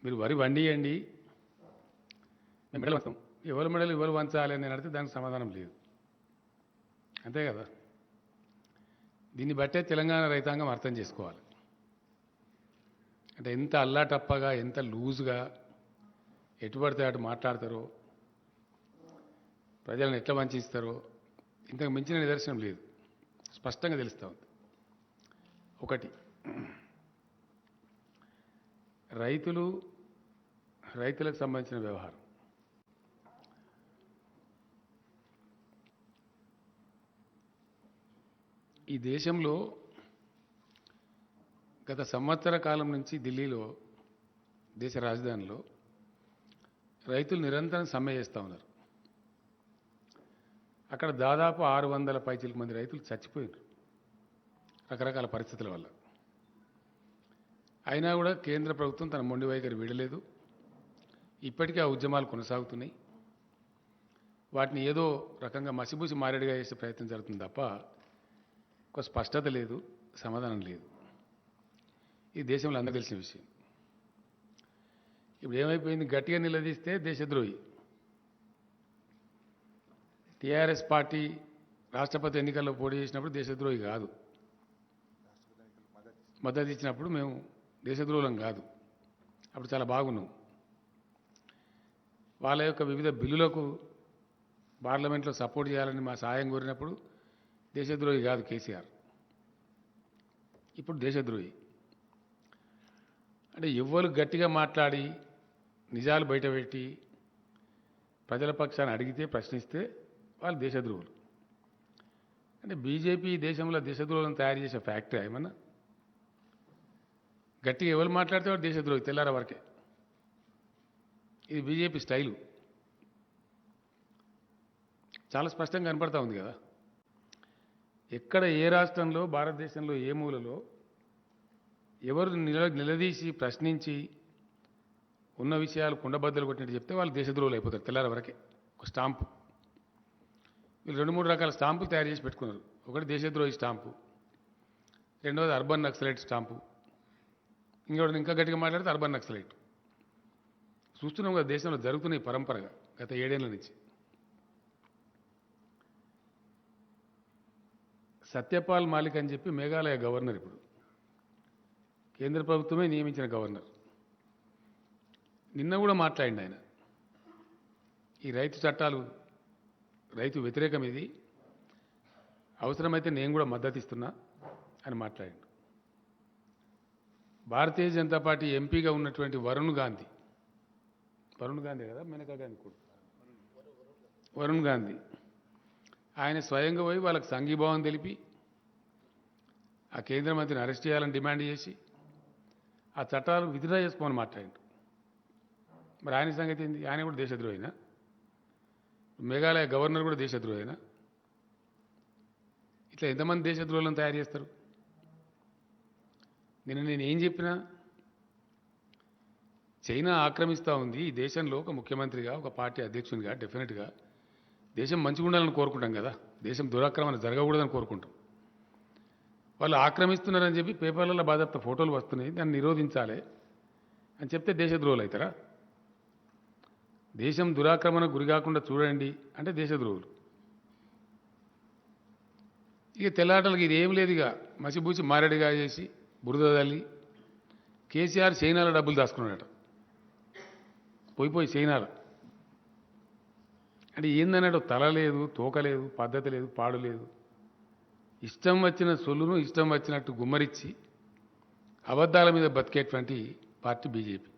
మీరు వరి వండియండి, మేము మెడలు వంచుతాం. ఎవరు మెడలు ఎవరు వంచాలి అని నేను అడిగితే దానికి సమాధానం లేదు. అంతే కదా. దీన్ని బట్టే తెలంగాణ రైతాంగం అర్థం చేసుకోవాలి. అంటే ఎంత అల్లాటప్పగా, ఎంత లూజ్గా ఎటుపడితే అటు మాట్లాడతారో, ప్రజలను ఎట్లా వంచిస్తారో ఇంతకు మించిన నిదర్శనం లేదు. స్పష్టంగా తెలుస్తూ ఉంది. ఒకటి, రైతులకు సంబంధించిన వ్యవహారం. ఈ దేశంలో గత సంవత్సర కాలం నుంచి ఢిల్లీలో, దేశ రాజధానిలో రైతులు నిరంతరం సమ్మె చేస్తూ ఉన్నారు. అక్కడ దాదాపు 600 పైచిలకు మంది రైతులు చచ్చిపోయారు రకరకాల పరిస్థితుల వల్ల. అయినా కూడా కేంద్ర ప్రభుత్వం తన మొండి వైఖరి వీడలేదు. ఇప్పటికీ ఆ ఉద్యమాలు కొనసాగుతున్నాయి. వాటిని ఏదో రకంగా మసిబూసి మారేడుగా చేసే ప్రయత్నం జరుగుతుంది తప్ప ఒక స్పష్టత లేదు, సమాధానం లేదు. ఈ దేశంలో అందరికీ తెలిసిన విషయం. ఇప్పుడు ఏమైపోయింది, గట్టిగా నిలదీస్తే దేశద్రోహి. టీఆర్ఎస్ పార్టీ రాష్ట్రపతి ఎన్నికల్లో పోటీ చేసినప్పుడు దేశద్రోహి కాదు, మద్దతు ఇచ్చినప్పుడు మేము దేశద్రోహులం కాదు. అప్పుడు చాలా బాగున్నాం. వాళ్ళ యొక్క వివిధ బిల్లులకు పార్లమెంట్లో సపోర్ట్ చేయాలని మా సాయం కోరినప్పుడు దేశద్రోహి కాదు కేసీఆర్. ఇప్పుడు దేశద్రోహి. అంటే ఎవ్వరు గట్టిగా మాట్లాడి నిజాలు బయటపెట్టి ప్రజల పక్షాన్ని అడిగితే, ప్రశ్నిస్తే వాళ్ళు దేశద్రోహులు. అంటే బీజేపీ దేశంలో దేశద్రోహులను తయారు చేసే ఫ్యాక్టరీ ఏమన్నా? గట్టిగా ఎవరు మాట్లాడితే వాడు దేశద్రోహి తెల్లార వరకే. ఇది బీజేపీ స్టైలు. చాలా స్పష్టంగా కనపడతా ఉంది కదా. ఎక్కడ, ఏ రాష్ట్రంలో, భారతదేశంలో ఏ మూలలో ఎవరు నిలదీసి ప్రశ్నించి ఉన్న విషయాలు కుండబద్దలు కొట్టినట్టు చెప్తే వాళ్ళు దేశద్రోహులు అయిపోతారు తెల్లార వరకే. ఒక స్టాంపు, వీళ్ళు 2-3 రకాల స్టాంపులు తయారు చేసి పెట్టుకున్నారు. ఒకటి దేశద్రోహి స్టాంపు, రెండవది అర్బన్ నక్సలైట్ స్టాంపు, ఇంకోటి ఇంకా గట్టిగా మాట్లాడితే అర్బన్ నక్సలైట్. చూస్తున్నాం కదా దేశంలో జరుగుతున్నాయి పరంపరగా గత 7 ఏళ్ల నుంచి. సత్యపాల్ మాలిక్ అని చెప్పి మేఘాలయ గవర్నర్, ఇప్పుడు కేంద్ర ప్రభుత్వమే నియమించిన గవర్నర్, నిన్న కూడా మాట్లాడింది ఆయన. ఈ రైతు చట్టాలు రైతు వ్యతిరేకం, ఇది అవసరమైతే నేను కూడా మద్దతు ఇస్తున్నా అని మాట్లాడాడు. భారతీయ జనతా పార్టీ ఎంపీగా ఉన్నటువంటి వరుణ్ గాంధీ కదా, మేనకా గాంధీ కూడా, వరుణ్ గాంధీ, ఆయన స్వయంగా పోయి వాళ్ళకి సంఘీభావం తెలిపి ఆ కేంద్ర మంత్రిని అరెస్ట్ చేయాలని డిమాండ్ చేసి ఆ చట్టాలు విత్డ్రా చేసుకోమని మాట్లాడాడు. మరి ఆయన సంగతి ఏంది? ఆయన కూడా దేశద్రోహినా? మేఘాలయ గవర్నర్ కూడా దేశద్రోహినా? ఇట్లా ఎంతమంది దేశద్రోహులను తయారు చేస్తారు? నేను ఏం చెప్పినా, చైనా ఆక్రమిస్తూ ఉంది ఈ దేశంలో. ఒక ముఖ్యమంత్రిగా, ఒక పార్టీ అధ్యక్షునిగా డెఫినెట్గా దేశం మంచిగా ఉండాలని కోరుకుంటాం కదా, దేశం దురాక్రమణ జరగకూడదని కోరుకుంటాం. వాళ్ళు ఆక్రమిస్తున్నారని చెప్పి పేపర్లలో బాధ్యత ఫోటోలు వస్తున్నాయి, దాన్ని నిరోధించాలి అని చెప్తే దేశద్రోహులు అవుతారా? దేశం దురాక్రమణ గురి కాకుండా చూడండి అంటే దేశద్రోహులు. ఇక తెల్లాటలకు ఇది ఏం లేదు, ఇక మసిబూసి మారేడుగా చేసి బురద తల్లి కేసీఆర్ చైనాలో డబ్బులు దాచుకున్నాడట, పోయి చైనాలో. అంటే ఏందన్నాడు, తల లేదు, తోక లేదు, పద్ధతి లేదు, పాడు లేదు. ఇష్టం వచ్చిన సొల్లును ఇష్టం వచ్చినట్టు గుమ్మరిచ్చి అబద్ధాల మీద బతికేటువంటి పార్టీ బీజేపీ.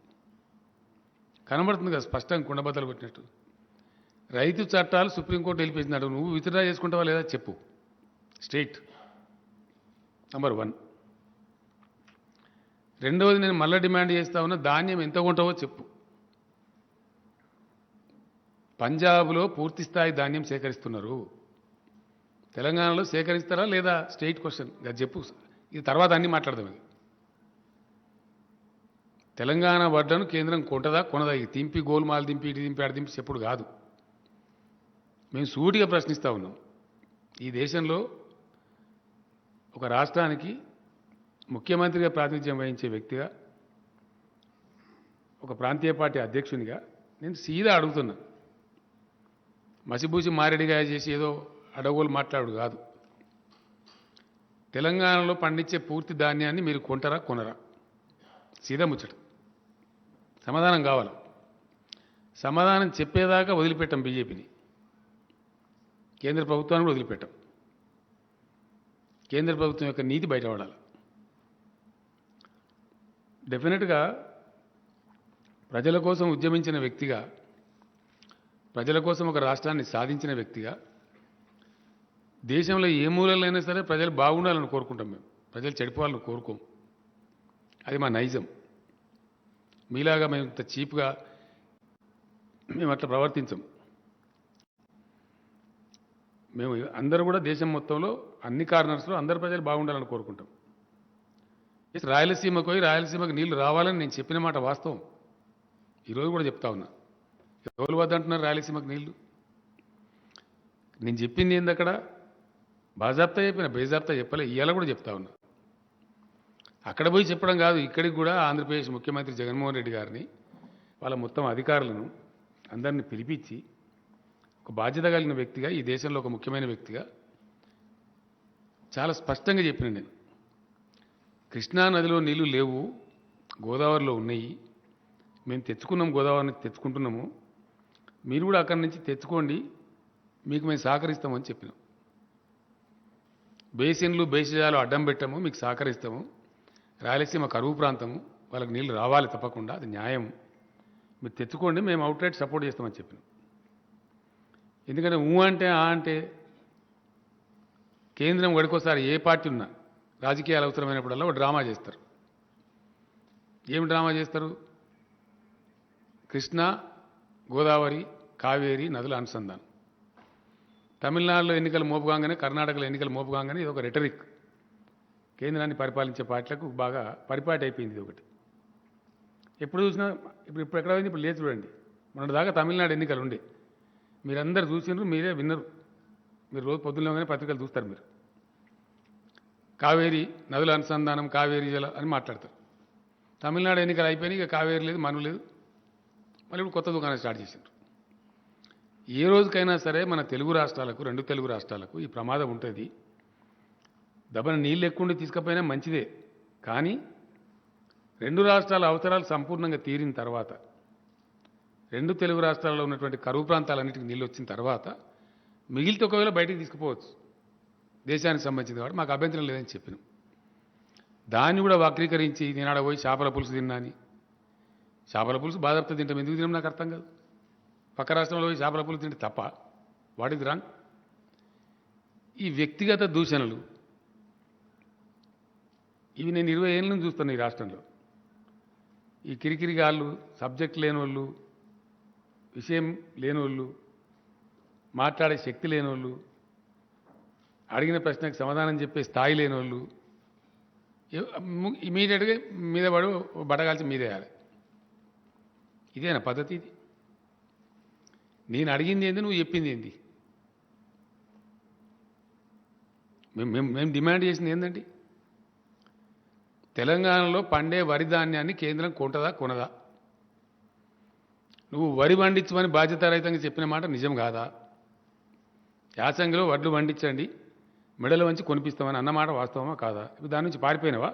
కనబడుతుంది కదా స్పష్టంగా కుండబద్దలు కొట్టినట్టు. రైతు చట్టాలు సుప్రీంకోర్టు వెళ్ళిపోయింది. నువ్వు విత్డ్రా చేసుకుంటావా లేదా చెప్పు. State number 1. రెండవది, నేను మళ్ళీ డిమాండ్ చేస్తా ఉన్నా, ధాన్యం ఎంత కొంటావో చెప్పు. పంజాబ్లో పూర్తి స్థాయి ధాన్యం సేకరిస్తున్నారు, తెలంగాణలో సేకరిస్తారా లేదా? స్టేట్ క్వశ్చన్, అది చెప్పు. ఇది తర్వాత అన్నీ మాట్లాడదాం. ఇది తెలంగాణ వడ్లను కేంద్రం కొంటదా కొనదా? ఇది తింపి గోల్మాలు దింపి ఇటు దింపి ఆడ దింపి చెప్పుడు కాదు. మేము సూటిగా ప్రశ్నిస్తూ ఉన్నాం. ఈ దేశంలో ఒక రాష్ట్రానికి ముఖ్యమంత్రిగా ప్రాతినిధ్యం వహించే వ్యక్తిగా ఒక ప్రాంతీయ పార్టీ అధ్యక్షునిగా నేను సీదా అడుగుతున్నా. మసిబూసి మారేడిగా చేసి ఏదో అడవులు మాట్లాడు కాదు. తెలంగాణలో పండించే పూర్తి ధాన్యాన్ని మీరు కొంటారా కొనరా? సీదా ముచ్చట. సమాధానం కావాలి. సమాధానం చెప్పేదాకా వదిలిపెట్టాం బీజేపీని, కేంద్ర ప్రభుత్వాన్ని కూడా వదిలిపెట్టాం. కేంద్ర ప్రభుత్వం యొక్క నీతి బయటపడాలి. డెఫినెట్గా ప్రజల కోసం ఉద్యమించిన వ్యక్తిగా, ప్రజల కోసం ఒక రాష్ట్రాన్ని సాధించిన వ్యక్తిగా, దేశంలో ఏ మూలలైనా సరే ప్రజలు బాగుండాలని కోరుకుంటాం. మేము ప్రజలు చెడిపోవాలని కోరుకోం. అది మా నైజం. మీలాగా మేము ఇంత చీప్గా మేము అట్లా ప్రవర్తించం. మేము అందరూ కూడా దేశం మొత్తంలో అన్ని కార్నర్స్లో అందరు ప్రజలు బాగుండాలని కోరుకుంటాం. రాయలసీమకు పోయి రాయలసీమకు నీళ్లు రావాలని నేను చెప్పిన మాట వాస్తవం. ఈరోజు కూడా చెప్తా ఉన్నా. ఎవరు వద్దంటున్నారు రాయలసీమకు నీళ్లు? నేను చెప్పింది ఏంది అక్కడ? బాజాబ్తా చెప్పిన, బేజాబ్తా చెప్పలే. ఇవాళ కూడా చెప్తా ఉన్నా. అక్కడ పోయి చెప్పడం కాదు, ఇక్కడికి కూడా ఆంధ్రప్రదేశ్ ముఖ్యమంత్రి జగన్మోహన్ రెడ్డి గారిని, వాళ్ళ మొత్తం అధికారులను అందరినీ పిలిపించి ఒక బాధ్యత కలిగిన వ్యక్తిగా, ఈ దేశంలో ఒక ముఖ్యమైన వ్యక్తిగా చాలా స్పష్టంగా చెప్పిన నేను. కృష్ణా నదిలో నీళ్లు లేవు, గోదావరిలో ఉన్నాయి. మేము తెచ్చుకున్నాం, గోదావరి నుంచి తెచ్చుకుంటున్నాము. మీరు కూడా అక్కడి నుంచి తెచ్చుకోండి, మీకు మేము సహకరిస్తామని చెప్పినాం. బేసిన్లు బేసిజాలు అడ్డం పెట్టాము, మీకు సహకరిస్తాము. రాయలసీమ కరువు ప్రాంతము, వాళ్ళకి నీళ్లు రావాలి తప్పకుండా, అది న్యాయం. మీరు తెచ్చుకోండి, మేము అవుట్రైట్ సపోర్ట్ చేస్తామని చెప్పినాం. ఎందుకంటే అంటే ఆ అంటే కేంద్రం గడికోసారి ఏ పార్టీ ఉన్నా రాజకీయాలు అవసరమైనప్పుడల్లా ఒక డ్రామా చేస్తారు. ఏం డ్రామా చేస్తారు? కృష్ణా, గోదావరి, కావేరి నదుల అనుసంధానం. తమిళనాడులో ఎన్నికలు మోపుగానే, కర్ణాటకలో ఎన్నికలు మోపుగానే ఇది ఒక రెటరిక్. కేంద్రాన్ని పరిపాలించే పార్టీలకు బాగా పరిపాటి అయిపోయింది ఇది ఒకటి. ఎప్పుడు చూసినా ఇప్పుడు ఎక్కడ పోయింది? ఇప్పుడు లేదు చూడండి. మొన్నటిదాకా తమిళనాడు ఎన్నికలు ఉండే, మీరందరూ చూసినారు, మీరే విన్నరు. మీరు రోజు పొద్దున్నగానే పత్రికలు చూస్తారు. మీరు కావేరీ నదుల అనుసంధానం, కావేరీ జల అని మాట్లాడతారు. తమిళనాడు ఎన్నికలు అయిపోయినాయి, ఇక కావేరీ లేదు, మను లేదు. మళ్ళీ ఇప్పుడు కొత్త దుకాణం స్టార్ట్ చేశారు. ఏ రోజుకైనా సరే మన తెలుగు రాష్ట్రాలకు, రెండు తెలుగు రాష్ట్రాలకు ఈ ప్రమాదం ఉంటుంది. దబన నీళ్ళు ఎక్కువ తీసుకపోయినా మంచిదే, కానీ రెండు రాష్ట్రాల అవసరాలు సంపూర్ణంగా తీరిన తర్వాత, రెండు తెలుగు రాష్ట్రాల్లో ఉన్నటువంటి కరువు ప్రాంతాలన్నిటికీ నీళ్ళు వచ్చిన తర్వాత మిగిలితే ఒకవేళ బయటికి తీసుకుపోవచ్చు, దేశానికి సంబంధించింది కాబట్టి మాకు అభ్యంతరం లేదని చెప్పినాం. దాన్ని కూడా వక్రీకరించి నేనాడ పోయి చేపల పులుసు తిన్నాని, చేపల పులుసు బాధపడితే తింటాం, ఎందుకు తిన్నాం నాకు అర్థం కాదు. పక్క రాష్ట్రంలో పోయి చేపల పులుసు తింటే తప్ప? What is wrong? ఈ వ్యక్తిగత దూషణలు ఇవి నేను 20 ఏళ్ళ నుంచి చూస్తాను ఈ రాష్ట్రంలో. ఈ కిరికిరిగాళ్ళు, సబ్జెక్ట్ లేనోళ్ళు, విషయం లేనోళ్ళు, మాట్లాడే శక్తి లేనోళ్ళు, అడిగిన ప్రశ్నకు సమాధానం చెప్పే స్థాయి లేనోళ్ళు ఇమీడియట్గా మీద పడు బట్టగాల్చి మీదేయాలి. ఇదేనా పద్ధతి? ఇది నేను అడిగింది ఏంది, నువ్వు చెప్పింది ఏంది? మేము డిమాండ్ చేసింది ఏంటండి? తెలంగాణలో పండే వరి ధాన్యాన్ని కేంద్రం కొంటదా కొనదా? నువ్వు వరి పండించమని బాధ్యతారహితంగా చెప్పిన మాట నిజం కాదా? యాసంగిలో వడ్లు పండించండి, మెడల వంచి కొనిపిస్తామని అన్నమాట వాస్తవమా కాదా? ఇప్పుడు దాని నుంచి పారిపోయినావా?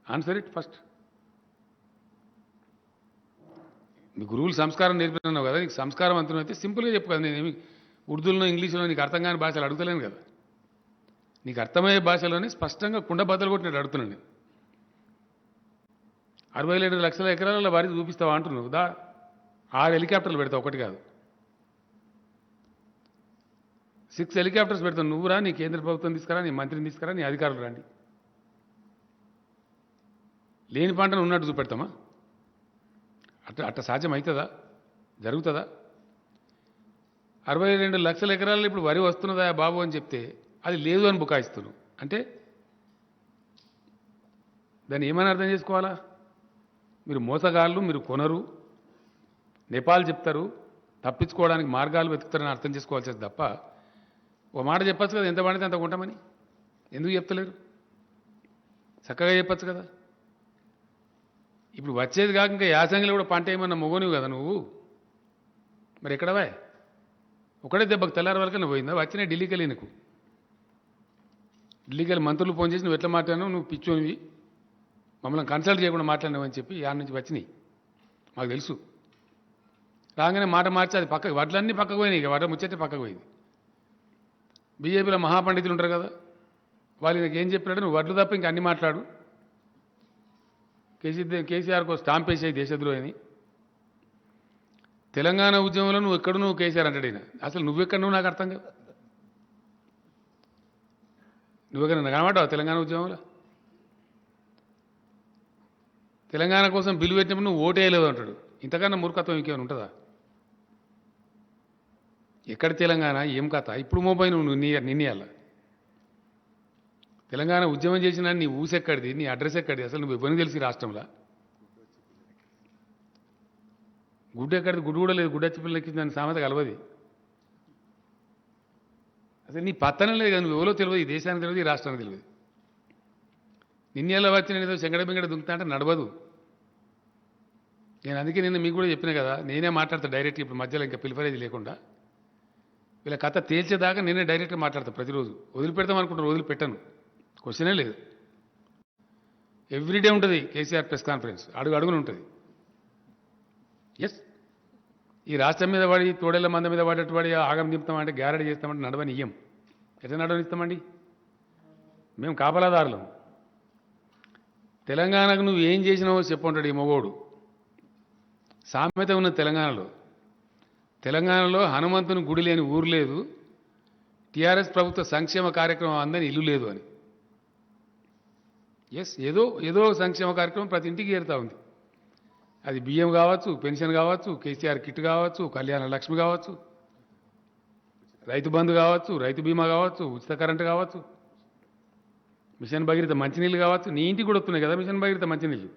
Answer it first. నీ గురువులు సంస్కారం నేర్పినావు కదా, నీకు సంస్కారం అంతరం అయితే సింపుల్గా చెప్పు కదా. నేనేమి ఉర్దూలో ఇంగ్లీష్లో నీకు అర్థం కాని భాషలు అడుగుతలేను కదా. నీకు అర్థమయ్యే భాషలోనే స్పష్టంగా కుండ బద్దలు కొట్టినట్టు అడుగుతున్నాను నేను. 67 లక్షల ఎకరాల వరి చూపిస్తావా అంటున్నావు దా. 6 హెలికాప్టర్లు పెడతావు, ఒకటి కాదు 6 హెలికాప్టర్స్ పెడతావు. నువ్వురా, నీ కేంద్ర ప్రభుత్వం తీసుకురా, నీ మంత్రిని తీసుకురా, నీ అధికారులు రండి. లేని పంటను ఉన్నట్టు చూపెడతామా? అట్ట సాధ్యం అవుతుందా? జరుగుతుందా? 62 లక్షల ఎకరాల్లో ఇప్పుడు వరి వస్తున్నదా బాబు అని చెప్తే అది లేదు అని బుకాయిస్తున్నావు అంటే దాన్ని ఏమని అర్థం చేసుకోవాలా? మీరు మోసగాళ్ళు, మీరు కొనరు, నేపాల్ చెప్తారు, తప్పించుకోవడానికి మార్గాలు వెతుకుతారని అర్థం చేసుకోవాల్సింది తప్ప ఓ మాట చెప్పచ్చు కదా, ఎంత పడితే అంత కొంటామని. ఎందుకు చెప్తలేరు? చక్కగా చెప్పచ్చు కదా. ఇప్పుడు వచ్చేది కాక ఇంకా యాసంగిలో కూడా పంట ఏమన్నా మొగనివి కదా నువ్వు. మరి ఎక్కడవా? ఒకటే దెబ్బకు తెల్లారి వరకు పోయిందా? వచ్చినాయి ఢిల్లీకి వెళ్ళి నీకు. ఢిల్లీకి వెళ్ళి మంత్రులు ఫోన్ చేసి నువ్వు ఎట్లా మాట్లాడినావు, నువ్వు పిచ్చోనివి, మమ్మల్ని కన్సల్ట్ చేయకుండా మాట్లాడినావు అని చెప్పి యాడ్ నుంచి వచ్చినాయి. మాకు తెలుసు. రాగానే మాట మార్చి అది పక్కకు వడ్లన్నీ పక్కకు పోయినాయి. ఇక వడ్ల ముచ్చటే పక్కకు పోయింది. బీజేపీలో మహాపండితులు ఉంటారు కదా, వాళ్ళు నాకు ఏం చెప్పాడు, నువ్వు వడ్లు తప్ప ఇంకా అన్ని మాట్లాడు, కేసీఆర్కు స్టాంప్ వేసాయి దేశద్రోహిని. తెలంగాణ ఉద్యమంలో నువ్వు కేసీఆర్ అంటాడు ఈయన. అసలు నువ్వెక్కడ నువ్వు నాకు అర్థం కాదు. నువ్వెక్కడ కనబడ్డావు తెలంగాణ ఉద్యమంలో? తెలంగాణ కోసం బిల్లు పెట్టినప్పుడు నువ్వు ఓటేయలేవు అంటాడు. ఇంతకన్నా మూర్ఖత్వం ఇంకేమైనా ఉంటుందా? ఎక్కడ తెలంగాణ, ఏం కథ? ఇప్పుడు మోపై నువ్వు నిన్నయాల తెలంగాణ ఉద్యమం చేసినా నీ ఊసెక్కడిది, నీ అడ్రస్ ఎక్కడిది? అసలు నువ్వు ఇవ్వని తెలిసి రాష్ట్రంలో గుడ్డు ఎక్కడిది? గుడ్డు కూడా లేదు. గుడ్డచ్చి పిల్లలు ఎక్కింది దాని సామెత కలవది. అసలు నీ పత్తనం లేదు కదా, నువ్వు ఎవరో తెలియదు, ఈ దేశానికి తెలియదు, ఈ రాష్ట్రానికి తెలియదు. నిన్నెలా వచ్చి నేను ఏదో శంగడ బింగడ దుంకుతా అంటే నడవదు. నేను అందుకే నిన్న మీకు కూడా చెప్పినా కదా, నేనే మాట్లాడతా డైరెక్ట్. ఇప్పుడు మధ్యలో ఇంకా పిలిపరేది లేకుండా వీళ్ళ కథ తేల్చేదాకా నేనే డైరెక్ట్గా మాట్లాడతా ప్రతిరోజు. వదిలిపెడతాం అనుకుంటారు, వదిలిపెట్టాను. క్వశ్చనే లేదు. ఎవ్రీడే ఉంటుంది కేసీఆర్ ప్రెస్ కాన్ఫరెన్స్, అడుగున ఉంటుంది. ఎస్, ఈ రాష్ట్రం మీద పడి తోడేళ్ల మంద మీద పడేట్టు పడి ఆగం దింపుతామంటే, గ్యారెడీ చేస్తామంటే నడవని ఇయ్యం. ఎట్లా నడవనిస్తామండి? మేము కాపలాదారులం. తెలంగాణకు నువ్వు ఏం చేసినావో చెప్పంటాడు ఈ మొగోడు. సామెత ఉన్న తెలంగాణలో హనుమంతుని గుడి లేని ఊరు లేదు, టీఆర్ఎస్ ప్రభుత్వ సంక్షేమ కార్యక్రమం అందని ఇల్లు లేదు అని. ఎస్, ఏదో సంక్షేమ కార్యక్రమం ప్రతి ఇంటికి చేరుతా ఉంది. అది బియ్యం కావచ్చు, పెన్షన్ కావచ్చు, కేసీఆర్ కిట్ కావచ్చు, కళ్యాణ లక్ష్మి కావచ్చు, రైతు బంధు కావచ్చు, రైతు బీమా కావచ్చు, ఉచిత కరెంటు కావచ్చు, మిషన్ భగీరథ మంచినీళ్ళు కావచ్చు. నీ ఇంటికి కూడా వస్తున్నాయి కదా మిషన్ భగీరథ మంచినీళ్ళు.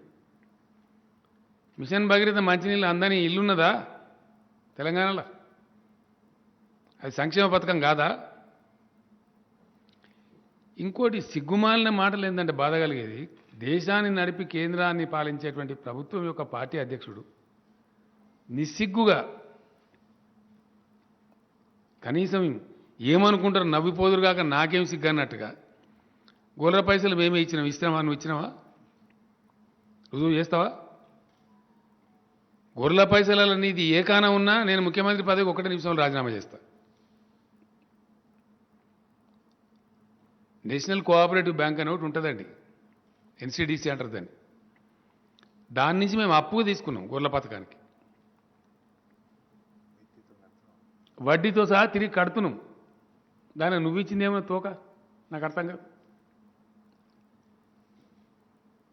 మిషన్ భగీరథ మంచినీళ్ళు అందని ఇల్లున్నదా తెలంగాణలో? అది సంక్షేమ పథకం కాదా? ఇంకోటి సిగ్గుమాలిన మాటలు ఏంటంటే బాధ కలిగేది, దేశాన్ని నడిపి కేంద్రాన్ని పాలించేటువంటి ప్రభుత్వం యొక్క పార్టీ అధ్యక్షుడు నిస్సిగ్గుగా కనీసం ఏమనుకుంటారు నవ్విపోదురు కాక నాకేం సిగ్గు అన్నట్టుగా గోల్ర పైసలు మేమే ఇచ్చినావా? నువ్వు ఇచ్చినావా? రుజువు చేస్తావా? గొర్రెల పైసల నీది ఏ కానా ఉన్నా నేను ముఖ్యమంత్రి పదవికి 1 నిమిషంలో రాజీనామా చేస్తా. నేషనల్ కోఆపరేటివ్ బ్యాంక్ అని ఒకటి ఉంటుందండి, ఎన్సిడిసి అంటారు దాన్ని. దాని నుంచి మేము అప్పుగా తీసుకున్నాం గొర్రెల పథకానికి, వడ్డీతో సహా తిరిగి కడుతున్నాం. దాన్ని నువ్వు ఇచ్చిందేమో తోక, నాకు అర్థం కాదు.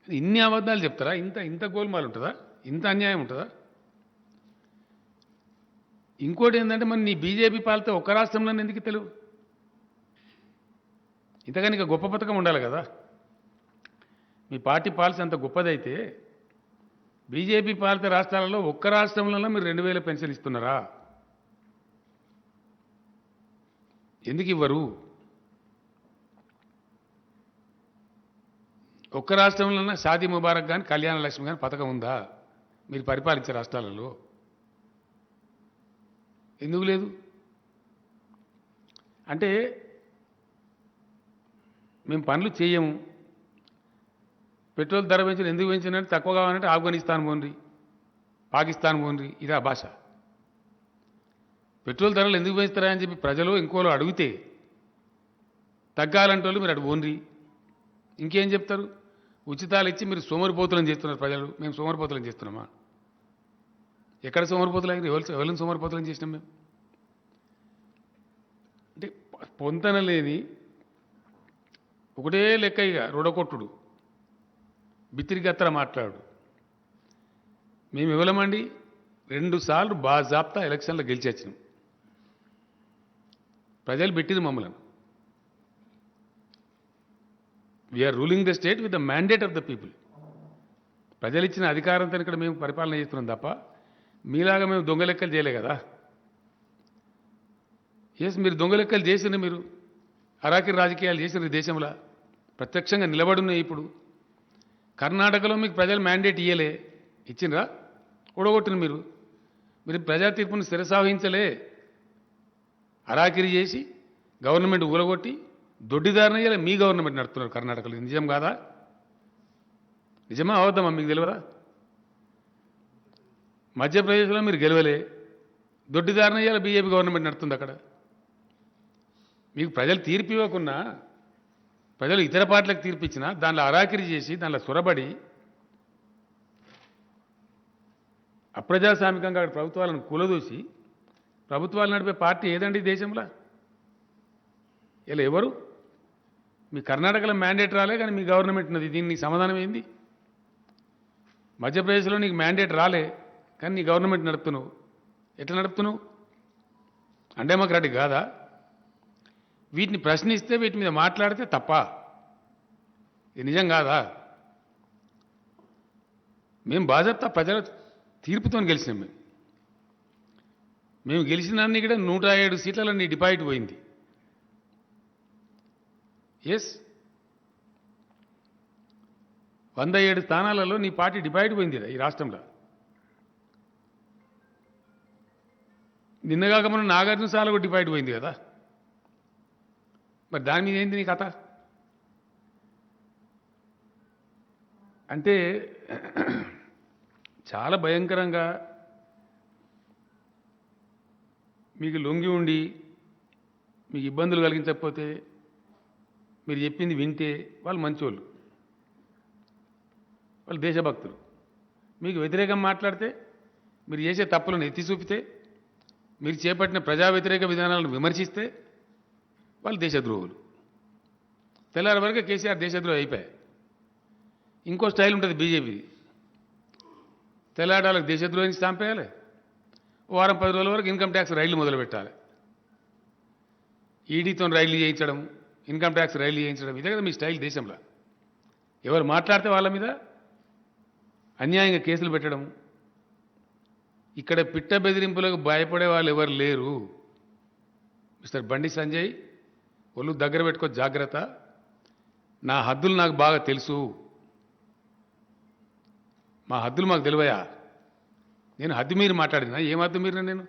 ఇన్ని అబద్ధాలు చెప్తారా? ఇంత గోల్మాలు ఉంటుందా? ఇంత అన్యాయం ఉంటుందా? ఇంకోటి ఏంటంటే మరి నీ బీజేపీ పాలితే ఒక్క రాష్ట్రంలో ఎందుకు తెలియదు? ఇంతకని ఇక గొప్ప పథకం ఉండాలి కదా. మీ పార్టీ పాలసీ అంత గొప్పదైతే బీజేపీ పాలిత రాష్ట్రాలలో ఒక్క రాష్ట్రంలో మీరు 2000 పెన్షన్ ఇస్తున్నారా? ఎందుకు ఇవ్వరు? ఒక్క రాష్ట్రంలో షాదీ ముబారక్ కానీ కళ్యాణ లక్ష్మి కానీ పథకం ఉందా మీరు పరిపాలించే రాష్ట్రాలలో? ఎందుకు లేదు? అంటే మేము పనులు చేయము, పెట్రోల్ ధర పెంచిన ఎందుకు పెంచినట్టు తక్కువ కావాలంటే ఆఫ్ఘనిస్తాన్ పోండి, పాకిస్తాన్ పోండి, ఇదా భాష. పెట్రోల్ ధరలు ఎందుకు పెంచుతారా అని చెప్పి ప్రజలు ఇంకోలో అడిగితే తగ్గాలంటే వాళ్ళు మీరు అటు పోండి. ఇంకేం చెప్తారు? ఉచితాలు ఇచ్చి మీరు సోమరిపోతులను చేస్తున్నారు ప్రజలు. మేము సోమరిపోతులను చేస్తున్నామా? ఎక్కడ సోమరిపోతులు అయినా? ఎవరిని సోమరిపోతులను చేసినాం మేము? అంటే పొంతన లేని ఒకటే లెక్క, ఇక రొడకొట్టుడు, బిత్తిరిగత్తర మాట్లాడు. మేము ఇవ్వలేమండి. 2 సార్లు బాజాప్తా ఎలక్షన్లో గెలిచి వచ్చినాం. ప్రజలు పెట్టింది మమ్మల్ని. We're ruling the state with the mandate of the people. ప్రజలు ఇచ్చిన అధికారంతో ఇక్కడ మేము పరిపాలన చేస్తున్నాం తప్ప మీలాగా మేము దొంగ లెక్కలు చేయలే కదా. ఎస్, మీరు దొంగ లెక్కలు చేసిన, మీరు అరాకిరి రాజకీయాలు చేసిన దేశంలో ప్రత్యక్షంగా నిలబడున్నాయి. ఇప్పుడు కర్ణాటకలో మీకు ప్రజలు మ్యాండేట్ ఇయ్యలే, ఇచ్చిండ్రా? ఓడగొట్టిన మీరు మీరు ప్రజా తీర్పును శిరసావహించలే. అరాకిరి చేసి గవర్నమెంట్ ఊలగొట్టి దొడ్డిదారిన ఇయ్యాలి మీ గవర్నమెంట్ నడుపుతున్నారు కర్ణాటకలో. ఇది నిజం కాదా? నిజమా అవద్దమా? మీకు తెలియదా? మధ్యప్రదేశ్లో మీరు గెలవలే, దొడ్డిదారిన ఇయ్యాలి బీజేపీ గవర్నమెంట్ నడుస్తుంది అక్కడ. మీకు ప్రజలు తీర్పు ఇవ్వకున్నా, ప్రజలు ఇతర పార్టీలకు తీర్పు ఇచ్చినా దానిలో అరాకిరి చేసి దానిలో సొరబడి అప్రజాస్వామికంగా అక్కడ ప్రభుత్వాలను కూలదూసి ప్రభుత్వాలు నడిపే పార్టీ ఏదండి ఈ దేశంలో? ఇలా ఎవరు? మీ కర్ణాటకలో మ్యాండేట్ రాలే, కానీ మీ గవర్నమెంట్ ఉన్నది. దీనికి సమాధానం ఏంది? మధ్యప్రదేశ్లో నీకు మ్యాండేట్ రాలే, కానీ నీ గవర్నమెంట్ నడుపుతున్నావు. ఎట్లా నడుపుతున్నావు? అన్డెమోక్రాటిక్ కాదా? వీటిని ప్రశ్నిస్తే, వీటి మీద మాట్లాడితే తప్ప? ఇది నిజం కాదా? మేము బాధ్యత ప్రజల తీర్పుతో గెలిచినాం. మేము గెలిచినాన్ని కూడా 107 సీట్లలో నీ డిపాజిట్ పోయింది. ఎస్, 107 స్థానాలలో నీ పార్టీ డిపాజిట్ పోయింది ఈ రాష్ట్రంలో. నిన్నగాక మనం నాగార్జున సాలకు డిపాజిట్ పోయింది కదా. మరి దాని మీద ఏంది నీ కథ? అంటే చాలా భయంకరంగా మీకు లొంగి ఉండి మీకు ఇబ్బందులు కలిగించకపోతే, మీరు చెప్పింది వింటే వాళ్ళు మంచోళ్ళు, వాళ్ళు దేశభక్తులు. మీకు వ్యతిరేకం మాట్లాడితే, మీరు చేసే తప్పులను ఎత్తి చూపితే, మీరు చేపట్టిన ప్రజా వ్యతిరేక విధానాలను విమర్శిస్తే వాళ్ళు దేశద్రోహులు. తెల్లారి వరకు కేసీఆర్ దేశద్రోహి అయిపోయాయి. ఇంకో స్టైల్ ఉంటుంది బీజేపీ. తెల్లాడాలకు దేశద్రోహిని చంపేయాలి, వారం 10 రోజుల వరకు ఇన్కమ్ ట్యాక్స్ రైళ్లు మొదలు పెట్టాలి. ఈడీతో రైళ్లు చేయించడం, ఇన్కమ్ ట్యాక్స్ రైళ్లు చేయించడం, ఇదే కదా మీ స్టైల్ దేశంలో. ఎవరు మాట్లాడితే వాళ్ళ మీద అన్యాయంగా కేసులు పెట్టడం. ఇక్కడ పిట్ట బెదిరింపులకు భయపడే వాళ్ళు ఎవరు లేరు. మిస్టర్ బండి సంజయ్, ఒళ్ళు దగ్గర పెట్టుకో, జాగ్రత్త. నా హద్దులు నాకు బాగా తెలుసు. మా హద్దులు మాకు తెలివయా? నేను హద్దు మీరు మాట్లాడినా? ఏం హద్దు మీరినా? నేను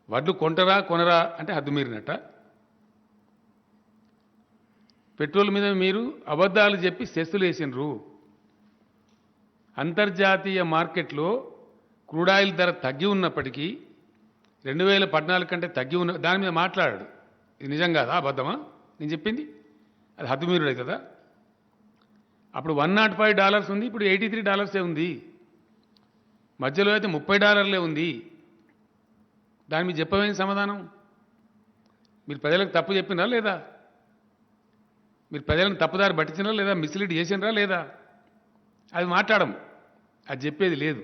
వడ్లు కొంటరా కొనరా అంటే హద్దు మీరినట్ట. పెట్రోల్ మీద మీరు అబద్ధాలు చెప్పి సెస్సులు వేసినరు. అంతర్జాతీయ మార్కెట్లో క్రూడాయిల్ ధర తగ్గి ఉన్నప్పటికీ 2014 కంటే తగ్గి ఉన్న దాని మీద మాట్లాడాడు. ఇది నిజం కాదా? అబద్ధమా నేను చెప్పింది? అది హద్దు మీరుడు అవుతుందా? అప్పుడు $105 ఉంది, ఇప్పుడు $83 ఉంది. మధ్యలో అయితే $30 ఉంది. దాని మీద చెప్పవేం సమాధానం? మీరు ప్రజలకు తప్పు చెప్పినరా లేదా? మీరు ప్రజలను తప్పుదారి పట్టించినరా లేదా? మిస్లీడ్ చేసినరా లేదా? అది మాట్లాడడం, అది చెప్పేది లేదు.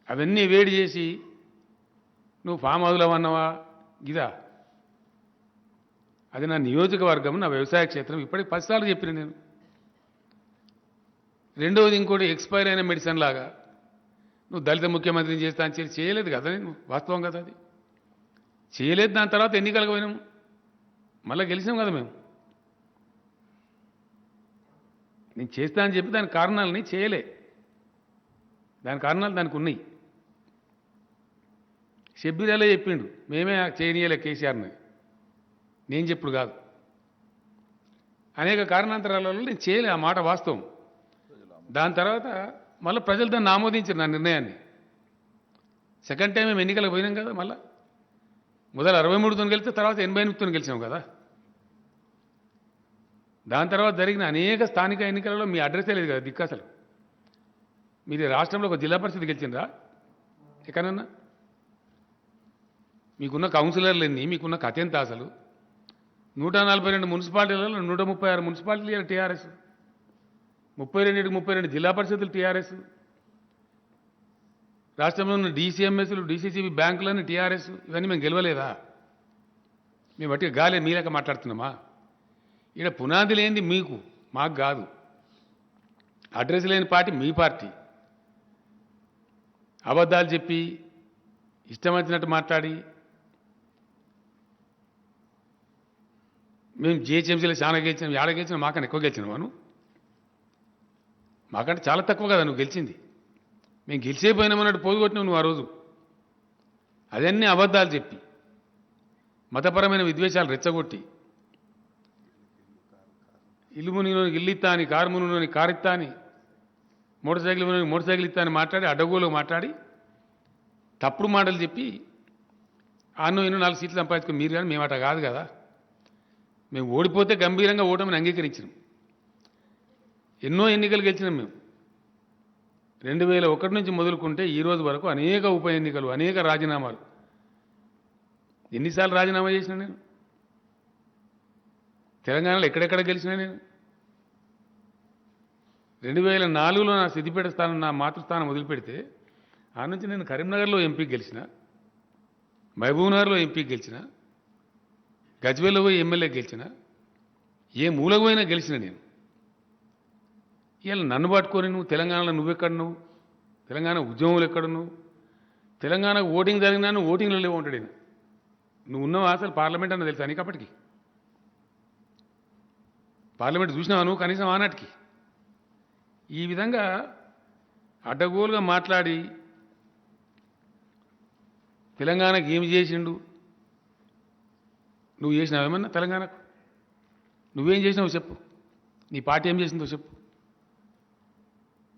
అవన్నీ వేడి చేసి నువ్వు ఫామ్ హౌస్లో అన్నావా? ఇదా? అది నా నియోజకవర్గం, నా వ్యవసాయ క్షేత్రం. ఇప్పటికి 10 సార్లు చెప్పిన నేను. రెండవది ఇంకోటి, ఎక్స్పైర్ అయిన మెడిసిన్ లాగా నువ్వు దళిత ముఖ్యమంత్రిని చేస్తా అని చేయలేదు కదా. నేను వాస్తవం కదా, అది చేయలేదు. దాని తర్వాత ఎన్నికలకు పోయినాము, మళ్ళీ గెలిచాం కదా మేము. నేను చేస్తా అని చెప్పి దాని కారణాలని చేయలే. దాని కారణాలు దానికి ఉన్నాయి. షబ్బీరాలే చెప్పిండు, మేమే చేయనీయలే కేసీఆర్ని. నేను చెప్పుడు కాదు. అనేక కారణాంతరాలలో నేను చేయలే, ఆ మాట వాస్తవం. దాని తర్వాత మళ్ళీ ప్రజలు దాన్ని ఆమోదించారు నా నిర్ణయాన్ని. సెకండ్ టైం మేము ఎన్నికలకు పోయినాం కదా. మళ్ళీ మొదలు 63తో గెలిస్తే తర్వాత 88తో గెలిచాం కదా. దాని తర్వాత జరిగిన అనేక స్థానిక ఎన్నికలలో మీ అడ్రస్సే లేదు కదా దిక్కు. అసలు మీరు రాష్ట్రంలో ఒక జిల్లా పరిషత్ గెలిచిండ్రా ఎక్కడన్నా? మీకున్న కౌన్సిలర్లు ఎన్ని? మీకున్న కథ ఎంత? అసలు 142 మున్సిపాలిటీలలో 136 మున్సిపాలిటీలు టీఆర్ఎస్, 32 జిల్లా పరిషత్తులు టీఆర్ఎస్, రాష్ట్రంలో ఉన్న డీసీఎంఎస్లు, డీసీసీబీ బ్యాంకులన్నీ టీఆర్ఎస్. ఇవన్నీ మేము గెలవలేదా? మేము బట్టి గాలే మీలేక మాట్లాడుతున్నామా? ఇక్కడ పునాది లేనిది మీకు, మాకు కాదు. అడ్రస్ లేని పార్టీ మీ పార్టీ. అబద్ధాలు చెప్పి ఇష్టం వచ్చినట్టు మాట్లాడి మేము జిహెచ్ఎంసీలో చాలా గెలిచినాం, ఏడ గెలిచినాం, మాకన్నా ఎక్కువ గెలిచినాం. మాకంటే చాలా తక్కువ కదా నువ్వు గెలిచింది. మేము గెలిచేపోయినామన్నట్టు పోగొట్టినావు నువ్వు ఆ రోజు. అదన్నీ అబద్ధాలు చెప్పి మతపరమైన విద్వేషాలు రెచ్చగొట్టి ఇల్లు మునిగినోనికి ఇల్లు ఇస్తా అని, కారు మునిగినోనికి కారు ఇస్తా అని, మోటార్ సైకిల్ ఇస్తా అని మాట్లాడి అడ్డగోలు మాట్లాడి తప్పుడు మాటలు చెప్పి ఆన్నో ఎన్నో 4 సీట్లు సంపాదించుకుని మీరు కానీ మేము అట కాదు కదా. మేము ఓడిపోతే గంభీరంగా ఓటమిని అంగీకరించినాం. ఎన్నో ఎన్నికలు గెలిచినాం మేము. 2001 నుంచి మొదలుకుంటే ఈ రోజు వరకు అనేక ఉప ఎన్నికలు, అనేక రాజీనామాలు. ఎన్నిసార్లు రాజీనామా చేసినా నేను? తెలంగాణలో ఎక్కడెక్కడ గెలిచినా నేను? 2004లో నా సిద్దిపేట స్థానం, నా మాతృస్థానం వదిలిపెడితే ఆ నుంచి నేను కరీంనగర్లో ఎంపీకి గెలిచిన, మహబూబ్నగర్లో ఎంపీకి గెలిచిన, గజ్వేల్లో పోయి ఎమ్మెల్యే గెలిచిన, ఏ మూలకు పోయినా గెలిచిన నేను. ఇవాళ నన్ను పట్టుకొని నువ్వు తెలంగాణలో నువ్వెక్కడ, నువ్వు తెలంగాణ ఉద్యమంలో ఎక్కడ, నువ్వు తెలంగాణకు ఓటింగ్ జరిగినా నువ్వు ఓటింగ్లో లేవు ఉంటాడు. నువ్వు ఉన్నావు అసలు పార్లమెంట్ అన్న తెలుసా నీకు? అప్పటికి పార్లమెంట్ చూసినావా నువ్వు కనీసం ఆనాటికి? ఈ విధంగా అడ్డగోలుగా మాట్లాడి తెలంగాణకు ఏమి చేసిండు, నువ్వు చేసినావేమన్నా తెలంగాణకు? నువ్వేం చేసినావు చెప్పు, నీ పార్టీ ఏం చేసిందో చెప్పు.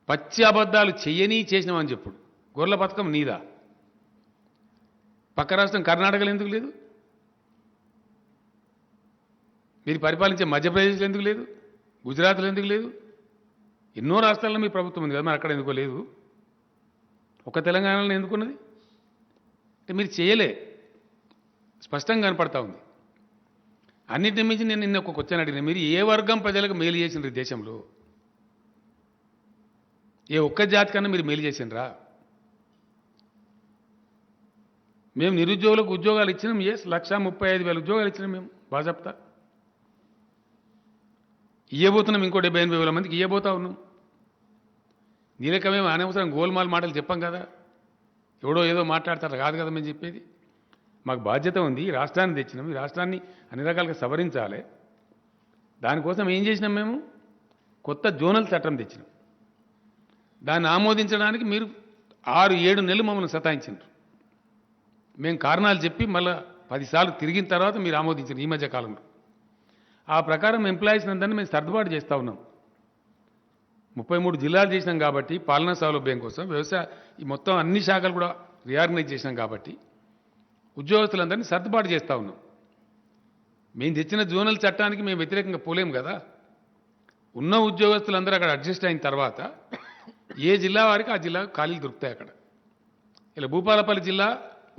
పచ్చి అబద్ధాలు చెయ్యని చేసినావని చెప్పుడు. గొర్రెల పథకం నీదా? పక్క రాష్ట్రం కర్ణాటకలో ఎందుకు లేదు? మీరు పరిపాలించే మధ్యప్రదేశ్లో ఎందుకు లేదు? గుజరాత్లో ఎందుకు లేదు? ఎన్నో రాష్ట్రాల్లో మీ ప్రభుత్వం ఉంది కదా, మరి అక్కడ ఎందుకో లేదు? ఒక తెలంగాణలో ఎందుకున్నది అంటే మీరు చేయలే, స్పష్టంగా కనపడతా ఉంది. అన్నింటి మించి నేను నిన్న ఒక క్వశ్చన్ అడిగిన, మీరు ఏ వర్గం ప్రజలకు మేలు చేసినారు ఈ దేశంలో? ఏ ఒక్క జాతి కన్నా మీరు మేలు చేసినరా? మేము నిరుద్యోగులకు ఉద్యోగాలు ఇచ్చినాం. 1,35,000 ఉద్యోగాలు ఇచ్చినాం మేము బాజాప్తా. ఇయ్యబోతున్నాం, ఇంకో 78,000 మందికి ఇయ్యబోతా ఉన్నాం. నీ లెక్క మేము అనవసరం గోల్మాల్ మాటలు చెప్పాం కదా, ఎవడో ఏదో మాట్లాడతారు కాదు కదా మేము చెప్పేది. మాకు బాధ్యత ఉంది, ఈ రాష్ట్రాన్ని తెచ్చినాం, ఈ రాష్ట్రాన్ని అన్ని రకాలుగా సవరించాలి. దానికోసం ఏం చేసినాం మేము? కొత్త జోనల్ చట్టం తెచ్చినాం. దాన్ని ఆమోదించడానికి మీరు 6-7 నెలలు మమ్మల్ని సతాయించారు. మేము కారణాలు చెప్పి మళ్ళీ 10 సార్లు తిరిగిన తర్వాత మీరు ఆమోదించారు ఈ మధ్య కాలంలో. ఆ ప్రకారం ఎంప్లాయీస్ అందరినీ మేము సర్దుబాటు చేస్తూ ఉన్నాం. 33 జిల్లాలు చేసినాం కాబట్టి పాలనా సౌలభ్యం కోసం, వ్యవసాయ ఈ మొత్తం అన్ని శాఖలు కూడా రీఆర్గనైజ్ చేసినాం కాబట్టి ఉద్యోగస్తులందరినీ సర్దుబాటు చేస్తూ ఉన్నాం. మేము తెచ్చిన జోనల్ చట్టానికి మేము వ్యతిరేకంగా పోలేం కదా. ఉన్న ఉద్యోగస్తులందరూ అక్కడ అడ్జస్ట్ అయిన తర్వాత ఏ జిల్లా వారికి ఆ జిల్లాకు ఖాళీలు దొరుకుతాయి. అక్కడ ఇలా భూపాలపల్లి జిల్లా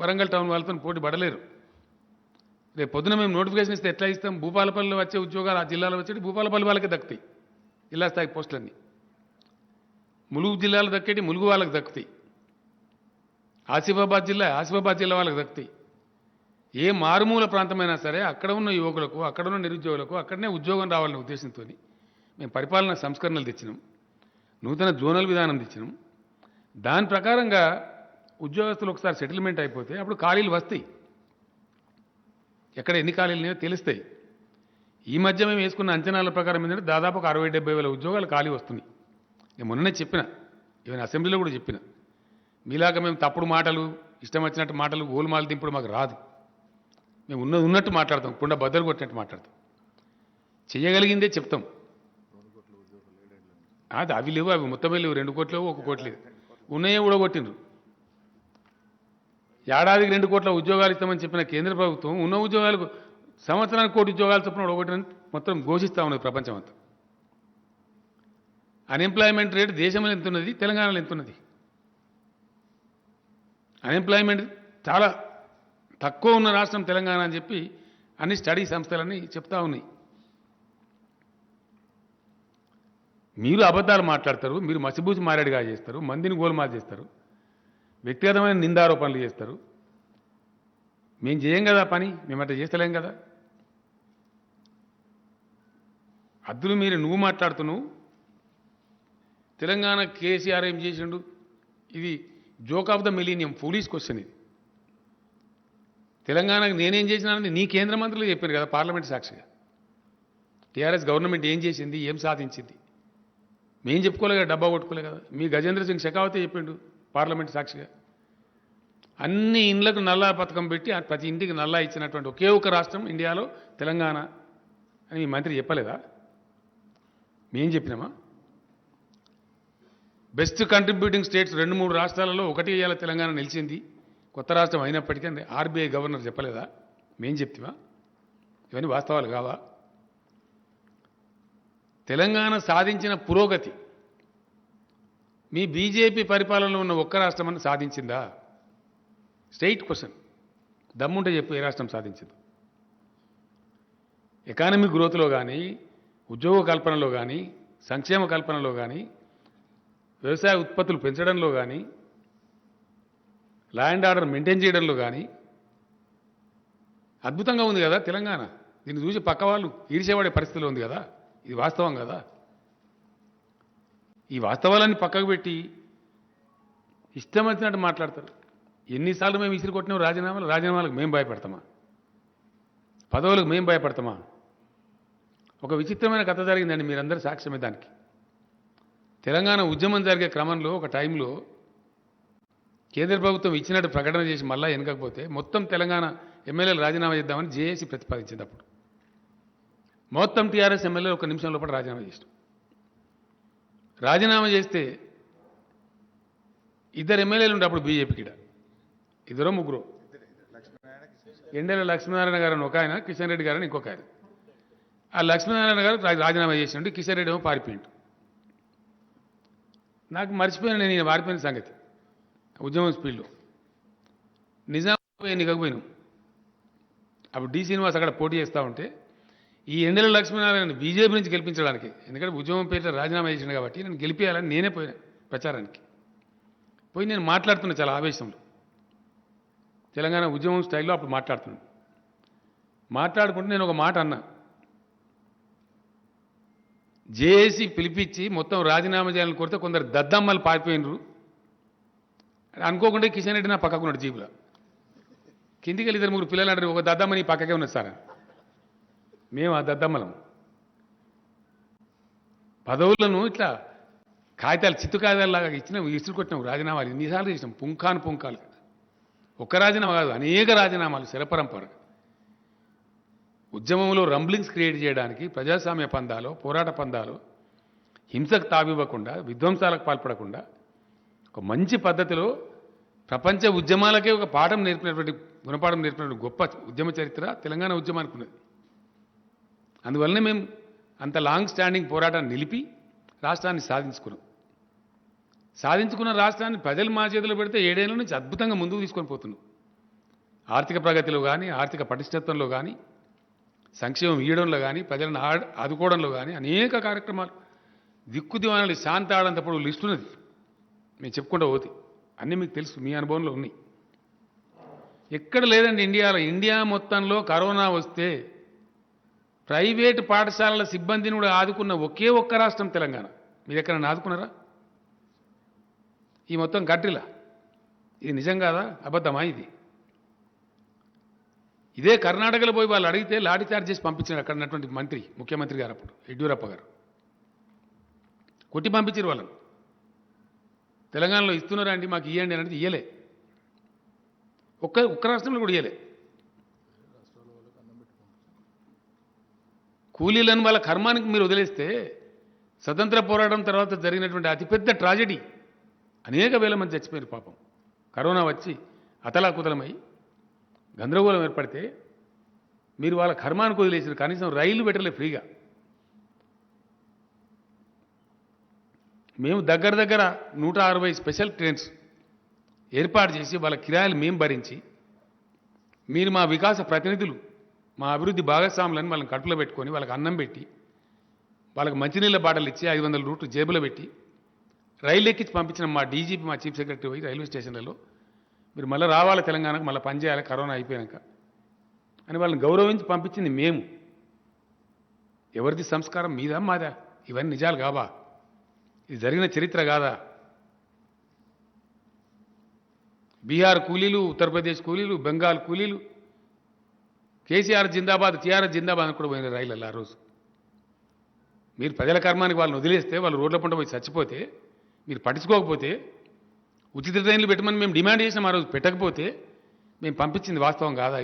వరంగల్ టౌన్ వాళ్ళతో పోటీ పడలేరు. రేపు పొద్దున మేము నోటిఫికేషన్ ఇస్తే ఎట్లా ఇస్తాం? భూపాలపల్లిలో వచ్చే ఉద్యోగాలు ఆ జిల్లాలో వచ్చేటి భూపాలపల్లి వాళ్ళకే దక్కుతాయి, జిల్లా స్థాయి పోస్టులన్నీ. ములుగు జిల్లాలో దక్కేటి ములుగు వాళ్ళకి దక్కుతాయి. ఆసిఫాబాద్ జిల్లా వాళ్ళకి దక్కుతాయి. ఏ మారుమూల ప్రాంతమైనా సరే అక్కడ ఉన్న యువకులకు, అక్కడ ఉన్న నిరుద్యోగులకు అక్కడనే ఉద్యోగం రావాలనే ఉద్దేశంతో మేము పరిపాలనా సంస్కరణలు తెచ్చినాం, నూతన జోనల్ విధానం తెచ్చినాం. దాని ప్రకారంగా ఉద్యోగస్తులు ఒకసారి సెటిల్మెంట్ అయిపోతే అప్పుడు ఖాళీలు వస్తాయి. ఎక్కడ ఎన్ని ఖాళీలు ఉన్నాయో తెలుస్తాయి. ఈ మధ్య మేము వేసుకున్న అంచనాల ప్రకారం ఏంటంటే దాదాపు 60-70 వేల ఉద్యోగాలు ఖాళీ వస్తున్నాయి. నేను మొన్ననే చెప్పిన, ఈవెన్ అసెంబ్లీలో కూడా చెప్పిన, మీలాగా మేము తప్పుడు మాటలు, ఇష్టం వచ్చినట్టు మాటలు, గోల్మాలు దింపుడు మాకు రాదు. మేము ఉన్నట్టు మాట్లాడతాం, కుండ బద్దలు కొట్టినట్టు మాట్లాడతాం, చేయగలిగిందే చెప్తాం. అది అవి లేవు, అవి మొత్తమే లేవు. 2 కోట్లు 1 కోటి లేదు, ఉన్నాయే ఊడగొట్టిండ్రు. ఏడాదికి 2 కోట్ల ఉద్యోగాలు ఇస్తామని చెప్పిన కేంద్ర ప్రభుత్వం ఉన్న ఉద్యోగాలకు సంవత్సరానికి 1 కోటి ఉద్యోగాలు చొప్పున ఊడగొట్టిన మొత్తం ఘోషిస్తూ ఉన్నది ప్రపంచం అంతా. అన్ఎంప్లాయ్మెంట్ రేటు దేశంలో ఎంత ఉన్నది, తెలంగాణలో ఎంత ఉన్నది? అన్ఎంప్లాయ్మెంట్ చాలా తక్కువ ఉన్న రాష్ట్రం తెలంగాణ అని చెప్పి అన్ని స్టడీ సంస్థలన్నీ చెప్తా ఉన్నాయి. మీరు అబద్ధాలు మాట్లాడతారు, మీరు మసిబూసి మారేడుగా చేస్తారు, మందిని గోల్మాల్ చేస్తారు, వ్యక్తిగతమైన నిందారోపణలు చేస్తారు. మేము చేయం కదా పని, మేమంటే చేస్తలేం కదా. అద్దులు మీరు నువ్వు మాట్లాడుతున్నావు, తెలంగాణ కేసీఆర్ ఏం చేసిండు, ఇది joke of the millennium, foolish question ఇది. తెలంగాణకు నేనేం చేసినానని నీ కేంద్ర మంత్రులు చెప్పారు కదా పార్లమెంట్ సాక్షిగా. టీఆర్ఎస్ గవర్నమెంట్ ఏం చేసింది, ఏం సాధించింది, మేం చెప్పుకోలే కదా, డబ్బా కొట్టుకోలే కదా. మీ గజేంద్ర సింగ్ షెకావతే చెప్పిండు పార్లమెంట్ సాక్షిగా. అన్ని ఇండ్లకు నల్లా పథకం పెట్టి ప్రతి ఇంటికి నల్లా ఇచ్చినటువంటి ఒకే ఒక రాష్ట్రం ఇండియాలో తెలంగాణ అని మీ మంత్రి చెప్పలేదా? మేం చెప్పినామా? బెస్ట్ కంట్రిబ్యూటింగ్ స్టేట్స్ 2-3 రాష్ట్రాలలో ఒకటి ఇవాళ తెలంగాణ నిలిచింది, కొత్త రాష్ట్రం అయినప్పటికీ ఆర్బీఐ గవర్నర్ చెప్పలేదా? మేం చెప్తామా? ఇవన్నీ వాస్తవాలు కావా? తెలంగాణ సాధించిన పురోగతి మీ బీజేపీ పరిపాలనలో ఉన్న ఒక్క రాష్ట్రం అని సాధించిందా? Straight question. దమ్ముంటే చెప్పు, ఏ రాష్ట్రం సాధించింది? ఎకానమిక్ గ్రోత్లో కానీ, ఉద్యోగ కల్పనలో కానీ, సంక్షేమ కల్పనలో కానీ, వ్యవసాయ ఉత్పత్తులు పెంచడంలో కానీ, లా అండ్ ఆర్డర్ మెయింటైన్ చేయడంలో కానీ అద్భుతంగా ఉంది కదా తెలంగాణ. దీన్ని చూసి పక్క వాళ్ళు ఈర్చేవాడే పరిస్థితిలో ఉంది కదా. ఇది వాస్తవం కదా. ఈ వాస్తవాలన్నీ పక్కకు పెట్టి ఇష్టం వచ్చినట్టు మాట్లాడతారు. ఎన్నిసార్లు మేము విసిరి కొట్టినాం రాజీనామాలకు మేము భయపడతామా? పదవులకు మేము భయపడతామా? ఒక విచిత్రమైన కథ జరిగిందండి, మీరందరూ సాక్ష్యమే దానికి. తెలంగాణ ఉద్యమం జరిగే క్రమంలో ఒక టైంలో కేంద్ర ప్రభుత్వం ఇచ్చినట్టు ప్రకటన చేసి మళ్ళా వెనకపోతే మొత్తం తెలంగాణ ఎమ్మెల్యేలు రాజీనామా చేద్దామని జేఏసీ ప్రతిపాదించింది. అప్పుడు మొత్తం టీఆర్ఎస్ ఎమ్మెల్యేలు ఒక నిమిషం లోపల రాజీనామా చేసినాం. రాజీనామా చేస్తే 2 ఎమ్మెల్యేలు ఉండే అప్పుడు బీజేపీకి, 2-3 ఎండల లక్ష్మీనారాయణ గారు ఒక ఆయన, కిషన్ రెడ్డి గారని ఇంకొక ఆయన. ఆ లక్ష్మీనారాయణ గారు రాజీనామా చేసినట్టు, కిషన్ రెడ్డి ఏమో పారిపోయిండు. నాకు మర్చిపోయిన నేను పారిపోయిన సంగతి ఉద్యమం స్పీడ్లో. నిజామాబాద్ ఎన్నికకు పోయినాం. అప్పుడు డి శ్రీనివాస్ అక్కడ పోటీ చేస్తూ ఉంటే ఈ ఎండల లక్ష్మీనారాయణ బీజేపీ నుంచి గెలిపించడానికి, ఎందుకంటే ఉద్యమం పేరిట రాజీనామా చేసిండు కాబట్టి నేను గెలిపేయాలని నేనే పోయినా ప్రచారానికి. పోయి నేను మాట్లాడుతున్నా చాలా ఆవేశంలో, తెలంగాణ ఉద్యమం స్టైల్లో అప్పుడు మాట్లాడుతున్నాను. మాట్లాడుకుంటూ నేను ఒక మాట అన్నా, జేఏసీ పిలిపించి మొత్తం రాజీనామా చేయాలని కోరితే కొందరు దద్దమ్మలు పారిపోయినరు అనుకోకుండా కిషన్ రెడ్డి నా పక్కకున్నాడు జీబులో. కిందికి వెళ్ళి 2-3 పిల్లలు అంటారు, ఒక దద్దమ్మ నీ పక్కకే ఉన్నది సార్. మేము ఆ దద్దమ్మలం. పదవులను ఇట్లా కాగితాలు, చిత్తు కాగితాలలాగా ఇచ్చినాం, ఇసురు కొట్టినాం. రాజీనామాలు ఎన్నిసార్లు చేసినాం, పుంఖాలు. ఒక్క రాజీనామా కాదు, అనేక రాజీనామాలు శరపరంపర. ఉద్యమంలో రంబ్లింగ్స్ క్రియేట్ చేయడానికి ప్రజాస్వామ్య పందాలు, పోరాట పందాలు, హింసకు తావివ్వకుండా, విధ్వంసాలకు పాల్పడకుండా ఒక మంచి పద్ధతిలో ప్రపంచ ఉద్యమాలకే ఒక పాఠం నేర్పినటువంటి, గుణపాఠం నేర్పినటువంటి గొప్ప ఉద్యమ చరిత్ర తెలంగాణ ఉద్యమానికి ఉన్నది. అందువల్లనే మేము అంత లాంగ్ స్టాండింగ్ పోరాటాన్ని నిలిపి రాష్ట్రాన్ని సాధించుకున్న రాష్ట్రాన్ని ప్రజలు మా చేతిలో పెడితే 7 ఏళ్ల నుంచి అద్భుతంగా ముందుకు తీసుకొని పోతున్నాం. ఆర్థిక ప్రగతిలో కానీ, ఆర్థిక పటిష్టత్వంలో కానీ, సంక్షేమం ఇవ్వడంలో కానీ, ప్రజలను ఆదుకోవడంలో కానీ అనేక కార్యక్రమాలు, దిక్కుదివానాలు శాంత ఆడంతప్పుడు లిస్ట్ ఉన్నది, మేము చెప్పుకుంటూ పోతే అన్నీ మీకు తెలుసు, మీ అనుభవంలో ఉన్నాయి. ఎక్కడ లేదండి ఇండియాలో. ఇండియా మొత్తంలో కరోనా వస్తే ప్రైవేటు పాఠశాలల సిబ్బందిని కూడా ఆదుకున్న ఒకే ఒక్క రాష్ట్రం తెలంగాణ. మీరు ఎక్కడన్నా ఆదుకున్నారా ఈ మొత్తం కంట్రీలా? ఇది నిజం కాదా, అబద్ధమా? ఇదే కర్ణాటకలో పోయి వాళ్ళు అడిగితే లాఠీ చార్జ్ చేసి పంపించారు అక్కడ ఉన్నటువంటి మంత్రి, ముఖ్యమంత్రి గారు అప్పుడు యడ్యూరప్ప గారు. కొట్టి పంపించారు వాళ్ళని. తెలంగాణలో ఇస్తున్నారా అండి మాకు ఇవ్వండి అనేది ఇయ్యలే. ఒక్క రాష్ట్రంలో కూడా ఇయ్యలే. కూలీలను వాళ్ళ కర్మానికి మీరు వదిలేస్తే స్వతంత్ర పోరాటం తర్వాత జరిగినటువంటి అతిపెద్ద ట్రాజెడీ, అనేక వేల మంది చచ్చిపోయారు పాపం. కరోనా వచ్చి అతలాకుతలమై గందరగోళం ఏర్పడితే మీరు వాళ్ళ కర్మానికి వదిలేసారు. కనీసం రైలు పెట్టలే ఫ్రీగా. మేము దగ్గర 160 స్పెషల్ ట్రైన్స్ ఏర్పాటు చేసి వాళ్ళ కిరాయిలు మేము భరించి, మీరు మా వికాస ప్రతినిధులు, మా అభివృద్ధి భాగస్వాములను వాళ్ళని కడుపులో పెట్టుకొని వాళ్ళకి అన్నం పెట్టి, వాళ్ళకి మంచినీళ్ళ బాటలు ఇచ్చి 500 రూట్లు జేబులో పెట్టి రైలు ఎక్కించి పంపించిన మా డీజీపీ, మా చీఫ్ సెక్రటరీ పోయి రైల్వే స్టేషన్లలో మీరు మళ్ళీ రావాలి తెలంగాణకు, మళ్ళీ పనిచేయాలి కరోనా అయిపోయాక అని వాళ్ళని గౌరవించి పంపించింది మేము. ఎవరిది సంస్కారం, మీదా మాదా? ఇవన్నీ నిజాలు కావా? ఇది జరిగిన చరిత్ర కాదా? బీహార్ కూలీలు, ఉత్తరప్రదేశ్ కూలీలు, బెంగాల్ కూలీలు కేసీఆర్ జిందాబాద్, టీఆర్ఎస్ జిందాబాద్ అని కూడా పోయిన రైళ్ళల్లో ఆ రోజు. మీరు ప్రజల కర్మానికి వాళ్ళని వదిలేస్తే వాళ్ళు రోడ్ల పంట పోయి చచ్చిపోతే మీరు పట్టించుకోకపోతే ఉచిత ట్రైన్లు పెట్టమని మేము డిమాండ్ చేసినాం. ఆ రోజు పెట్టకపోతే మేము పంపించింది వాస్తవం కాదా?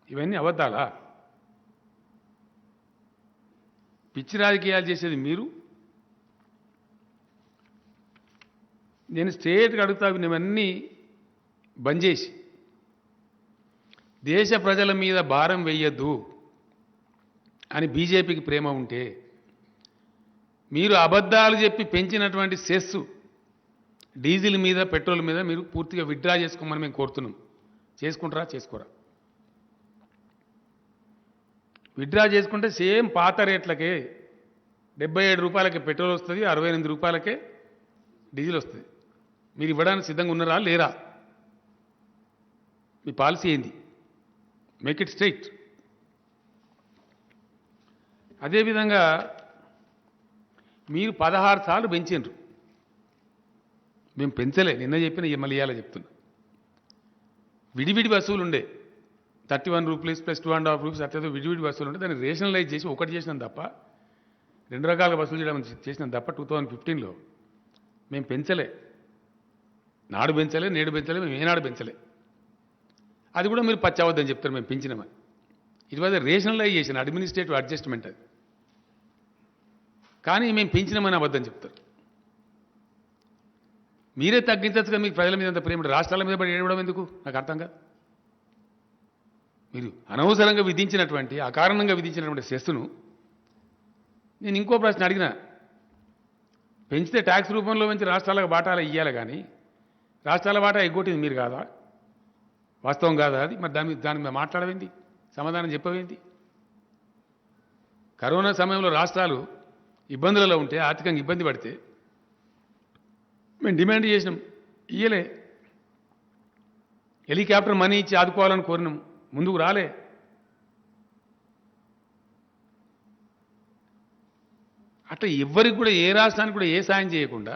ఇవన్నీ అబద్ధాలా? పిచ్చి రాజకీయాలు చేసేది మీరు. నేను స్ట్రేట్గా అడుగుతా, ఇవన్నీ బంద్ చేసి దేశ ప్రజల మీద భారం వెయ్యొద్దు అని బీజేపీకి ప్రేమ ఉంటే మీరు అబద్ధాలు చెప్పి పెంచినటువంటి సెస్ డీజిల్ మీద పెట్రోల్ మీద మీరు పూర్తిగా విత్డ్రా చేసుకోమని మేము కోరుతున్నాం. చేసుకుంటారా? చేసుకోరా? విత్డ్రా చేసుకుంటే సేమ్ పాత రేట్లకే 77 రూపాయలకే పెట్రోల్ వస్తుంది, 68 రూపాయలకే డీజిల్ వస్తుంది. మీరు ఇవ్వడానికి సిద్ధంగా ఉన్నారా లేరా? మీ పాలసీ ఏంది? Make it straight. అదేవిధంగా మీరు 16 సార్లు పెంచారు, మేము పెంచలే. నిన్న చెప్పిన మళ్ళీ ఇవాళ చెప్తున్నా. విడివిడి బస్సులు ఉండే 31 రూపీస్ ప్లస్ 2.5 రూపీస్ అట్లా విడివిడి బస్సులు ఉండే, దాన్ని రేషనలైజ్ చేసి ఒకటి చేసినాం తప్ప, 2 రకాలుగా బస్సులు చేయడం చేసినాం తప్ప 2015లో మేము పెంచలే. నాడు పెంచలే, నేడు పెంచలే, మేము ఏనాడు పెంచలే. అది కూడా మీరు పచ్చవద్దని చెప్తారు మేము పెంచినామని. It was rationalization, administrative adjustment అది. కానీ మేము పెంచినామని అబద్ధం చెప్తారు. మీరే తగ్గించచ్చుగా. మీకు ప్రజల మీద అంత ప్రేమ, రాష్ట్రాల మీద పడి ఏడవడం ఎందుకు? నాకు అర్థం కాదు. మీరు అనవసరంగా విధించినటువంటి, అకారణంగా విధించినటువంటి సెస్సును నేను ఇంకో ప్రశ్న అడిగిన. పెంచితే ట్యాక్స్ రూపంలో పెంచి రాష్ట్రాలకు బాటాలు ఇవ్వాలి, కానీ రాష్ట్రాల బాటా ఎగ్గొట్టింది మీరు కాదా? వాస్తవం కాదా అది? మరి దాని మీద మాట్లాడవేంది? సమాధానం చెప్పవేంది? కరోనా సమయంలో రాష్ట్రాలు ఇబ్బందులలో ఉంటే, ఆర్థికంగా ఇబ్బంది పడితే మేము డిమాండ్ చేసినాం, ఇయ్యలే. హెలికాప్టర్ మనీ ఇచ్చి ఆదుకోవాలని కోరినాం, ముందుకు రాలే. అట్లా ఎవ్వరికి కూడా, ఏ రాష్ట్రానికి కూడా ఏ సాయం చేయకుండా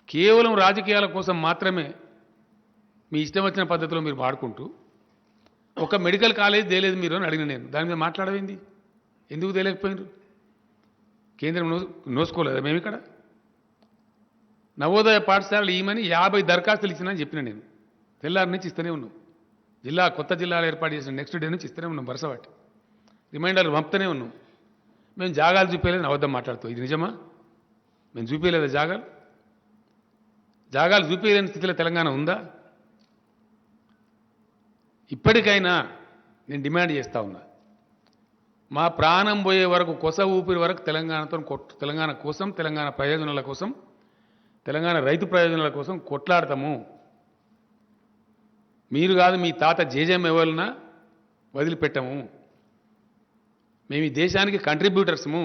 కేవలం రాజకీయాల కోసం మాత్రమే మీ ఇష్టం వచ్చిన పద్ధతిలో మీరు వాడుకుంటూ, ఒక మెడికల్ కాలేజ్ తేలేదు మీరు అని అడిగిన నేను. దాని మీద మాట్లాడవేంది? ఎందుకు తేలేకపోయినారు? కేంద్రం నోసుకోలేదా? మేము ఇక్కడ నవోదయ పాఠశాలలు ఈమని 50 దరఖాస్తులు ఇచ్చినా చెప్పిన నేను. తెల్లారి నుంచి ఇస్తూనే ఉన్నాం. కొత్త జిల్లాలు ఏర్పాటు చేసిన నెక్స్ట్ డే నుంచి ఇస్తూనే ఉన్నాం. వరుసవాటి రిమైండర్లు పంపుతూనే ఉన్నాం. మేము జాగాలు చూపించలేదు, అబద్ధం మాట్లాడుతాం. ఇది నిజమా? మేము చూపించలేదా జాగాలు? జాగాలు చూపించలేని స్థితిలో తెలంగాణ ఉందా? ఇప్పటికైనా నేను డిమాండ్ చేస్తా ఉన్నా, మా ప్రాణం పోయే వరకు, కొస ఊపిరి వరకు తెలంగాణ కోసం, తెలంగాణ ప్రయోజనాల కోసం, తెలంగాణ రైతు ప్రయోజనాల కోసం కొట్లాడతాము. మీరు కాదు, మీ తాత జేజేఎం ఎవరినా వదిలిపెట్టము. మేము ఈ దేశానికి కంట్రిబ్యూటర్స్ము.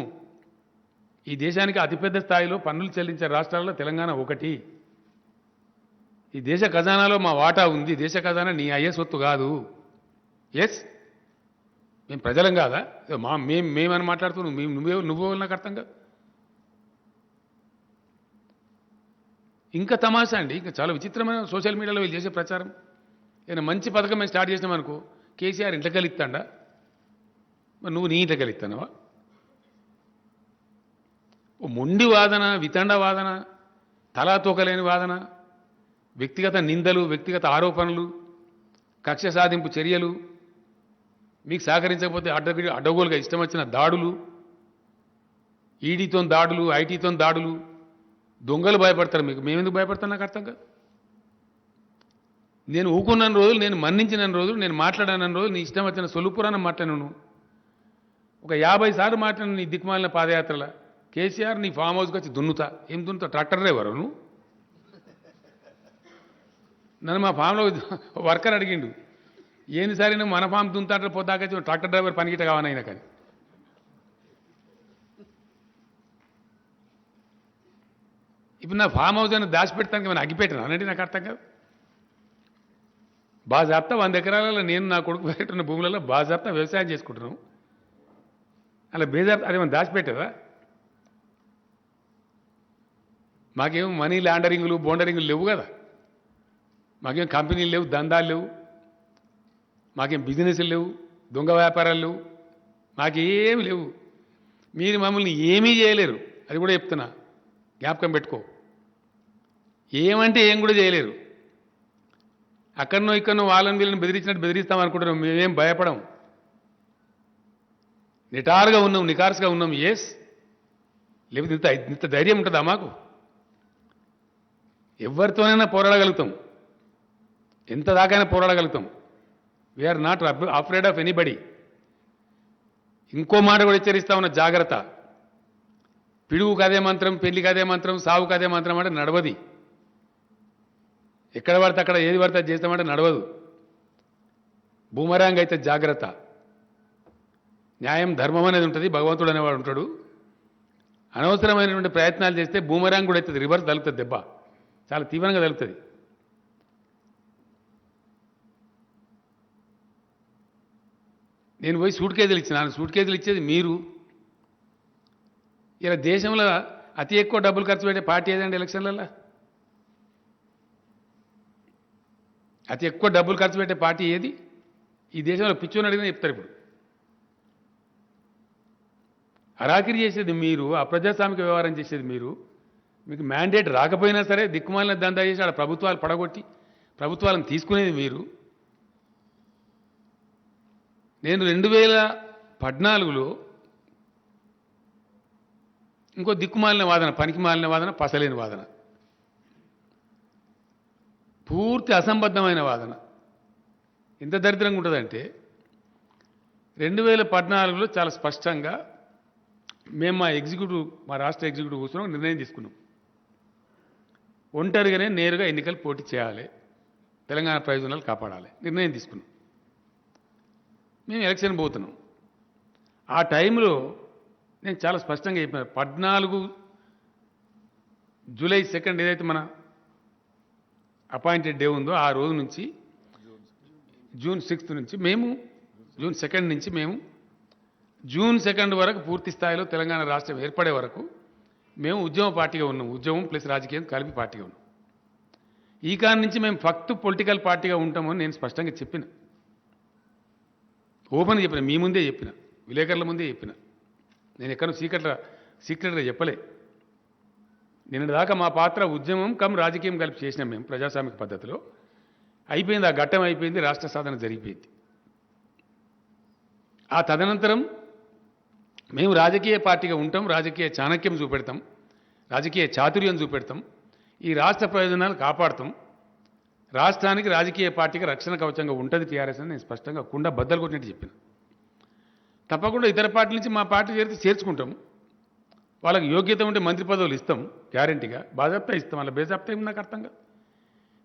ఈ దేశానికి అతిపెద్ద స్థాయిలో పన్నులు చెల్లించే రాష్ట్రాల్లో తెలంగాణ ఒకటి. ఈ దేశ ఖజానాలో మా వాటా ఉంది. దేశ ఖజానా నీ అయ్యే సొత్తు కాదు. ఎస్, మేము ప్రజలం కాదా? మేమని మాట్లాడుతున్నావు. నువ్వే నాకు అర్థం కాదు. ఇంకా తమాషా అండి, ఇంకా చాలా విచిత్రమైన సోషల్ మీడియాలో వీళ్ళు చేసే ప్రచారం. ఏదైనా మంచి పథకం మేము స్టార్ట్ చేసినామనుకో, కేసీఆర్ ఇంట్లో కలిస్తాడా? మరి నువ్వు నీ ఇంట్లో కలిస్తానవా? మొండి వాదన, వితండ వాదన, తలా తోకలేని వాదన, వ్యక్తిగత నిందలు, వ్యక్తిగత ఆరోపణలు, కక్ష సాధింపు చర్యలు, మీకు సహకరించకపోతే అడ్డగోలుగా ఇష్టం వచ్చిన దాడులు, ఈడీతో దాడులు, ఐటీతో దాడులు. దొంగలు భయపడతారు మీకు, మేమెందుకు భయపడతాను? నాకు అర్థం కాదు. నేను ఊకున్న రోజులు, నేను మన్నించిన రోజులు, నేను మాట్లాడిన రోజులు నీ ఇష్టం వచ్చిన సొల్లుపురాణం మాట్లాడాను. ఒక 50 సార్లు మాట్లాడిన నీ దిక్కుమాలిన పాదయాత్రల కేసీఆర్ నీ ఫామ్ హౌస్కి వచ్చి దున్నుతా. ఏం దున్నుతా? ట్రాక్టర్ డ్రైవరు నువ్వు? నన్ను మా ఫామ్లో వర్కర్ అడిగిండు, ఏంది సరే నువ్వు మన ఫామ్ దున్నుతా పొద్దాకొచ్చి ట్రాక్టర్ డ్రైవర్ పనికిట కావాలైనా. కానీ ఇప్పుడు నా ఫామ్ హౌస్ అని దాచిపెడతానికి ఏమైనా అగ్గిపెట్టినా అనండి? నాకు అర్థం కాదు. బాజాప్తా 100 ఎకరాలలో నేను నా కొడుకు పెట్టిన భూములలో బాజాప్తా వ్యవసాయం చేసుకుంటున్నాం. అలా బేజాప్తా అదేమైనా దాచిపెట్టదా? మాకేం మనీ లాండరింగ్లు, బోండరింగ్లు లేవు కదా. మాకేం కంపెనీలు లేవు, దందాలు లేవు, మాకేం బిజినెస్లు లేవు, దొంగ వ్యాపారాలు లేవు, మాకేమి లేవు. మీరు మమ్మల్ని ఏమీ చేయలేరు, అది కూడా చెప్తున్నా, జ్ఞాపకం పెట్టుకో. ఏమంటే ఏం కూడా చేయలేరు. అక్కడనో ఇక్కడనో వాళ్ళని వీళ్ళని బెదిరించినట్టు బెదిరిస్తాం అనుకుంటున్నాం. మేమేం భయపడం. నిటారుగా ఉన్నాం, నికార్స్గా ఉన్నాం. ఎస్, లేకపోతే ఇంత ధైర్యం ఉంటుందా మాకు? ఎవరితోనైనా పోరాడగలుగుతాం, ఎంత దాకైనా పోరాడగలుగుతాం. We're not afraid of anybody. ఇంకో మాట కూడా హెచ్చరిస్తా ఉన్న, జాగ్రత్త. పిడుగుకు అదే మంత్రం, పెళ్లికి అదే మంత్రం, సావుకు అదే మంత్రం అంటే నడవది. ఎక్కడ పడితే అక్కడ ఏది పడితే అది చేస్తామంటే నడవదు. బూమరాంగ్ అయితే జాగ్రత్త. న్యాయం ధర్మం అనేది ఉంటుంది, భగవంతుడు అనేవాడు ఉంటాడు. అనవసరమైనటువంటి ప్రయత్నాలు చేస్తే బూమరాంగ్ కూడా అవుతుంది, రివర్స్ తగులుతుంది, దెబ్బ చాలా తీవ్రంగా తగులుతుంది. నేను పోయి సూట్ కేజీలు ఇచ్చినాను. సూట్ కేజీలు ఇచ్చేది మీరు. ఇలా దేశంలో అతి ఎక్కువ డబ్బులు ఖర్చు పెట్టే పార్టీ ఏదండి ఎలక్షన్లలో? అతి ఎక్కువ డబ్బులు ఖర్చు పెట్టే పార్టీ ఏది ఈ దేశంలో? పిచ్చోని అడిగినా చెప్తారు. ఇప్పుడు అరాకిరి చేసేది మీరు, అప్రజాస్వామిక వ్యవహారం చేసేది మీరు. మీకు మ్యాండేట్ రాకపోయినా సరే దిక్కుమాలిన దందా చేసి ఆడ ప్రభుత్వాలు పడగొట్టి ప్రభుత్వాలను తీసుకునేది మీరు. నేను 2014లో ఇంకో దిక్కుమాలిన వాదన, పనికి మాలిన వాదన, పసలేని వాదన, పూర్తి అసంబద్ధమైన వాదన ఎంత దరిద్రంగా ఉంటుందంటే 2014లో చాలా స్పష్టంగా మేము మా రాష్ట్ర ఎగ్జిక్యూటివ్ కూర్చొని నిర్ణయం తీసుకున్నాం. ఒంటరిగానే నేరుగా ఎన్నికలు పోటీ చేయాలి, తెలంగాణ ప్రయోజనాలు కాపాడాలి నిర్ణయం తీసుకున్నాం. మేము ఎలక్షన్ పోతున్నాం. ఆ టైంలో నేను చాలా స్పష్టంగా చెప్పాను. 14 జూలై 2 ఏదైతే మన అపాయింటెడ్ డే ఉందో ఆ రోజు నుంచి జూన్ 6 నుంచి మేము జూన్ 2 నుంచి మేము జూన్ 2 వరకు పూర్తి స్థాయిలో తెలంగాణ రాష్ట్రం ఏర్పడే వరకు మేము ఉద్యమ పార్టీగా ఉన్నాం. ఉద్యమం ప్లస్ రాజకీయం కలిపి పార్టీగా ఉన్నాం. ఈ కారణం నుంచి మేము ఫక్త్ పొలిటికల్ పార్టీగా ఉంటామని నేను స్పష్టంగా చెప్పిన, ఓపెన్గా చెప్పిన, మీ ముందే చెప్పిన, విలేకరుల ముందే చెప్పిన. నేను ఎక్కడో సీక్రెట్గా చెప్పలే. నిన్నటి దాకా మా పాత్ర ఉద్యమం కమ్ రాజకీయం కలిపి చేసినాం మేము ప్రజాస్వామిక పద్ధతిలో. అయిపోయింది, ఆ ఘట్టం అయిపోయింది, రాష్ట్ర సాధన జరిగిపోయింది. ఆ తదనంతరం మేము రాజకీయ పార్టీగా ఉంటాం, రాజకీయ చాణక్యం చూపెడతాం, రాజకీయ చాతుర్యం చూపెడతాం, ఈ రాష్ట్ర ప్రయోజనాలు కాపాడుతాం, రాష్ట్రానికి రాజకీయ పార్టీకి రక్షణ కవచంగా ఉంటుంది టీఆర్ఎస్ అని నేను స్పష్టంగా కుండ బద్దలు కొట్టినట్టు చెప్పిన. తప్పకుండా ఇతర పార్టీల నుంచి మా పార్టీ చేర్చుకుంటాం. వాళ్ళకి యోగ్యత ఉంటే మంత్రి పదవులు ఇస్తాం, గ్యారంటీగా బాజాప్తా ఇస్తాం. వాళ్ళ బేజాప్తా ఏమి నాకు అర్థంగా.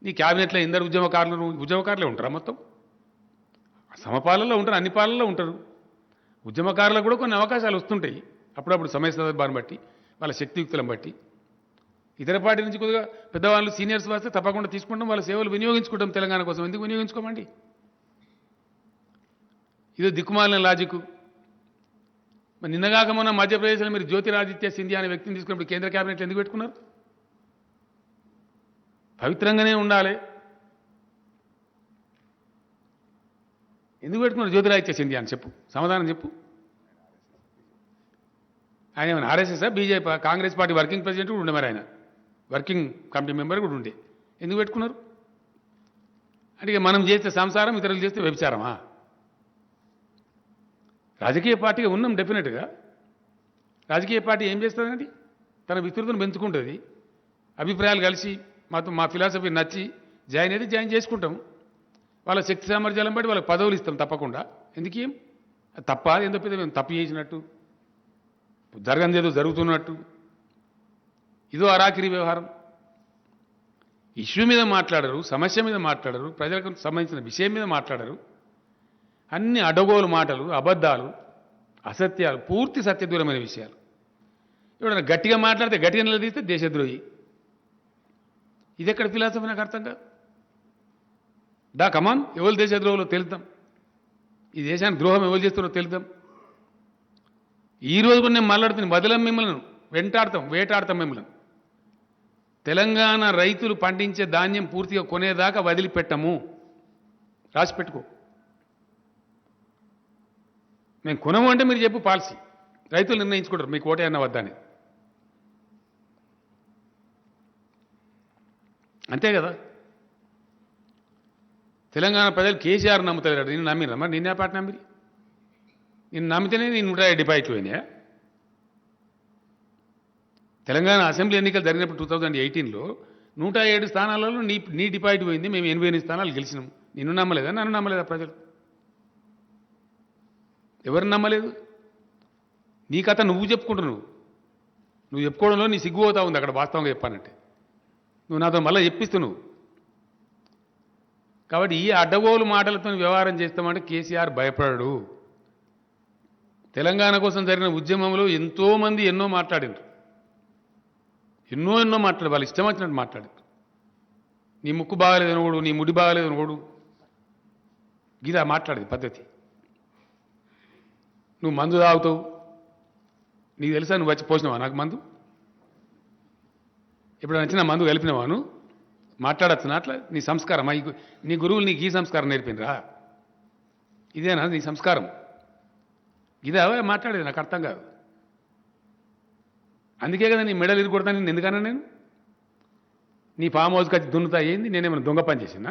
నీ క్యాబినెట్లో ఇందరు ఉద్యమకారులే ఉంటారా? మొత్తం సమపాలనలో ఉంటారు, అన్ని పాలనలో ఉంటారు. ఉద్యమకారులకు కూడా కొన్ని అవకాశాలు వస్తుంటాయి అప్పుడప్పుడు, సమయ సందర్భాన్ని బట్టి, వాళ్ళ శక్తియుక్తులను బట్టి. ఇతర పార్టీ నుంచి కొద్దిగా పెద్దవాళ్ళు సీనియర్స్ వస్తే తప్పకుండా తీసుకుంటాం, వాళ్ళ సేవలు వినియోగించుకుంటాం తెలంగాణ కోసం. ఎందుకు వినియోగించుకోమండి? ఇదో దిక్కుమాలిన లాజిక్. మరి నిన్నగాక మొన్న మధ్యప్రదేశ్లో మీరు జ్యోతిరాదిత్య సింధియా అనే వ్యక్తిని తీసుకున్నప్పుడు కేంద్ర క్యాబినెట్లో ఎందుకు పెట్టుకున్నారు? పవిత్రంగానే ఉండాలి. ఎందుకు పెట్టుకున్నారు జ్యోతిరాదిత్య సింధియా అని చెప్పు, సమాధానం చెప్పు. ఆయన ఏమైనా RSS, BJP, Congress party working president కూడా ఉండే, మరి ఆయన వర్కింగ్ కమిటీ మెంబర్ కూడా ఉండే. ఎందుకు పెట్టుకున్నారు? అంటే మనం చేస్తే సంసారం, ఇతరులు చేస్తే వ్యభిచారమా? రాజకీయ పార్టీగా ఉన్నాం డెఫినెట్గా. రాజకీయ పార్టీ ఏం చేస్తుందండి? తన విస్తృతిని పెంచుకుంటుంది. అభిప్రాయాలు కలిసి మా ఫిలాసఫీ నచ్చి జాయిన్ చేసుకుంటాం. వాళ్ళ శక్తి సామర్థ్యాలను బట్టి వాళ్ళకి పదవులు ఇస్తాం తప్పకుండా. ఎందుకేం తప్ప? ఏం తప్పితే మేము తప్పు చేసినట్టు, జరగనిది ఏదో జరుగుతున్నట్టు, ఇదో అరాకిరి వ్యవహారం. ఇష్యూ మీద మాట్లాడరు, సమస్య మీద మాట్లాడరు, ప్రజలకు సంబంధించిన విషయం మీద మాట్లాడరు. అన్ని అడగోలు మాటలు, అబద్ధాలు, అసత్యాలు, పూర్తి సత్యదూరమైన విషయాలు. ఎవడన్నా గట్టిగా మాట్లాడితే గట్టిగా నిలదీస్తే దేశద్రోహి. ఇది ఎక్కడ ఫిలాసఫీ నాకు అర్థం కాదు. కమాన్, ఎవరు దేశద్రోహులో తెలుద్దాం, ఈ దేశానికి ద్రోహం ఎవరు చేస్తారో తెలుద్దాం. ఈ రోజు కూడా నేను మాట్లాడుతున్న బదులం మిమ్మల్ని వేటాడతాం మిమ్మల్ని. తెలంగాణ రైతులు పండించే ధాన్యం పూర్తిగా కొనేదాకా వదిలిపెట్టము, రాసి పెట్టుకో. మేము కొనము అంటే మీరు చెప్పు పాలసీ. రైతులు నిర్ణయించుకుంటారు మీకు ఓటేయన్న వద్దా అని. అంతే కదా. తెలంగాణ ప్రజలు కేసీఆర్ నమ్ముతారు. నేను నమ్మినా మరి నిన్నే పాట నమ్మిరి. నేను నమ్మితేనే నేను 150 డిపాజిట్లు పోయినాయా? తెలంగాణ అసెంబ్లీ ఎన్నికలు జరిగినప్పుడు 2018లో 107 స్థానాలలో నీ డిపాజిట్ పోయింది. మేము 88 స్థానాలు గెలిచినాం. నిన్ను నమ్మలేదా, నన్ను నమ్మలేదా ప్రజలు? ఎవరిని నమ్మలేదు? నీ కథ నువ్వు చెప్పుకుంటున్నావు. నువ్వు చెప్పుకోవడంలో నీ సిగ్గుపోతా ఉంది అక్కడ వాస్తవంగా చెప్పానంటే. నువ్వు నాతో మళ్ళీ చెప్పిస్తున్నావు. కాబట్టి ఈ అడ్డగోలు మాటలతో వ్యవహారం చేస్తామంటే కేసీఆర్ భయపడడు. తెలంగాణ కోసం జరిగిన ఉద్యమంలో ఎంతోమంది ఎన్నో మాట్లాడారు. ఎన్నో మాట్లాడు. వాళ్ళు ఇష్టం వచ్చినట్టు మాట్లాడారు. నీ ముక్కు బాగాలేదు అనకూడు, నీ ముడి బాగాలేదు అనకూడు. గిదా మాట్లాడేది పద్ధతి. నువ్వు మందు తాగుతావు. నీకు తెలుసా నువ్వు వచ్చి పోసినావా నాకు మందు? ఇప్పుడు నచ్చిన మందు కలిపినవాను మాట్లాడచ్చు అట్లా. నీ సంస్కారం నీ గురువులు నీకు ఈ సంస్కారం నేర్పినరా? ఇదేనా నీ సంస్కారం? ఇదే మాట్లాడేది నాకు అర్థం కాదు. అందుకే కదా నీ మెడలు ఇరుకొడతాను. నేను ఎందుకన్నా నేను నీ ఫామ్ హౌస్కి వచ్చి దున్నుతా ఏంది? నేనేమైనా దొంగ పని చేసినా?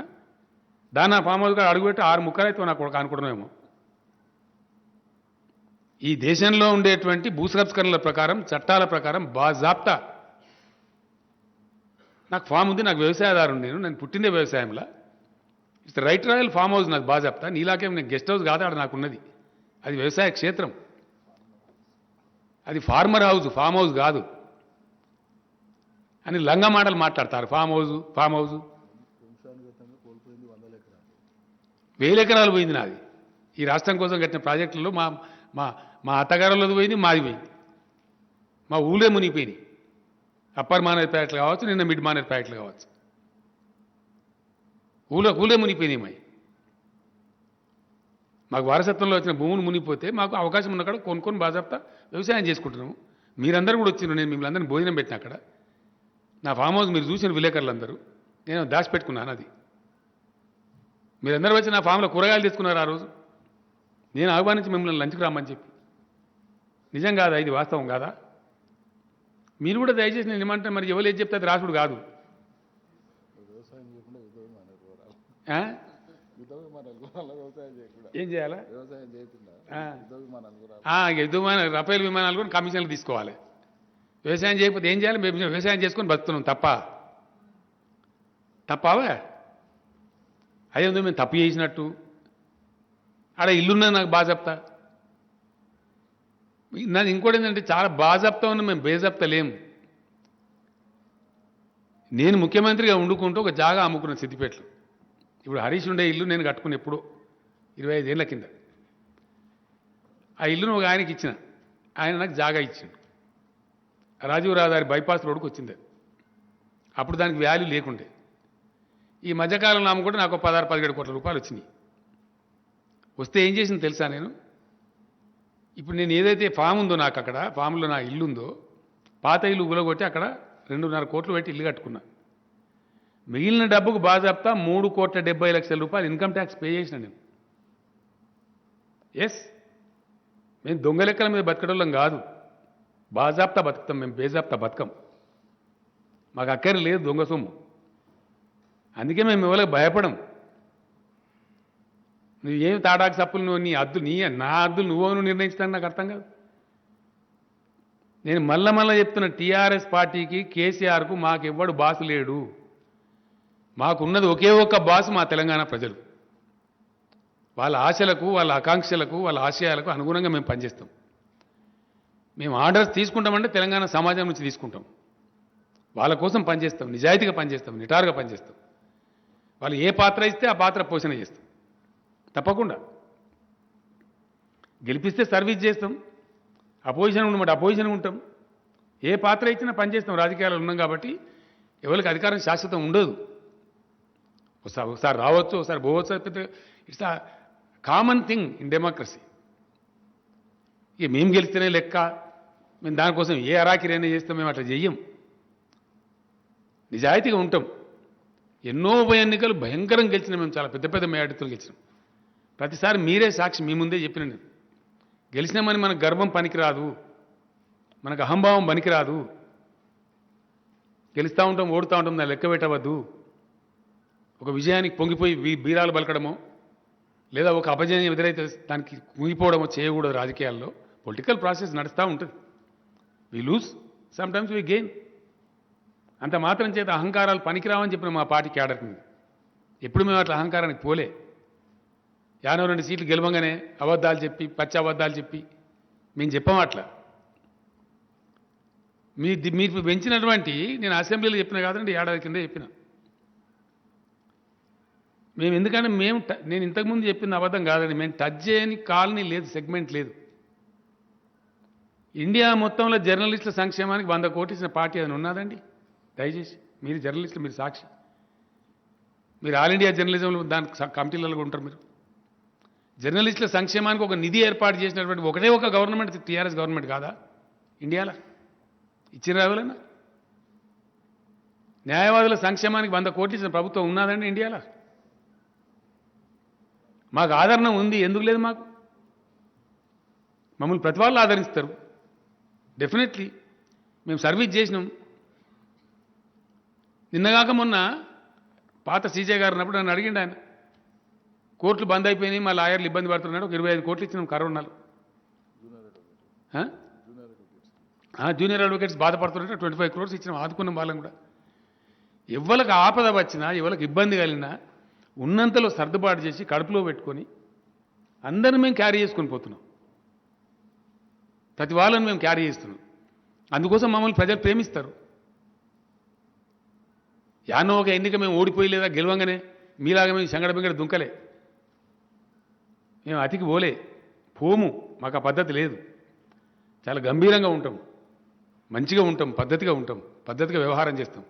దాన్ని ఆ ఫామ్ హౌస్గా అడుగుపెట్టి 6 ముక్కలైతే నాకు ఒక అనుకుంటున్నామేమో. ఈ దేశంలో ఉండేటువంటి భూ సంస్కరణల ప్రకారం, చట్టాల ప్రకారం బాజాప్తా నాకు ఫామ్ ఉంది. నాకు వ్యవసాయదారు. నేను పుట్టిందే వ్యవసాయంలో. It's right royal farm house నాకు బాజాప్తా. నీలాకేం నేను గెస్ట్ హౌస్ కాదు ఆడ నాకున్నది. అది వ్యవసాయ క్షేత్రం. అది ఫార్మర్ హౌస్, ఫామ్ హౌస్ కాదు అని లంగ మాటలు మాట్లాడతారు. ఫామ్ హౌస్ 1000 ఎకరాలు పోయింది నాది. ఈ రాష్ట్రం కోసం కట్టిన ప్రాజెక్టులలో మా అత్తగారులది పోయింది, మాది పోయింది. మా ఊళ్ళే మునిగిపోయినాయి. అప్పర్ మానేర్ ప్యాకెట్లు కావచ్చు, నిన్న మిడ్ మానేర్ ప్యాకెట్లు కావచ్చు. ఊళ్ళే మునిగిపోయినాయి. మాకు వారసత్వంలో వచ్చిన భూములు మునిగిపోతే మాకు అవకాశం ఉన్న కాడ కొనుక్కొని బాజాప్తా వ్యవసాయం చేసుకుంటున్నాము. మీరందరూ కూడా వచ్చినారు. నేను మిమ్మల్ని అందరినీ భోజనం పెట్టిన అక్కడ. నా ఫామ్ హౌస్ మీరు చూసిన విలేకరులందరూ. నేను దాచిపెట్టుకున్నాను అది. మీరందరూ వచ్చి నా ఫామ్లో కూరగాయలు తీసుకున్నారు ఆ రోజు. నేను ఆహ్వానించి మిమ్మల్ని లంచ్కి రామని చెప్పి. నిజం కాదా? ఇది వాస్తవం కాదా? మీరు కూడా దయచేసి నేను ఏమంటే మరి ఎవరు ఏది చెప్తే అది రాసుడు కాదు. ఏం చేయాలా? రఫేల్ విమానాలు కూడా కమిషన్లు తీసుకోవాలి. వ్యవసాయం చేయకపోతే ఏం చేయాలి? మేము వ్యవసాయం చేసుకొని బతుకుతున్నాం. తప్పావా? అదేందో మేము తప్పు చేసినట్టు. ఆడ ఇల్లున్నది నాకు బాజప్తా. నాది ఇంకోటి ఏంటంటే చాలా బాజప్తా ఉన్న మేము బేజప్తా లేము. నేను ముఖ్యమంత్రిగా వండుకుంటూ ఒక జాగా అమ్ముకున్న సిద్దిపేటలో. ఇప్పుడు హరీష్ ఉండే ఇల్లు నేను కట్టుకున్న ఎప్పుడో 25 ఏళ్ల కింద. ఆ ఇల్లును ఒక ఆయనకి ఇచ్చిన. ఆయన నాకు జాగా ఇచ్చిండు. రాజీవ్ రహదారి బైపాస్ రోడ్డుకు వచ్చింది. అప్పుడు దానికి వాల్యూ లేకుండే. ఈ మధ్యకాలంలో అమ్ముకుంటే నాకు 16-17 కోట్ల రూపాయలు వచ్చినాయి. వస్తే ఏం చేసింది తెలుసా? నేను ఇప్పుడు నేను ఏదైతే ఫామ్ ఉందో నాకు అక్కడ ఫామ్లో నా ఇల్లు ఉందో, పాత ఇల్లు ఉలగొట్టి అక్కడ 2.5 కోట్లు పెట్టి ఇల్లు కట్టుకున్నా. మిగిలిన డబ్బుకు బాజాప్తా 3,70,00,000 రూపాయలు ఇన్కమ్ ట్యాక్స్ పే చేసిన నేను. ఎస్, మేము దొంగ లెక్కల మీద బతకడం కాదు. బాజాప్తా బతుకుతాం మేము, బేజాప్తా బతకం. మాకు అక్కర లేదు దొంగ సొమ్ము. అందుకే మేము ఎవరికి భయపడం. నువ్వేం తాడాకు సప్పులు నువ్వు నా అద్దులు నువ్వు నిర్ణయించడానికి నాకు అర్థం కాదు. నేను మళ్ళా చెప్తున్న టీఆర్ఎస్ పార్టీకి, కేసీఆర్కు మాకెవ్వడు బాసు లేడు. మాకున్నది ఒకే ఒక్క బాసు మా తెలంగాణ ప్రజలు. వాళ్ళ ఆశలకు, వాళ్ళ ఆకాంక్షలకు, వాళ్ళ ఆశయాలకు అనుగుణంగా మేము పనిచేస్తాం. మేము ఆర్డర్స్ తీసుకుంటామంటే తెలంగాణ సమాజం నుంచి తీసుకుంటాం. వాళ్ళ కోసం పనిచేస్తాం, నిజాయితీగా పనిచేస్తాం, నిటారుగా పనిచేస్తాం. వాళ్ళు ఏ పాత్ర ఇస్తే ఆ పాత్ర పోషణ చేస్తాం. తప్పకుండా గెలిపిస్తే సర్వీస్ చేస్తాం, అపోజిషన్ ఉండమంటే అపోజిషన్ ఉంటాం. ఏ పాత్ర ఇచ్చినా పనిచేస్తాం. రాజకీయాలు ఉన్నాం కాబట్టి ఎవరికి అధికారం శాశ్వతం ఉండదు. ఒకసారి రావచ్చు, ఒకసారి పోవచ్చు. It's a common thing in democracy. ఇక మేము గెలిస్తేనే లెక్క, మేము దానికోసం ఏ అరాకిరైనా చేస్తాం. మేము అట్లా చెయ్యం. నిజాయితీగా ఉంటాం. ఎన్నో ఉప ఎన్నికలు భయంకరంగా గెలిచినాం. మేము చాలా పెద్ద మెజార్టీతో గెలిచినాం. ప్రతిసారి మీరే సాక్షి, మీ ముందే చెప్పిన నేను గెలిచినామని మనకు గర్వం పనికిరాదు, మనకు అహంభావం పనికిరాదు. గెలుస్తూ ఉంటాం, ఓడుతూ ఉంటాం, దాన్ని లెక్క పెట్టవద్దు. ఒక విజయానికి పొంగిపోయి బీరాలు పలకడమో లేదా ఒక అపజయం ఎదురైతే దానికి కుంగిపోవడమో చేయకూడదు. రాజకీయాల్లో పొలిటికల్ ప్రాసెస్ నడుస్తూ ఉంటుంది. We lose sometimes we gain. అంత మాత్రం చేత అహంకారాలు పనికిరావని చెప్పిన మా పార్టీ క్యాడర్ మీద ఎప్పుడు మేము అట్లా అహంకారానికి పోలే. 52 సీట్లు గెలవంగానే అబద్ధాలు చెప్పి పచ్చి అబద్ధాలు చెప్పి మేము చెప్పాం అట్లా. మీరు పెంచినటువంటి నేను అసెంబ్లీలో చెప్పిన కాదండి, ఏడాది కింద చెప్పిన. మేము ఎందుకంటే నేను ఇంతకుముందు చెప్పింది అబద్ధం కాదండి. మేము టచ్ చేయని కాలనీ లేదు, సెగ్మెంట్ లేదు. ఇండియా మొత్తంలో జర్నలిస్టుల సంక్షేమానికి 100 కోట్లు ఇచ్చిన పార్టీ అని ఉన్నదండి. దయచేసి మీరు జర్నలిస్టులు, మీరు సాక్షి, మీరు ఆల్ ఇండియా జర్నలిజంలో దానికి కమిటీలలో ఉంటారు. మీరు జర్నలిస్టుల సంక్షేమానికి ఒక నిధి ఏర్పాటు చేసినటువంటి ఒకటే ఒక గవర్నమెంట్ టీఆర్ఎస్ గవర్నమెంట్ కాదా ఇండియాలో? ఇచ్చిన రావాలన్నా న్యాయవాదుల సంక్షేమానికి 100 కోట్లు ఇచ్చిన ప్రభుత్వం ఉన్నదండి ఇండియాలో? మాకు ఆదరణ ఉంది, ఎందుకు లేదు? మాకు మమ్మల్ని ప్రతి వాళ్ళు ఆదరిస్తారు. డెఫినెట్లీ మేము సర్వీస్ చేసినాం. నిన్నగాక మొన్న పాత సీజే గారు ఉన్నప్పుడు నన్ను అడిగిండు ఆయన, కోర్టులు బంద్ అయిపోయినాయి, మా లాయర్లు ఇబ్బంది పడుతున్నాడు, ఒక 25 కోట్లు ఇచ్చినాం కరోనాలో. జూనియర్ అడ్వకేట్స్ బాధపడుతుంటే 25 crores ఇచ్చినాం, ఆదుకున్నాం వాళ్ళని కూడా. ఎవరికి ఆపద వచ్చినా, ఎవరికి ఇబ్బంది కలిగినా ఉన్నంతలో సర్దుబాటు చేసి కడుపులో పెట్టుకొని అందరిని మేము క్యారీ చేసుకొని పోతున్నాం. ప్రతి వాళ్ళని మేము క్యారీ చేస్తున్నాం. అందుకోసం మమ్మల్ని ప్రజలు ప్రేమిస్తారు. యానో ఒక ఎన్నిక మేము ఓడిపోయి లేదా గెలవంగానే మీలాగా మేము సంగడ బింగడ దుంకలే, మేము అతికి పోము. మాకు ఆ పద్ధతి లేదు. చాలా గంభీరంగా ఉంటాం, మంచిగా ఉంటాం, పద్ధతిగా ఉంటాం, పద్ధతిగా వ్యవహారం చేస్తాం.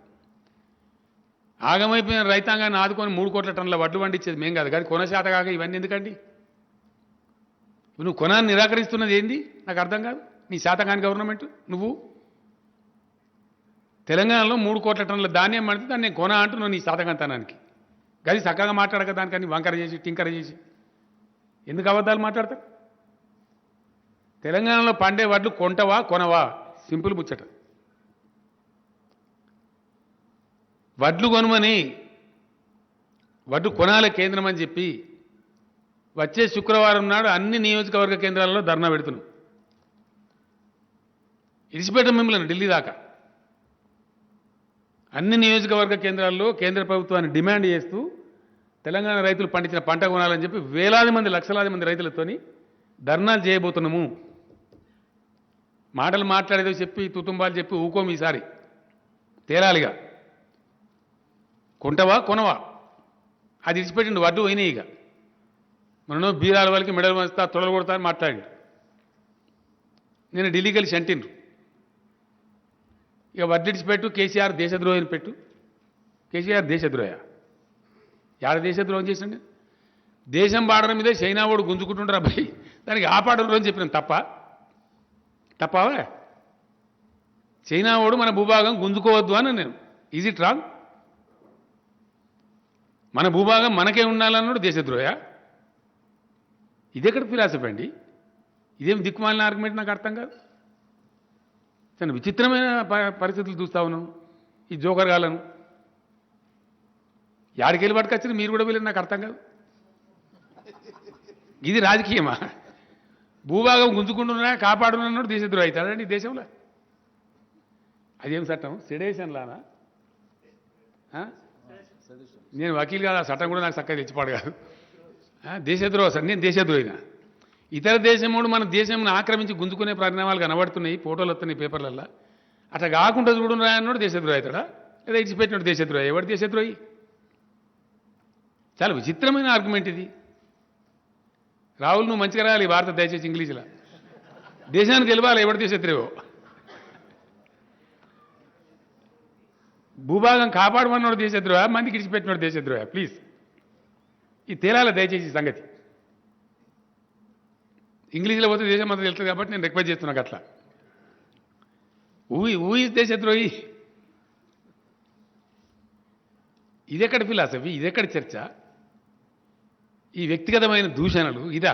ఆగమైపోయిన రైతాంగాన్ని ఆదుకొని 3 కోట్ల టన్నుల వడ్లు పండించేది మేం కాదు. కానీ కొన శాత కాక ఇవన్నీ ఎందుకండి? నువ్వు కొనాన్ని నిరాకరిస్తున్నది ఏంది నాకు అర్థం కాదు. నీ శాతకాని గవర్నమెంట్ నువ్వు. తెలంగాణలో 3 కోట్ల టన్నుల ధాన్యం పడితే దాన్ని నేను కొన అంటున్నావు నీ శాతకాంతనానికి. గది చక్కగా మాట్లాడక దానికని వంకర చేసి టింకర చేసి ఎందుకు అబద్ధాలు మాట్లాడతారు? తెలంగాణలో పండే వడ్లు కొంటవా కొనవా? సింపుల్ ముచ్చట. వడ్లు కొనమని, వడ్లు కొనాలి కేంద్రం అని చెప్పి వచ్చే శుక్రవారం నాడు అన్ని నియోజకవర్గ కేంద్రాలలో ధర్నా పెడుతున్నాం. ఇడిచిపెట్టం మిమ్మల్ని ఢిల్లీ దాకా. అన్ని నియోజకవర్గ కేంద్రాల్లో కేంద్ర ప్రభుత్వాన్ని డిమాండ్ చేస్తూ తెలంగాణ రైతులు పండించిన పంట కొనాలని చెప్పి వేలాది మంది లక్షలాది మంది రైతులతోని ధర్నాలు చేయబోతున్నాము. మాటలు మాట్లాడేదో చెప్పి తుతుంబాలు చెప్పి ఊకోం. ఈసారి తేలాలిగా. కొంటవా కొనవా అది ఇచ్చిపెట్టిండు. వడ్డు పోయినాయి. ఇక మనను బీరాల వాళ్ళకి మెడలు వస్తా తొడలు కొడతా అని మాట్లాడి నేను ఢిల్లీకి వెళ్ళి అంటిండ్రు. ఇక వడ్లు ఇడిచిపెట్టు, కేసీఆర్ దేశద్రోహిని పెట్టు. కేసీఆర్ దేశద్రోహ? యాడ దేశద్రోహం చేసిండే? దేశం బార్డర్ మీదే చైనా వాడు గుంజుకుంటుంటారు అబ్బాయి, దానికి ఆపాడరు అని చెప్పినాం. తప్పవా? చైనా వాడు మన భూభాగం గుంజుకోవద్దు అని నేను. Is it wrong? మన భూభాగం మనకే ఉండాలన్నాడు దేశద్రోహ? ఇదెక్కడ ఫిలాసఫీ అండి? ఇదేం దిక్కుమాలిన ఆర్గ్యుమెంట్? నాకు అర్థం కాదు. చాలా విచిత్రమైన పరిస్థితులు చూస్తా ఉన్నాం ఈ జోకర్ గాలను. యాడికెళ్ళి పట్టుకొచ్చారు మీరు కూడా వెళ్ళి నాకు అర్థం కాదు. ఇది రాజకీయమా? భూభాగం గుంజుకుంటున్నా కాపాడున్నాడు దేశద్రోహి అవుతాడండి ఈ దేశంలో? అదేం చట్టం? సెడేషన్లానా? నేను వకీల్ కాదు, ఆ చట్టం కూడా నాకు చక్కగా తెచ్చిపాడు కాదు. దేశద్రోహ సార్, నేను దేశద్రోహినా? ఇతర దేశంలో మన దేశంను ఆక్రమించి గుంజుకునే పరిణామాలు కనబడుతున్నాయి, ఫోటోలు వస్తున్నాయి పేపర్లల్లో. అట్లా కాకుండా చూడు రాయన్నాడు దేశద్రోహి అవుతాడా? లేదా ఇచ్చిపెట్టినాడు దేశద్రోహి? ఎవడు దేశద్రోహి? చాలా విచిత్రమైన ఆర్గ్యుమెంట్ ఇది. రాహుల్, నువ్వు మంచిగా రాయాలి భారత దయచేసి ఇంగ్లీష్లో. దేశానికి గెలవాలి, ఎవడు దేశద్రోహో? భూభాగం కాపాడమన్నాడు దేశద్రోహ, మందికి ఇచ్చిపెట్టినాడు దేశద్రోహ? ప్లీజ్ ఇది తేలాల దయచేసి సంగతి. ఇంగ్లీష్లో పోతే దేశం అంతా తెలుస్తుంది కాబట్టి నేను రిక్వెస్ట్ చేస్తున్నాను అట్లా. ఊ ఈజ్ దేశద్రోహి? ఇదెక్కడ ఫిలాసఫీ? ఇదెక్కడ చర్చ? ఈ వ్యక్తిగతమైన దూషణలు ఇదా?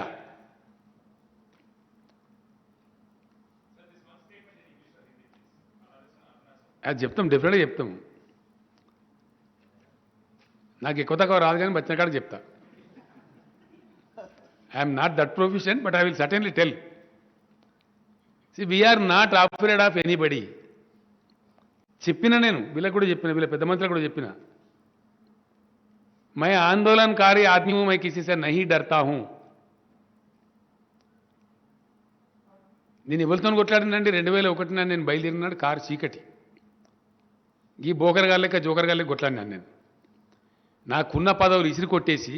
అది చెప్తాం, డెఫినెట్గా చెప్తాం. నాకు ఎక్కువ తక్కువ రాదు కానీ వచ్చిన కాడ చెప్తా. I'm not that proficient, but I will certainly tell. See we're not afraid of anybody. చెప్పిన నేను వీళ్ళకి కూడా చెప్పిన, వీళ్ళ పెద్ద మంత్రులకు కూడా చెప్పిన, मैं आंदोलनकारी आदमी हूं, मैं किसी से नहीं डरता हूं. నేను ఎవరితో కొట్లాడినండి 2001 నేను బయలుదేరినాడు కారు చీకటి. ఈ బోకర్ గాళ్ళక జోకర్ గాళ్ళకి కొట్లాడినాను నేను. నాకున్న పదవులు ఇసిరి కొట్టేసి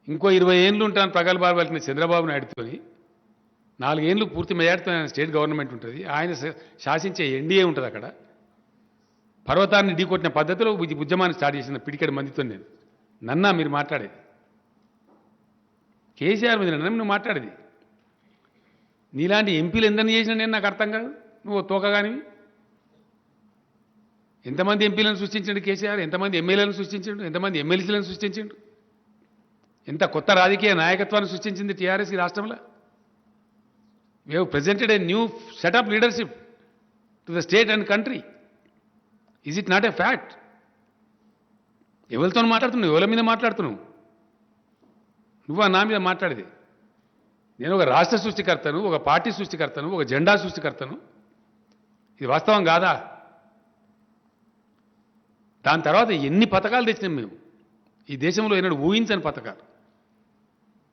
ఇంకో 20 ఏళ్ళు ఉంటాను ప్రగల్భాలు పలికిన చంద్రబాబు నాయుడుతోని. 4 ఏళ్ళు పూర్తి మెజార్టీతో ఆయన స్టేట్ గవర్నమెంట్ ఉంటుంది, ఆయన శాసించే ఎన్డీఏ ఉంటుంది. అక్కడ పర్వతాన్ని ఢీకొట్టిన పద్ధతిలో ఉద్యమాన్ని స్టార్ట్ చేసిన పిడికెడు మందితో నేను. నన్నా మీరు మాట్లాడేది కేసీఆర్ మీద నన్ను నువ్వు మాట్లాడేది. నీలాంటి ఎంపీలు ఎందరిని చేసినా నేను నాకు అర్థం కాదు. నువ్వు తోకగానివి. ఎంతమంది ఎంపీలను సృష్టించండు కేసీఆర్, ఎంతమంది ఎమ్మెల్యేలను సృష్టించండు, ఎంతమంది ఎమ్మెల్సీలను సృష్టించండు, ఎంత కొత్త రాజకీయ నాయకత్వాన్ని సృష్టించింది టీఆర్ఎస్ ఈ రాష్ట్రంలో. We have presented a new set of leadership to the state and country. Is it not a fact? ఎవరితో మాట్లాడుతున్నావు, ఎవరి మీద మాట్లాడుతున్నావు? నువ్వు నా మీద మాట్లాడేది. నేను ఒక రాష్ట్ర సృష్టికర్తను, ఒక పార్టీ సృష్టికర్తను, ఒక జెండా సృష్టికర్తను. ఇది వాస్తవం కాదా? దాని తర్వాత ఎన్ని పథకాలు తెచ్చినాం మేము ఈ దేశంలో. ఏనాడు ఊహించని పథకాలు,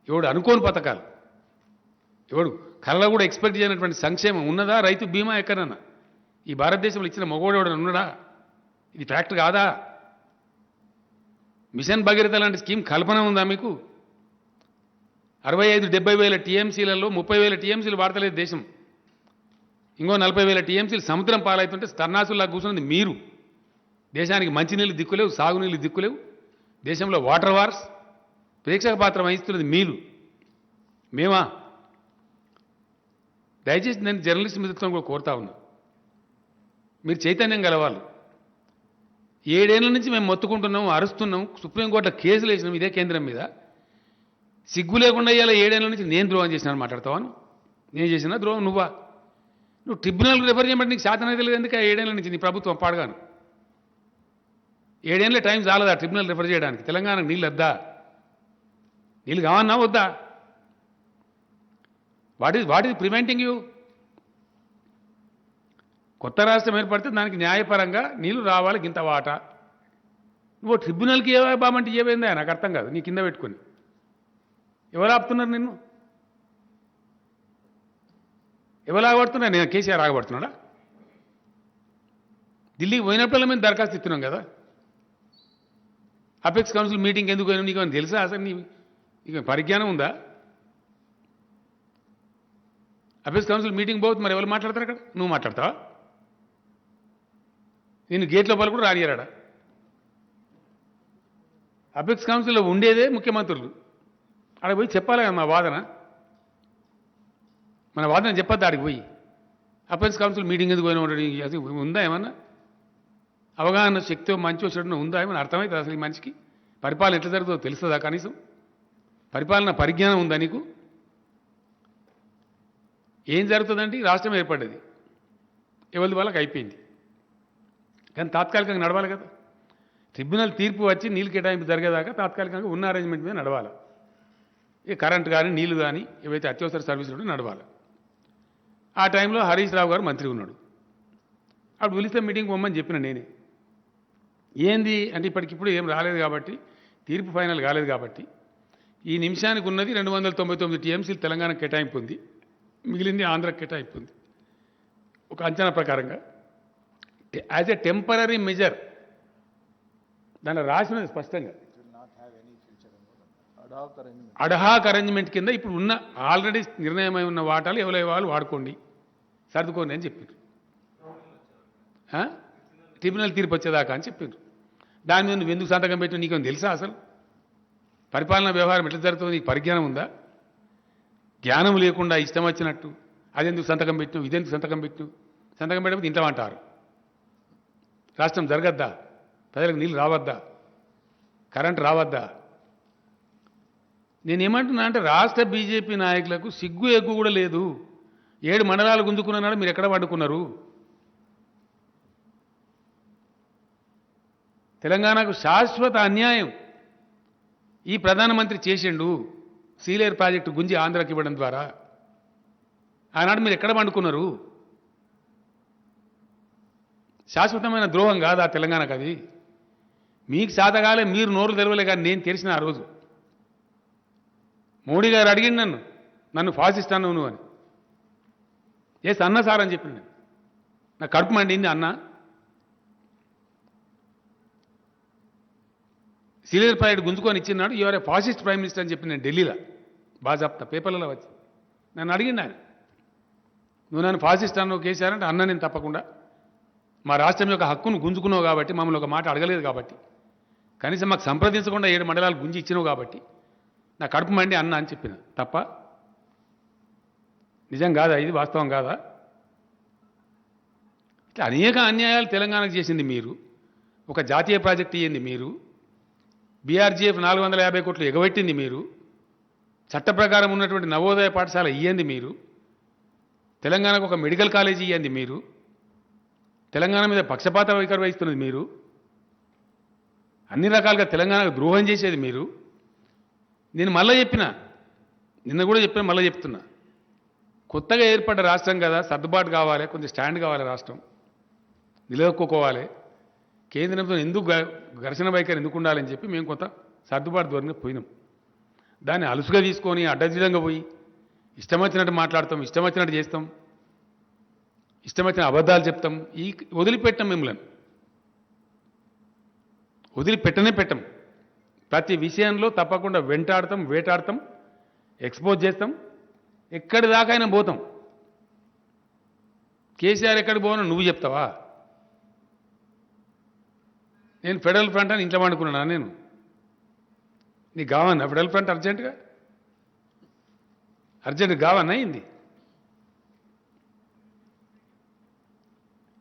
ఎవడు అనుకోని పథకాలు, ఎవడు కళ్ళ కూడా ఎక్స్పెక్ట్ చేయనటువంటి సంక్షేమం ఉన్నదా? రైతు బీమా ఎక్కడన్నా ఈ భారతదేశంలో ఇచ్చిన మగోడు ఎవడన్నా ఉన్నాడా? ఇది ఫ్యాక్ట్ కాదా? మిషన్ భగీరథ లాంటి స్కీమ్ కల్పన ఉందా మీకు? 65-70 వేల టీఎంసీలలో 30,000 టీఎంసీలు వాడతలేదు దేశం. ఇంకో 40,000 టీఎంసీలు సముద్రం పాలవుతుంటే స్తర్నాసుల్లా కూర్చున్నది మీరు. దేశానికి మంచినీళ్ళు దిక్కులేవు, సాగునీళ్ళు దిక్కులేవు. దేశంలో వాటర్ వార్స్ ప్రేక్షక పాత్ర వహిస్తున్నది మీరు, మేమా? దయచేసి నేను జర్నలిస్ట్ మిత్రులను కూడా కోరుతా ఉన్నా, మీరు చైతన్యం గలవాళ్ళు. 7 ఏళ్ల నుంచి మేము మొత్తుకుంటున్నాం, అరుస్తున్నాం, సుప్రీంకోర్టులో కేసులు వేసినాం ఇదే కేంద్రం మీద. సిగ్గు లేకుండా ఇవాళ 7 ఏళ్ల నుంచి నేను ద్రోహం చేసినాను మాట్లాడతావాను? నేను చేసినా ద్రోహం నువ్వా? నువ్వు ట్రిబ్యునల్కి రిఫర్ చేయమంటే నీకు శాతం అయితే లేదు. ఎందుకు 7 ఏళ్ల నుంచి నీ ప్రభుత్వం పాడగాను? 7 ఏళ్ళ టైం చాలదా ట్రిబ్యునల్ రిఫర్ చేయడానికి? తెలంగాణకు నీళ్ళు వద్దా? నీళ్ళు కావన్నా వద్దా? What is preventing you? కొత్త రాష్ట్రం ఏర్పడితే దానికి న్యాయపరంగా నీళ్లు రావాలి, గింత వాటా. నువ్వు ట్రిబ్యునల్కి ఏ బామంటే ఏమైందా? నాకు అర్థం కాదు. నీ కింద పెట్టుకొని ఎవరు ఆపుతున్నారు నిన్ను? ఎవరు ఆగబడుతున్నా? నేను కేసీఆర్ ఆగబడుతున్నాడా? ఢిల్లీకి పోయినప్పుడల్లా మేము దరఖాస్తు ఇస్తున్నాం కదా. అపెక్స్ కౌన్సిల్ మీటింగ్ ఎందుకు పోయినా నీకు తెలుసా? అసలు నీకు పరిజ్ఞానం ఉందా? అపెక్స్ కౌన్సిల్ మీటింగ్ పోతుంది, మరి ఎవరు మాట్లాడతారు అక్కడ? నువ్వు మాట్లాడతావా? నేను గేట్ లోపల కూడా రానియరాడా? అపెక్స్ కౌన్సిల్లో ఉండేదే ముఖ్యమంత్రులు. అక్కడ పోయి చెప్పాలి కదా మా వాదన. మన వాదన చెప్పొద్దు ఆడికి పోయి. అపెక్స్ కౌన్సిల్ మీటింగ్ ఎందుకు పోయినా ఉండడు? అది ఉందా ఏమన్నా? అవగాహన శక్తి మంచి వచ్చేటప్పుడు ఉందా ఏమన్నా? అర్థమవుతుంది అసలు ఈ మనిషికి? పరిపాలన ఎట్లా జరుగుతుందో తెలుస్తుందా? కనీసం పరిపాలన పరిజ్ఞానం ఉందా నీకు? ఏం జరుగుతుందంటే రాష్ట్రం ఏర్పడ్డది, ఎవరి వాళ్ళకి అయిపోయింది. కానీ తాత్కాలికంగా నడవాలి కదా. ట్రిబ్యునల్ తీర్పు వచ్చి నీళ్ళు కేటాయింపు జరిగేదాకా తాత్కాలికంగా ఉన్న అరేంజ్మెంట్ మీద నడవాలి. ఇక కరెంట్ కానీ నీళ్లు కానీ ఏవైతే అత్యవసర సర్వీసులు ఉంటే నడవాలి. ఆ టైంలో హరీష్ రావు గారు మంత్రి ఉన్నాడు. అప్పుడు పిలిస్తే మీటింగ్ పోమని చెప్పిన నేనే. ఏంది అంటే ఇప్పటికిప్పుడు ఏం రాలేదు కాబట్టి, తీర్పు ఫైనల్ కాలేదు కాబట్టి, ఈ నిమిషానికి ఉన్నది 299 టీఎంసీలు తెలంగాణ కేటాయింపు ఉంది, మిగిలింది ఆంధ్రాకి కేటాయింపు ఉంది. ఒక అంచనా ప్రకారంగా యాజ్ ఎ టెంపరీ మెజర్ దాంట్లో రాసినది స్పష్టంగా అడ్హాక్ అరేంజ్మెంట్ కింద ఇప్పుడు ఉన్న ఆల్రెడీ నిర్ణయమై ఉన్న వాటాలు ఎవరి వాళ్ళు వాడుకోండి, సర్దుకోండి అని చెప్పారు. ట్రిబ్యునల్ తీర్పు వచ్చేదాకా అని చెప్పారు. దాని మీద నువ్వు ఎందుకు సంతకం పెట్టినా నీకేం తెలుసా? అసలు పరిపాలనా వ్యవహారం ఎట్లా జరుగుతుంది నీకు పరిజ్ఞానం ఉందా? జ్ఞానం లేకుండా ఇష్టం వచ్చినట్టు అదెందుకు సంతకం పెట్టినావు, ఇదెందుకు సంతకం పెట్టినావు, సంతకం పెట్టకపోతే ఇంట్లో అంటారు. రాష్ట్రం జరగద్దా? ప్రజలకు నీళ్ళు రావద్దా? కరెంటు రావద్దా? నేనేమంటున్నా అంటే రాష్ట్ర బీజేపీ నాయకులకు సిగ్గు ఎగ్గు కూడా లేదు. 7 మండలాలు గుంజుకున్నాడు, మీరు ఎక్కడ పడుకున్నారు? తెలంగాణకు శాశ్వత అన్యాయం ఈ ప్రధానమంత్రి చేసిండు సీలేరు ప్రాజెక్టు గుంజి ఆంధ్రాకి ఇవ్వడం ద్వారా. ఆనాడు మీరు ఎక్కడ పండుకున్నారు? శాశ్వతమైన ద్రోహం కాదా తెలంగాణకు అది? మీకు శాతకాలే, మీరు నోరు తెరవలే, కానీ నేను తెరిచిన ఆ రోజు. మోడీ గారు అడిగింది నన్ను ఫాసిస్ట్ అన్నావు నువ్వు అని. ఎస్ అన్న సార్ అని చెప్పిన. నా కడుపు మండింది అన్న. సీలేరు ప్రాజెక్టు గుంజుకొని ఇచ్చినాడు, your A fascist prime minister అని చెప్పి నేను ఢిల్లీలో బాజాప్తా పేపర్లలో వచ్చి నన్ను అడిగిండు ఆయన, నువ్వు నన్ను ఫాసిస్ట్ అన్నావు కేసీఆర్ అంటే అన్న నేను తప్పకుండా. మా రాష్ట్రం యొక్క హక్కును గుంజుకున్నావు కాబట్టి, మమ్మల్ని ఒక మాట అడగలేదు కాబట్టి, కనీసం మాకు సంప్రదించకుండా 7 మండలాలు గుంజి ఇచ్చినావు కాబట్టి నా కడుపు మండి అన్న అని చెప్పిన. తప్ప నిజం కాదా? ఇది వాస్తవం కాదా? ఇట్లా అనేక అన్యాయాలు తెలంగాణకు చేసింది మీరు. ఒక జాతీయ ప్రాజెక్టు ఇయ్యింది మీరు. బీఆర్జీఎఫ్ 450 కోట్లు ఎగబెట్టింది మీరు. చట్ట ప్రకారం ఉన్నటువంటి నవోదయ పాఠశాల ఇయ్యంది మీరు. తెలంగాణకు ఒక మెడికల్ కాలేజీ ఇయ్యంది మీరు. తెలంగాణ మీద పక్షపాత వైఖరి వహిస్తున్నది మీరు. అన్ని రకాలుగా తెలంగాణకు ద్రోహం చేసేది మీరు. నేను మళ్ళీ చెప్పిన, నిన్న కూడా చెప్పిన, మళ్ళీ చెప్తున్నా, కొత్తగా ఏర్పడ్డ రాష్ట్రం కదా, సర్దుబాటు కావాలి, కొంచెం స్టాండ్ కావాలి, రాష్ట్రం నిలదొక్కుకోవాలి. కేంద్రంతో ఎందుకు ఘర్షణ వైఖరి ఎందుకు ఉండాలని చెప్పి మేము కొంత సర్దుబాటు ధోరణిగా పోయినాం. దాన్ని అలుసుగా తీసుకొని అడ్డదిడ్డంగా పోయి ఇష్టం వచ్చినట్టు మాట్లాడతాం, ఇష్టం వచ్చినట్టు చేస్తాం, ఇష్టం వచ్చిన అబద్ధాలు చెప్తాం. వదిలిపెట్టాం, మిమ్మల్ని వదిలిపెట్టనే పెట్టం. ప్రతి విషయంలో తప్పకుండా వెంటాడతాం, వేటాడతాం, ఎక్స్పోజ్ చేస్తాం, ఎక్కడి దాకైనా పోతాం. కేసీఆర్ ఎక్కడికి పోనా నువ్వు చెప్తావా? నేను ఫెడరల్ ఫ్రంట్ అని ఇంట్లో వండుకున్నానా? నేను నీకు కావన్నా ఫెడరల్ ఫ్రంట్ అర్జెంటుగా కావన్నా అయింది.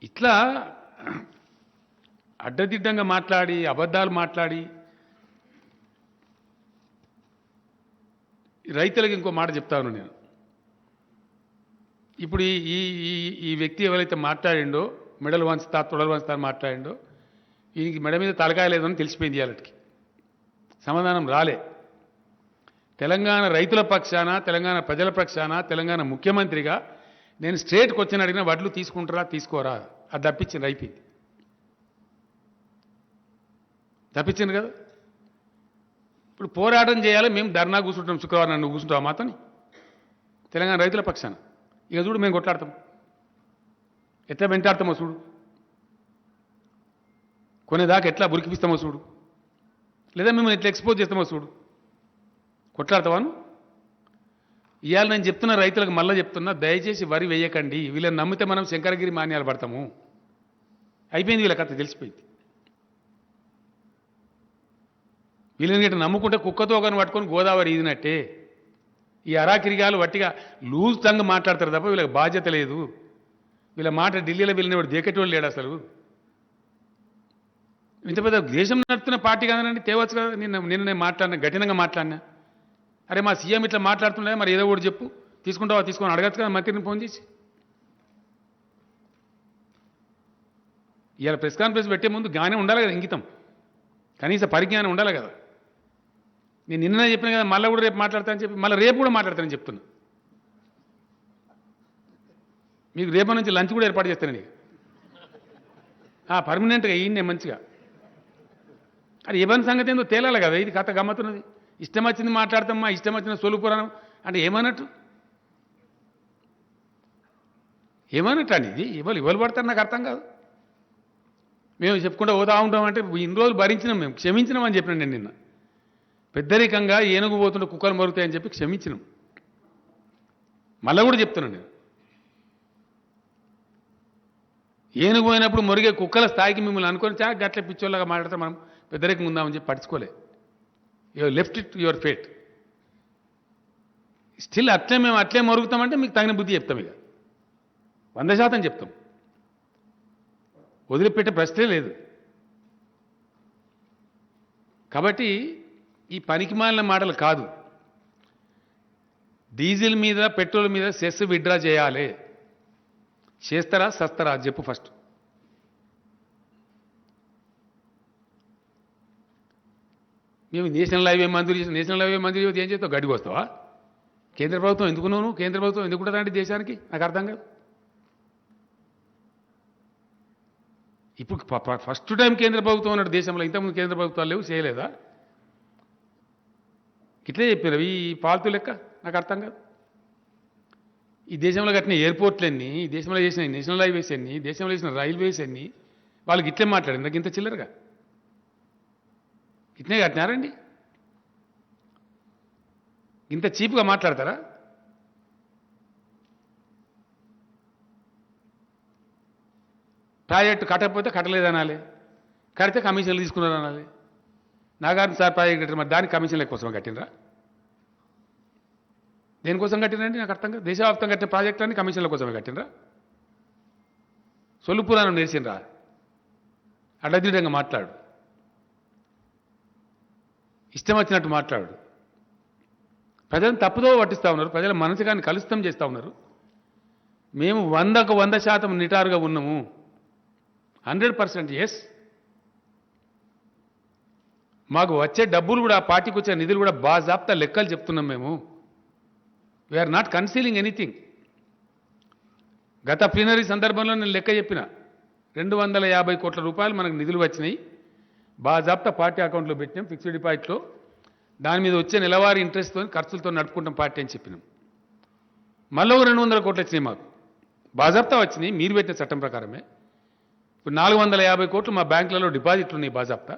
ఇట్లా అడ్డదిడ్డంగా మాట్లాడి, అబద్ధాలు మాట్లాడి, రైతులకు ఇంకో మాట చెప్తాను నేను. ఇప్పుడు ఈ వ్యక్తి ఎవరైతే మాట్లాడిండో, మెడలు వంచుతా తొడలు వంచుతా మాట్లాడిండో, ఈయనకి మెడ మీద తలకాయ లేదని తెలిసిపోయింది. వాళ్ళకి సమాధానం రాలే. తెలంగాణ రైతుల పక్షాన, తెలంగాణ ప్రజల పక్షాన, తెలంగాణ ముఖ్యమంత్రిగా నేను స్ట్రేట్ క్వశ్చన్ అడిగిన, వడ్లు తీసుకుంటారా తీసుకోరా? అది తప్పించింది, అయిపోయింది. తప్పించింది కదా. ఇప్పుడు పోరాటం చేయాలి, మేము ధర్నా కూర్చుంటాం, శుక్రవారం నువ్వు కూర్చుంటావు మాతోని తెలంగాణ రైతుల పక్షాన. ఇక చూడు మేము కొట్లాడతాం, ఎట్లా వెంటాడతామో చూడు, కొనేదాకా ఎట్లా బురికిపిస్తామో చూడు, లేదా మేము ఎట్లా ఎక్స్పోజ్ చేస్తామో చూడు. కొట్లాడతావాను? ఇవాళ నేను చెప్తున్న రైతులకు మళ్ళీ చెప్తున్నా, దయచేసి వరి వేయకండి. వీళ్ళని నమ్మితే మనం శంకరగిరి మాన్యాలు పడతాము. అయిపోయింది, వీళ్ళ కథ తెలిసిపోయింది. వీళ్ళని గిట్ట నమ్ముకుంటే కుక్కతో ఒకరిని పట్టుకొని గోదావరి ఈదినట్టే. ఈ అరాకిరిగాలు వట్టిగా లూజ్ టంగ్ మాట్లాడతారు తప్ప వీళ్ళకి బాధ్యత లేదు. వీళ్ళ మాట ఢిల్లీలో వీళ్ళని వాడు దేకెటోళ్ళు లేడు అసలు. ఇంత పెద్ద దేశం నడుపుతున్న పార్టీ కాదనండి, తేవచ్చు కదా. నిన్న నేను మాట్లాడినా, కఠినంగా మాట్లాడినా. అరే మా సీఎం ఇట్లా మాట్లాడుతుండే, మరి ఏదో ఒకటి చెప్పు, తీసుకుంటావా తీసుకొని అడగచ్చు కదా మంత్రిని ఫోన్ చేసి. ఇవాళ ప్రెస్ కాన్ఫరెన్స్ పెట్టే ముందు జ్ఞానం ఉండాలి కదా, ఇంగితం, కనీస పరిజ్ఞానం ఉండాలి కదా. నేను నిన్ననే చెప్పిన కదా, మళ్ళీ కూడా రేపు మాట్లాడతానని చెప్పి, మళ్ళీ రేపు కూడా మాట్లాడతానని చెప్తున్నా. మీకు రేపటి నుంచి లంచ్ కూడా ఏర్పాటు చేస్తానండి, పర్మనెంట్గా ఈయన్నే మంచిగా. అది ఇవ్వని సంగతి ఏందో తేలాలి కదా. ఇది కథ గమ్మతున్నది. ఇష్టం వచ్చింది మాట్లాడతామా, ఇష్టం వచ్చిన సొలుపురాణం అంటే ఏమన్నట్టు అండి? ఇది ఇవ్వలు పడతారు, నాకు అర్థం కాదు. మేము చెప్పుకుంటూ పోతా ఉంటామంటే ఇన్ని రోజులు భరించినాం, మేము క్షమించినాం అని చెప్పిన నేను నిన్న. పెద్దరికంగా ఏనుగు పోతుంటే కుక్కలు మరుగుతాయని చెప్పి క్షమించినాం. మళ్ళీ కూడా చెప్తున్నాను నేను, ఏనుగు పోయినప్పుడు మొరిగే కుక్కల స్థాయికి మిమ్మల్ని అనుకొని చాలా గట్ల పిచ్చోళ్ళగా మాట్లాడితే మనం పెద్దరికంగా ఉందామని చెప్పి పట్టించుకోలే. Your left it your fate. Still అట్లే మేము అట్లే మరుగుతామంటే మీకు తగిన బుద్ధి చెప్తాం, ఇక 100% చెప్తాం. వదిలిపెట్టే ప్రశ్నే లేదు. కాబట్టి ఈ పనికిమాలిన మాటలు కాదు. డీజిల్ మీద, పెట్రోల్ మీద సెస్ విత్డ్రా చేయాలి. చేస్తారా సస్తారా అది చెప్పు ఫస్ట్. మేము నేషనల్ హైవే మంజూరు చేసి నేషనల్ హైవే మంజూరు చేస్తే ఏం చేస్తావు గడికి వస్తావా కేంద్ర ప్రభుత్వం ఎందుకున్నావు కేంద్ర ప్రభుత్వం ఎందుకు ఉంటుందంటే దేశానికి నాకు అర్థం కాదు ఇప్పుడు ఫస్ట్ టైం కేంద్ర ప్రభుత్వం ఉన్నాడు దేశంలో ఇంతకుముందు కేంద్ర ప్రభుత్వాలు లేవు చేయలేదా ఇట్లే చెప్పారు ఈ పాలతూ లెక్క నాకు అర్థం కాదు ఈ దేశంలో కట్టిన ఎయిర్పోర్ట్లు ఎన్ని ఈ దేశంలో చేసిన నేషనల్ హైవేస్ ఎన్ని దేశంలో చేసిన రైల్వేస్ ఎన్ని వాళ్ళకి ఇట్లే మాట్లాడింది నాకు ఇంత చిల్లరగా ఇట్నే కట్టినారండి ఇంత చీప్గా మాట్లాడతారా ప్రాజెక్టు కట్టకపోతే కట్టలేదనాలి కడితే కమిషన్లు తీసుకున్నారు అనాలి నాగార్జున సార్ ప్రాజెక్ట్ కట్టారు మరి దానికి కమిషన్ల కోసం కట్టినరా దేనికోసం కట్టినండి నాకు అర్థం కాదు దేశవ్యాప్తంగా కట్టిన ప్రాజెక్టు అని కమిషన్ల కోసమే కట్టినరా సొల్లు పురాణం నేర్చిండ్రా అడ్డదిడ్డంగా మాట్లాడు ఇష్టం వచ్చినట్టు మాట్లాడు ప్రజలను తప్పుదో పట్టిస్తూ ఉన్నారు ప్రజల మనసుగాన్ని కలుషితం చేస్తూ ఉన్నారు మేము 100% నిటారుగా ఉన్నాము 100% ఎస్ మాకు వచ్చే డబ్బులు కూడా పార్టీకి వచ్చే నిధులు కూడా బాజాప్తా లెక్కలు చెప్తున్నాం మేము వీఆర్ నాట్ కన్సీలింగ్ ఎనీథింగ్ గత ప్లీనరీ సందర్భంలో నేను లెక్క చెప్పిన 250 కోట్ల రూపాయలు మనకు నిధులు వచ్చినాయి బాజాప్తా పార్టీ అకౌంట్లో పెట్టినాం ఫిక్స్డ్ డిపాజిట్లో దాని మీద వచ్చే నెలవారీ ఇంట్రెస్ట్తో ఖర్చులతో నడుపుకుంటాం పార్టీ అని చెప్పినాం మళ్ళీ 200 కోట్లు వచ్చినాయి మాకు బాజాప్తా వచ్చినాయి మీరు పెట్టిన చట్టం ప్రకారమే ఇప్పుడు 450 కోట్లు మా బ్యాంకులలో డిపాజిట్లు ఉన్నాయి బాజాప్తా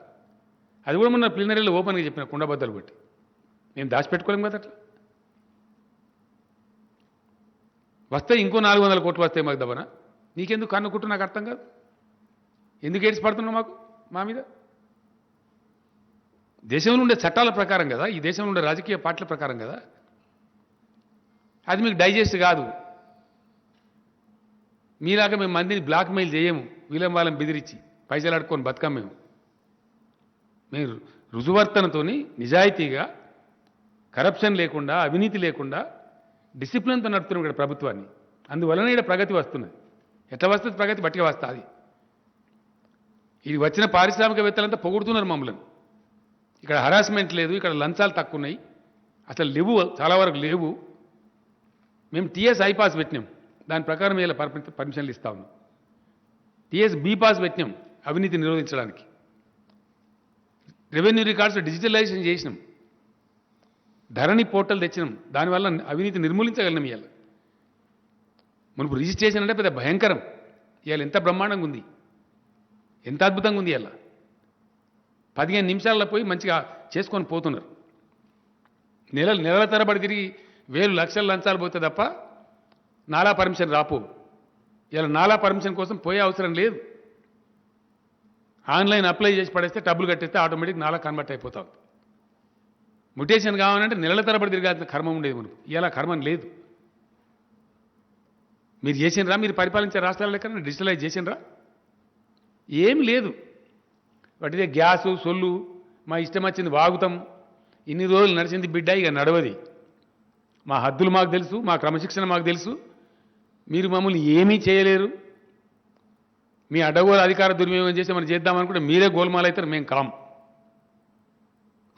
అది కూడా మొన్న ప్లీనరీలో ఓపెన్గా చెప్పిన కుండబద్దలు పెట్టి మేము దాచిపెట్టుకోలేం కదా అట్లా వస్తే ఇంకో 400 కోట్లు వస్తాయి మాకు దబన నీకెందుకు కన్నుకుంటూ నాకు అర్థం కాదు ఎందుకు ఏడ్చి పడుతున్నావు మాకు మా మీద దేశంలో ఉండే చట్టాల ప్రకారం కదా ఈ దేశంలో ఉండే రాజకీయ పార్టీల ప్రకారం కదా అది మీకు డైజెస్ట్ కాదు మీలాగా మేము మందిని బ్లాక్మెయిల్ చేయము వీలం వాళ్ళని బెదిరించి పైసలు అడుక్కొని బతకం మేము రుజువర్తనతోని నిజాయితీగా కరప్షన్ లేకుండా అవినీతి లేకుండా డిసిప్లిన్తో నడుపుతున్నాం ఇక్కడ ప్రభుత్వాన్ని అందువలన ఇక్కడ ప్రగతి వస్తున్నది ఎట్లా వస్తుంది ప్రగతి బట్టిగా వస్తుంది ఇది వచ్చిన పారిశ్రామికవేత్తలంతా పొగుడుతున్నారు మమ్మల్ని ఇక్కడ హరాస్మెంట్ లేదు ఇక్కడ లంచాలు తక్కువ ఉన్నాయి అసలు లేవు చాలా వరకు లేవు మేము టీఎస్ ఐ పాస్ పెట్టినాం దాని ప్రకారం ఇలా పర్మిషన్లు ఇస్తా ఉన్నాం టీఎస్ బి పాస్ పెట్టినాం అవినీతి నిరోధించడానికి రెవెన్యూ రికార్డ్స్ డిజిటలైజేషన్ చేసినాం ధరణి పోర్టల్ తెచ్చినాం దానివల్ల అవినీతి నిర్మూలించగలిగినాం ఇవాళ మనకు రిజిస్ట్రేషన్ అంటే పెద్ద భయంకరం ఇవాళ ఎంత బ్రహ్మాండంగా ఉంది ఎంత అద్భుతంగా ఉంది ఇవాళ 15 నిమిషాల్లో పోయి మంచిగా చేసుకొని పోతున్నారు నెలల తరబడి తిరిగి వేలు లక్షల లంచాలు పోతే తప్ప నాలా పర్మిషన్ రాపో ఇలా నాలా పర్మిషన్ కోసం పోయే అవసరం లేదు ఆన్లైన్ అప్లై చేసి పడేస్తే డబ్బులు కట్టేస్తే ఆటోమేటిక్ నాలా కన్వర్ట్ అయిపోతాం మ్యుటేషన్ కావాలంటే నెలల తరబడి తిరగాల్సిన కర్మం ఉండేది మనకు ఇలా కర్మం లేదు మీరు చేసినరా మీరు పరిపాలించే రాష్ట్రాల లెక్క డిజిటలైజ్ చేసినరా ఏం లేదు వాటిదే గ్యాసు సొల్లు మా ఇష్టం వచ్చింది వాగుతాం ఇన్ని రోజులు నడిచింది బిడ్డ ఇక నడవది మా హద్దులు మాకు తెలుసు మా క్రమశిక్షణ మాకు తెలుసు మీరు మమ్మల్ని ఏమీ చేయలేరు మీ అడ్డగోలు అధికార దుర్వినియోగం చేసి మనం చేద్దామనుకుంటే మీరే గోల్మాల్ అవుతారు మేము కాం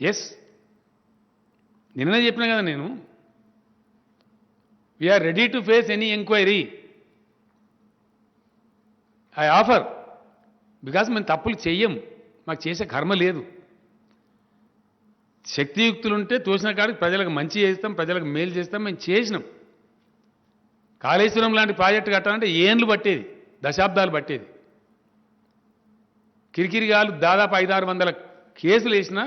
ఎస్ నిన్ననే చెప్పినా కదా నేను we're ready to face any enquiry I offer because మేము తప్పులు చెయ్యం మాకు చేసే కర్మ లేదు శక్తియుక్తులుంటే తోసిన కాడికి ప్రజలకు మంచి చేస్తాం ప్రజలకు మేలు చేస్తాం మేము చేసినాం కాళేశ్వరం లాంటి ప్రాజెక్టు కట్టాలంటే ఏండ్లు పట్టేది దశాబ్దాలు పట్టేది కిరికిరిగాలు దాదాపు 500-600 కేసులు వేసినా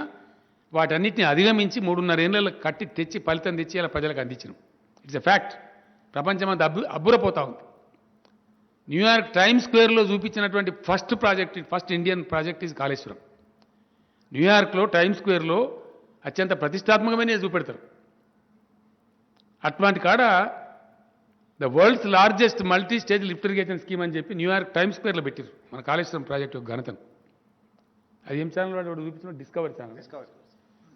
వాటన్నిటిని అధిగమించి 3.5 ఏళ్ళలో కట్టి తెచ్చి ఫలితం తెచ్చి అలా ప్రజలకు అందించినాం ఇట్స్ ఎ ఫ్యాక్ట్ ప్రపంచమంతా అబ్బురపోతా ఉంది న్యూయార్క్ టైమ్స్ స్క్వేర్లో చూపించినటువంటి first Indian project is Kaleshwaram న్యూయార్క్లో టైమ్స్ స్క్వేర్లో అత్యంత ప్రతిష్టాత్మకమైన చూపెడతారు అట్లాంటి కాడ the world's largest multi stage lift irrigation scheme అని చెప్పి న్యూయార్క్ టైమ్స్ స్క్వేర్లో పెట్టారు మన కాళేశ్వరం ప్రాజెక్టు యొక్క ఘనతను అది ఏం ఛానల్ వాడు చూపించిన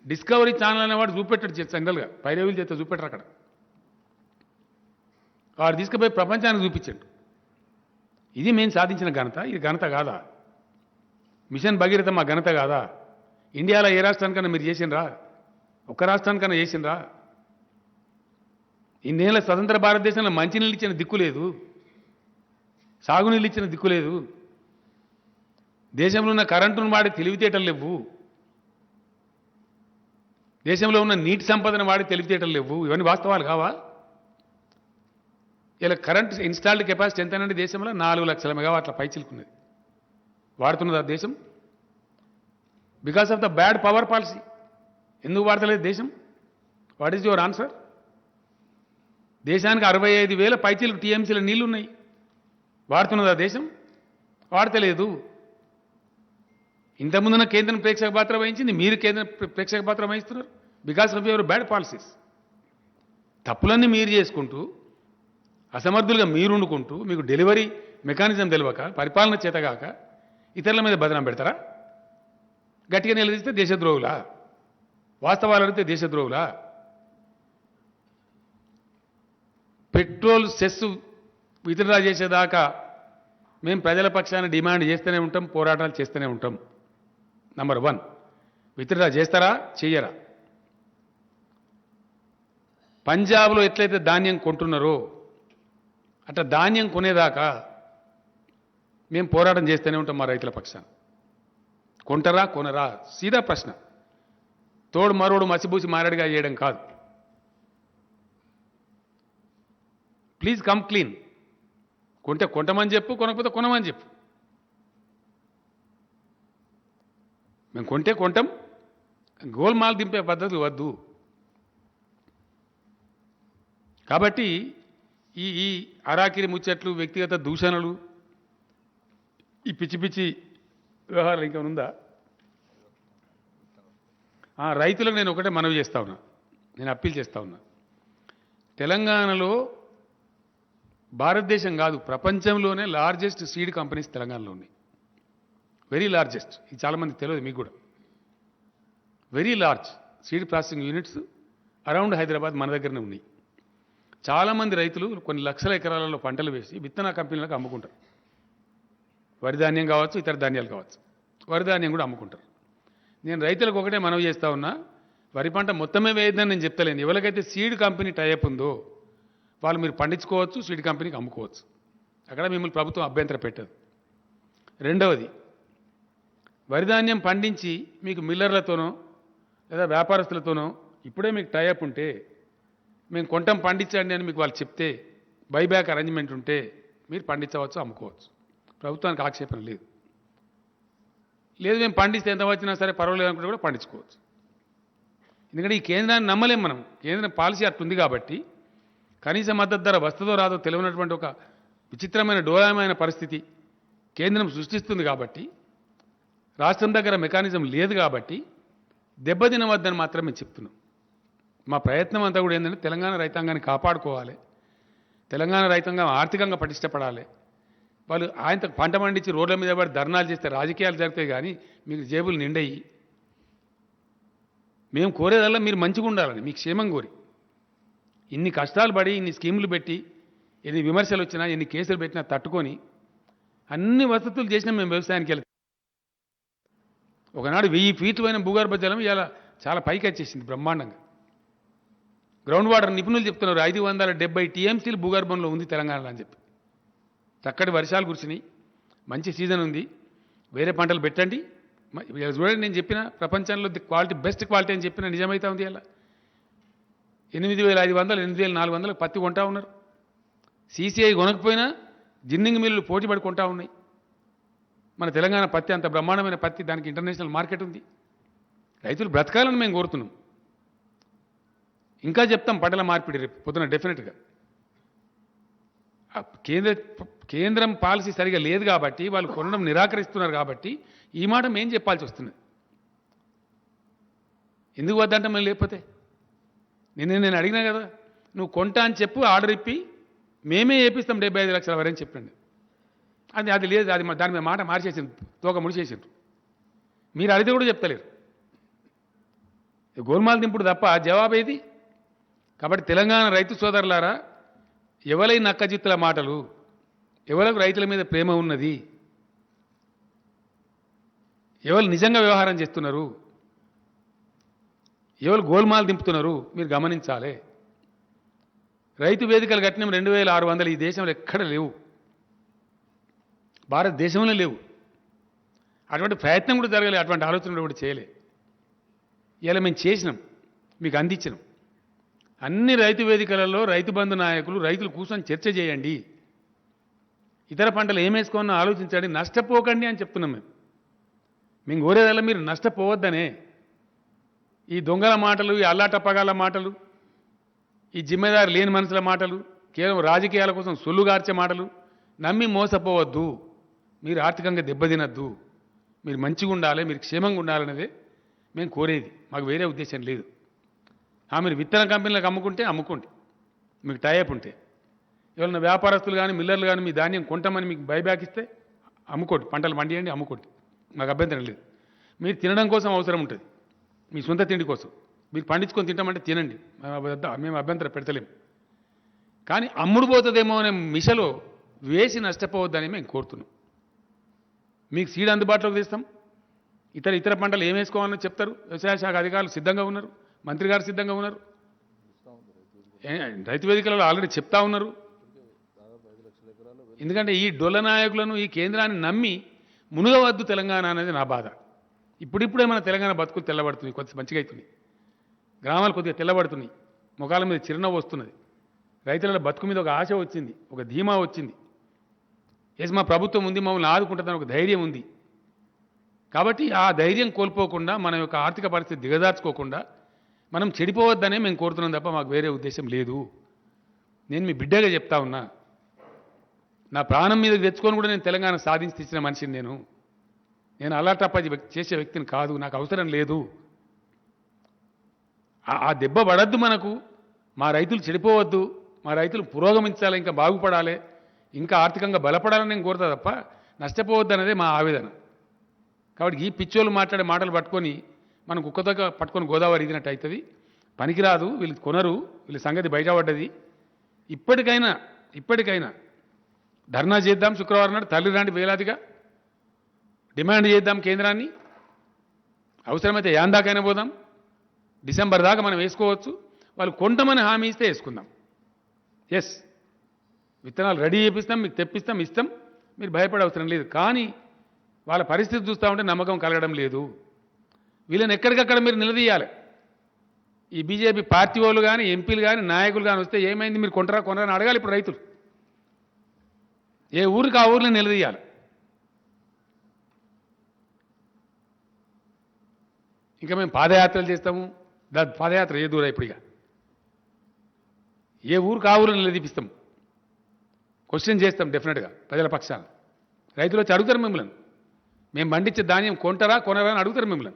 డిస్కవరీ ఛానల్ అనేవాడు చూపెట్టాడు జనరల్గా పైరవీలు చేస్తే చూపెట్టరు అక్కడ వాడు తీసుకుపోయి ప్రపంచానికి చూపించాడు ఇది మేము సాధించిన ఘనత ఇది ఘనత కాదా మిషన్ భగీరథ మా ఘనత కాదా ఇండియాలో ఏ రాష్ట్రానికన్నా మీరు చేసిండ్రా? ఒక్క రాష్ట్రానికన్నా చేసిండ్రా? ఇన్నేళ్ల స్వతంత్ర భారతదేశంలో మంచినీళ్ళు ఇచ్చిన దిక్కు లేదు, సాగునీళ్ళు ఇచ్చిన దిక్కు లేదు, దేశంలో ఉన్న కరెంటును వాడి తెలివితేటలు లేవు, దేశంలో ఉన్న నీటి సంపదను వాడి తెలివితేటలు లేవు. ఇవన్నీ వాస్తవాలు కావా? ఇలా కరెంట్ ఇన్స్టాల్డ్ కెపాసిటీ ఎంతనండి దేశంలో? 4 లక్షల మెగావాట్ల పైచిలుకున్నది. వాడుతున్నది ఆ దేశం? Because of the bad power policy. ఎందుకు వాడతలేదు దేశం? What is your answer? దేశానికి 65,000 పైచీలకు టీఎంసీల నీళ్లు ఉన్నాయి. వాడుతున్నది ఆ దేశం? వాడతలేదు. ఇంతకుముందున్న కేంద్రం ప్రేక్షక పాత్ర వహించింది, మీరు కేంద్ర ప్రేక్షక పాత్ర వహిస్తున్నారు because of your bad policies. తప్పులన్నీ మీరు చేసుకుంటూ, అసమర్థులుగా మీరు వండుకుంటూ, మీకు డెలివరీ మెకానిజం తెలియక, పరిపాలన చేతగాక ఇతరుల మీద బదనం పెడతారా? గట్టిగా నిలదీస్తే దేశద్రోహులా? వాస్తవాలు అడిగితే దేశద్రోహులా? పెట్రోల్ సెస్ విత్డ్రా చేసేదాకా మేము ప్రజల పక్షాన డిమాండ్ చేస్తూనే ఉంటాం, పోరాటాలు చేస్తూనే ఉంటాం. నంబర్ 1, విత్డ్రా చేస్తారా చెయ్యరా? పంజాబ్లో ఎట్లయితే ధాన్యం కొంటున్నారో అట్లా ధాన్యం కొనేదాకా మేము పోరాటం చేస్తూనే ఉంటాం మా రైతుల పక్షాన. కొంటరా కొనరా? సీదా ప్రశ్న. తోడు మరోడు మసిబూసి మారడిగా చేయడం కాదు. Please come clean. కొంటే కొంటమని చెప్పు, కొనకపోతే కొనమని చెప్పు. మేము కొంటే కొంటాం, గోల్మాల్ దింపే పద్ధతులు వద్దు. కాబట్టి ఈ అరాకిరి ముచ్చట్లు, వ్యక్తిగత దూషణలు, ఈ పిచ్చి పిచ్చి వ్యవహారాలు ఇంకా ఉందా? రైతులకు నేను ఒకటే మనవి చేస్తా ఉన్నా, నేను అప్పీల్ చేస్తా ఉన్నా. తెలంగాణలో భారతదేశం కాదు, ప్రపంచంలోనే లార్జెస్ట్ సీడ్ కంపెనీస్ తెలంగాణలో ఉన్నాయి. Very largest. ఇది చాలామంది తెలియదు మీకు కూడా. Very large seed processing units around Hyderabad మన దగ్గరనే ఉన్నాయి. చాలామంది రైతులు కొన్ని లక్షల ఎకరాలలో పంటలు వేసి విత్తన కంపెనీలకు అమ్ముకుంటారు. వరి ధాన్యం కావచ్చు, ఇతర ధాన్యాలు కావచ్చు, వరి ధాన్యం కూడా అమ్ముకుంటారు. నేను రైతులకు ఒకటే మనవి చేస్తా ఉన్నా, వరి పంట మొత్తమే వేయద్దని నేను చెప్తలేను. ఎవరికైతే సీడ్ కంపెనీ టైఅప్ ఉందో వాళ్ళు మీరు పండించుకోవచ్చు, సీడ్ కంపెనీకి అమ్ముకోవచ్చు. అక్కడ మిమ్మల్ని ప్రభుత్వం అభ్యంతరం పెట్టదు. రెండవది, వరి ధాన్యం పండించి మీకు మిల్లర్లతోనో లేదా వ్యాపారస్తులతోనో ఇప్పుడే మీకు టైఅప్ ఉంటే, మేము కొంటాం పండించండి అని మీకు వాళ్ళు చెప్తే, బైబ్యాక్ అరేంజ్మెంట్ ఉంటే మీరు పండించవచ్చు, అమ్ముకోవచ్చు. ప్రభుత్వానికి ఆక్షేపణ లేదు. లేదు మేము పండిస్తే ఎంత వచ్చినా సరే పర్వాలేదు అనుకుంటే కూడా పండించుకోవచ్చు. ఎందుకంటే ఈ కేంద్రాన్ని నమ్మలేం మనం. కేంద్రం పాలసీ అట్లుంది కాబట్టి కనీస మద్దతు ధర వస్తుందో రాదో తెలియనటువంటి ఒక విచిత్రమైన డోలాయమైన పరిస్థితి కేంద్రం సృష్టిస్తుంది కాబట్టి, రాష్ట్రం దగ్గర మెకానిజం లేదు కాబట్టి దెబ్బతినవద్దని మాత్రం మేము చెప్తున్నాం. మా ప్రయత్నం అంతా కూడా ఏంటంటే తెలంగాణ రైతాంగాన్ని కాపాడుకోవాలి, తెలంగాణ రైతాంగం ఆర్థికంగా పటిష్టపడాలి. వాళ్ళు ఆయనతో పంట పండించి రోడ్ల మీద పడి ధర్నాలు చేస్తే రాజకీయాలు జరుగుతాయి, కానీ మీకు జేబులు నిండయి. మేము కోరేదల్లా మీరు మంచిగా ఉండాలని, మీకు క్షేమం కోరి. ఇన్ని కష్టాలు పడి, ఇన్ని స్కీములు పెట్టి, ఎన్ని విమర్శలు వచ్చినా, ఎన్ని కేసులు పెట్టినా తట్టుకొని అన్ని వసతులు చేసినా మేము వ్యవసాయానికి వెళ్తాం. ఒకనాడు 1000 ఫీట్లు అయిన భూగర్భ జలం ఇలా చాలా పైకి వచ్చేసింది బ్రహ్మాండంగా. గ్రౌండ్ వాటర్ నిపుణులు చెప్తున్నారు 570 టీఎంసీలు భూగర్భంలో ఉంది తెలంగాణలో అని చెప్పి. చక్కటి వర్షాలు కురిసినాయి, మంచి సీజన్ ఉంది, వేరే పంటలు పెట్టండి. చూడండి, నేను చెప్పిన ప్రపంచంలో క్వాలిటీ బెస్ట్ క్వాలిటీ అని చెప్పిన నిజమైతే ఉంది. ఇలా 8,500 8,400 పత్తి కొంటా ఉన్నారు. సీసీఐ కొనకపోయినా జిన్నింగ్ మిల్లులు పోటీపడి కొంటా ఉన్నాయి. మన తెలంగాణ పత్తి అంత బ్రహ్మాండమైన పత్తి, దానికి ఇంటర్నేషనల్ మార్కెట్ ఉంది. రైతులు బ్రతకాలని మేము కోరుతున్నాం. ఇంకా చెప్తాం పంటల మార్పిడి రేపు పొద్దున డెఫినెట్గా. కేంద్రం పాలసీ సరిగా లేదు కాబట్టి, వాళ్ళు కొనడం నిరాకరిస్తున్నారు కాబట్టి ఈ మాట మేం చెప్పాల్సి వస్తున్నది. ఎందుకు వద్దంటే మళ్ళీ లేకపోతే నేను అడిగినా కదా, నువ్వు కొంటా అని చెప్పు, ఆర్డర్ ఇప్పి మేమే వేపిస్తాం 75 లక్షల వరకు అని చెప్పండి. అది లేదు, అది దాని మీద మాట మార్చేసింది, తోక ముడిచేసిండ్రు. మీరు అడిగితే కూడా చెప్తలేరు. గోల్మాల్ దింపుడు తప్ప జవాబు ఏది? కాబట్టి తెలంగాణ రైతు సోదరులారా, ఎవరై నక్కజిత్తుల మాటలు, ఎవరికి రైతుల మీద ప్రేమ ఉన్నది, ఎవరు నిజంగా వ్యవహారం చేస్తున్నారు, ఎవరు గోల్మాల్ దింపుతున్నారు మీరు గమనించాలి. రైతు వేదికలు కట్టిన 2600 ఈ దేశంలో ఎక్కడ లేవు, భారతదేశంలో లేవు. అటువంటి ప్రయత్నం కూడా జరగలే, అటువంటి ఆలోచన కూడా చేయలే. ఇలా మేము చేసినాం, మీకు అందించినాం. అన్ని రైతు వేదికలలో రైతు బంధు నాయకులు రైతులు కూర్చొని చర్చ చేయండి, ఇతర పంటలు ఏమేసుకోవాలో ఆలోచించండి, నష్టపోకండి అని చెప్తున్నాం. మేము కోరేదల్లా మీరు నష్టపోవద్దనే. ఈ దొంగల మాటలు, ఈ అల్లాటప్పగాల మాటలు, ఈ జిమ్మెదారు లేని మనుషుల మాటలు, కేవలం రాజకీయాల కోసం సొల్లుగార్చే మాటలు నమ్మి మోసపోవద్దు. మీరు ఆర్థికంగా దెబ్బతినద్దు, మీరు మంచిగా ఉండాలి, మీరు క్షేమంగా ఉండాలనేదే మేము కోరేది, మాకు వేరే ఉద్దేశం లేదు. మీరు విత్తన కంపెనీలకు అమ్ముకుంటే అమ్ముకోండి, మీకు టైఅప్ ఉంటే. ఎవరైనా వ్యాపారస్తులు కానీ మిల్లర్లు కానీ మీ ధాన్యం కొంటామని మీకు బైబ్యాక్ ఇస్తే అమ్ముకోండి, పంటలు పండియండి, అమ్ముకోండి, మాకు అభ్యంతరం లేదు. మీరు తినడం కోసం అవసరం ఉంటుంది, మీ సొంత తిండి కోసం మీరు పండించుకొని తింటామంటే తినండి, మేము అభ్యంతరం పెడతలేము. కానీ అమ్ముడు పోతుందేమో అనే మిషలో వేసి నష్టపోవద్దని మేము కోరుతున్నాం. మీకు సీడ్ అందుబాటులోకి తెస్తాం, ఇతర పంటలు ఏం వేసుకోవాలని చెప్తారు. వ్యవసాయ శాఖ అధికారులు సిద్ధంగా ఉన్నారు, మంత్రి గారు సిద్ధంగా ఉన్నారు, రైతు వేదికలలో ఆల్రెడీ చెప్తా ఉన్నారు. ఎందుకంటే ఈ డొల్ల నాయకులను, ఈ కేంద్రాన్ని నమ్మి మునుగవద్దు తెలంగాణ అనేది నా బాధ. ఇప్పుడిప్పుడే మన తెలంగాణ బతుకులు తెల్లబడుతుంది, కొంచెం మంచిగా అవుతుంది, గ్రామాలు కొద్దిగా తెల్లబడుతున్నాయి, ముఖాల మీద చిరునవ్వు వస్తున్నది, రైతుల బతుకు మీద ఒక ఆశ వచ్చింది, ఒక ధీమా వచ్చింది. ఎస్ మా ప్రభుత్వం ఉంది, మమ్మల్ని ఆదుకుంటుందని ఒక ధైర్యం ఉంది. కాబట్టి ఆ ధైర్యం కోల్పోకుండా, మన యొక్క ఆర్థిక పరిస్థితి దిగదార్చుకోకుండా మనం చెడిపోవద్దనే మేము కోరుతున్నాం తప్ప మాకు వేరే ఉద్దేశం లేదు. నేను మీ బిడ్డగా చెప్తా ఉన్నా, నా ప్రాణం మీద తెచ్చుకొని కూడా నేను తెలంగాణ సాధించి తెచ్చిన మనిషిని. నేను అల్లాటప్ప చేసే వ్యక్తిని కాదు, నాకు అవసరం లేదు. ఆ దెబ్బ పడద్దు మనకు, మా రైతులు చెడిపోవద్దు, మా రైతులు పురోగమించాలి, ఇంకా బాగుపడాలి, ఇంకా ఆర్థికంగా బలపడాలని నేను కోరుతా తప్ప నష్టపోవద్దు అనేది మా ఆవేదన. కాబట్టి ఈ పిచ్చోళ్ళు మాట్లాడే మాటలు పట్టుకొని మనం కుక్కతో పట్టుకొని గోదావరి ఇదినట్టు అవుతుంది, పనికిరాదు, వీళ్ళు కొనరు, వీళ్ళ సంగతి బయటపడ్డది. ఇప్పటికైనా ధర్నా చేద్దాం, శుక్రవారం నాడు తల్లి రాంటి వేలాదిగా డిమాండ్ చేద్దాం కేంద్రాన్ని. అవసరమైతే యాందాకైనా పోదాం, డిసెంబర్ దాకా మనం వేసుకోవచ్చు. వాళ్ళు కొంటమని హామీ ఇస్తే వేసుకుందాం. ఎస్, విత్తనాలు రెడీ చేపిస్తాం, మీకు తెప్పిస్తాం, ఇస్తాం, మీరు భయపడే అవసరం లేదు. కానీ వాళ్ళ పరిస్థితి చూస్తూ ఉంటే నమ్మకం కలగడం లేదు. వీళ్ళని ఎక్కడికక్కడ మీరు నిలదీయాలి. ఈ బీజేపీ పార్టీ వాళ్ళు కానీ, ఎంపీలు కానీ, నాయకులు కానీ వస్తే ఏమైంది, మీరు కొనరా అని అడగాలి. ఇప్పుడు రైతులు ఏ ఊరికి ఆ ఊరిని నిలదీయాలి. ఇంకా మేము పాదయాత్రలు చేస్తాము, పాదయాత్ర ఏ దూరం ఇప్పుడు, ఇక ఏ ఊరికి ఆ ఊరిని నిలదీపిస్తాం, క్వశ్చన్ చేస్తాం డెఫినెట్గా ప్రజల పక్షాన. రైతులు వచ్చి అడుగుతారు మిమ్మల్ని, మేము పండించే ధాన్యం కొంటారా కొనరా అని అడుగుతారు మిమ్మల్ని.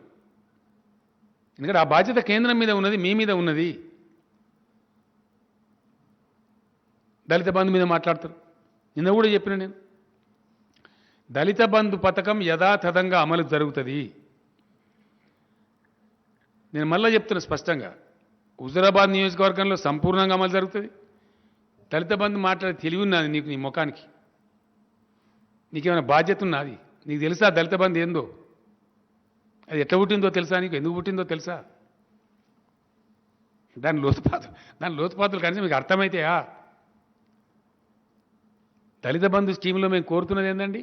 ఎందుకంటే ఆ బాధ్యత కేంద్రం మీద ఉన్నది, మీ మీద ఉన్నది. దళిత బంధు మీద మాట్లాడతారు. నిన్న కూడా చెప్పిన నేను, దళిత బంధు పథకం యథాతథంగా అమలు జరుగుతుంది. నేను మళ్ళీ చెప్తున్నా స్పష్టంగా, హుజురాబాద్ నియోజకవర్గంలో సంపూర్ణంగా అమలు జరుగుతుంది. దళిత బంధు మాట్లాడే తెలివి ఉన్నది నీకు, నీ ముఖానికి నీకేమైనా బాధ్యత ఉన్నది? నీకు తెలుసా దళిత బంధు ఏందో? అది ఎట్లా పుట్టిందో తెలుసా నీకు? ఎందుకు పుట్టిందో తెలుసా? దాని లోతుపాతులు కనీసం మీకు అర్థమైతాయా? దళిత బంధు స్కీమ్లో మేము కోరుతున్నది ఏంటండి,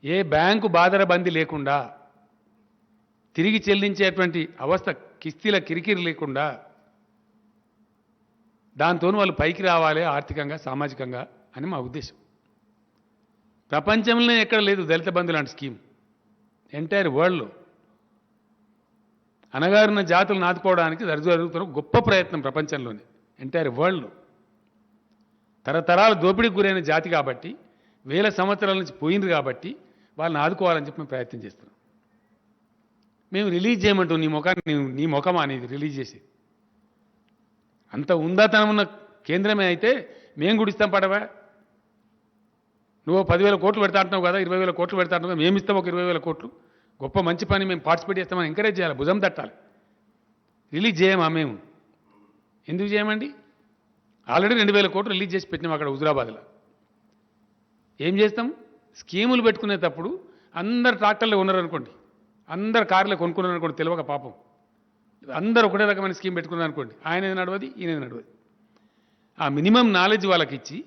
ఏ బ్యాంకు బాదర బందీ లేకుండా, తిరిగి చెల్లించేటువంటి అవస్థ, కిస్తీల కిరికిరి లేకుండా, దాంతో వాళ్ళు పైకి రావాలి ఆర్థికంగా, సామాజికంగా అని మా ఉద్దేశం. ప్రపంచంలోనే ఎక్కడ లేదు దళిత బంధు లాంటి స్కీమ్. ఎంటైర్ వరల్డ్లో అనగారిన జాతులు నాటుకోవడానికి జరుగుతున్న గొప్ప ప్రయత్నం ప్రపంచంలోనే, ఎంటైర్ వరల్డ్లో. తరతరాలు దోపిడీకి గురైన జాతి కాబట్టి, వేల సంవత్సరాల నుంచి పోయింది కాబట్టి వాళ్ళని ఆదుకోవాలని చెప్పి మేము ప్రయత్నం చేస్తున్నాం. మేము రిలీజ్ చేయమంటాం నీ ముఖాన్ని, నీ ముఖం అనేది రిలీజ్ చేసి. అంత ఉందాతనం ఉన్న కేంద్రమే అయితే మేము కూడా ఇస్తాం పడవా? నువ్వు 10,000 కోట్లు పెడతా అంటున్నావు కదా, 20,000 కోట్లు పెడతా అంటున్నావు, మేము ఇస్తాం ఒక 20,000 కోట్లు. గొప్ప మంచి పని, మేము పార్టిసిపేట్ చేస్తామని ఎంకరేజ్ చేయాలి, భుజం తట్టాలి. రిలీజ్ చేయమా? మేము ఎందుకు చేయమండి? ఆల్రెడీ 2,000 కోట్లు రిలీజ్ చేసి పెట్టినాం అక్కడ హుజురాబాద్లో. ఏం చేస్తాం? స్కీములు పెట్టుకునేటప్పుడు అందరు ట్రాక్టర్లు ఉన్నారనుకోండి, అందరు కార్లు కొనుక్కున్నారనుకోండి, తెలియక పాపం అందరూ ఒకటే రకమైన స్కీమ్ పెట్టుకున్నారు అనుకోండి, ఆయనది నడవది, ఈయనది నడవది. ఆ మినిమం నాలెడ్జ్ వాళ్ళకి ఇచ్చి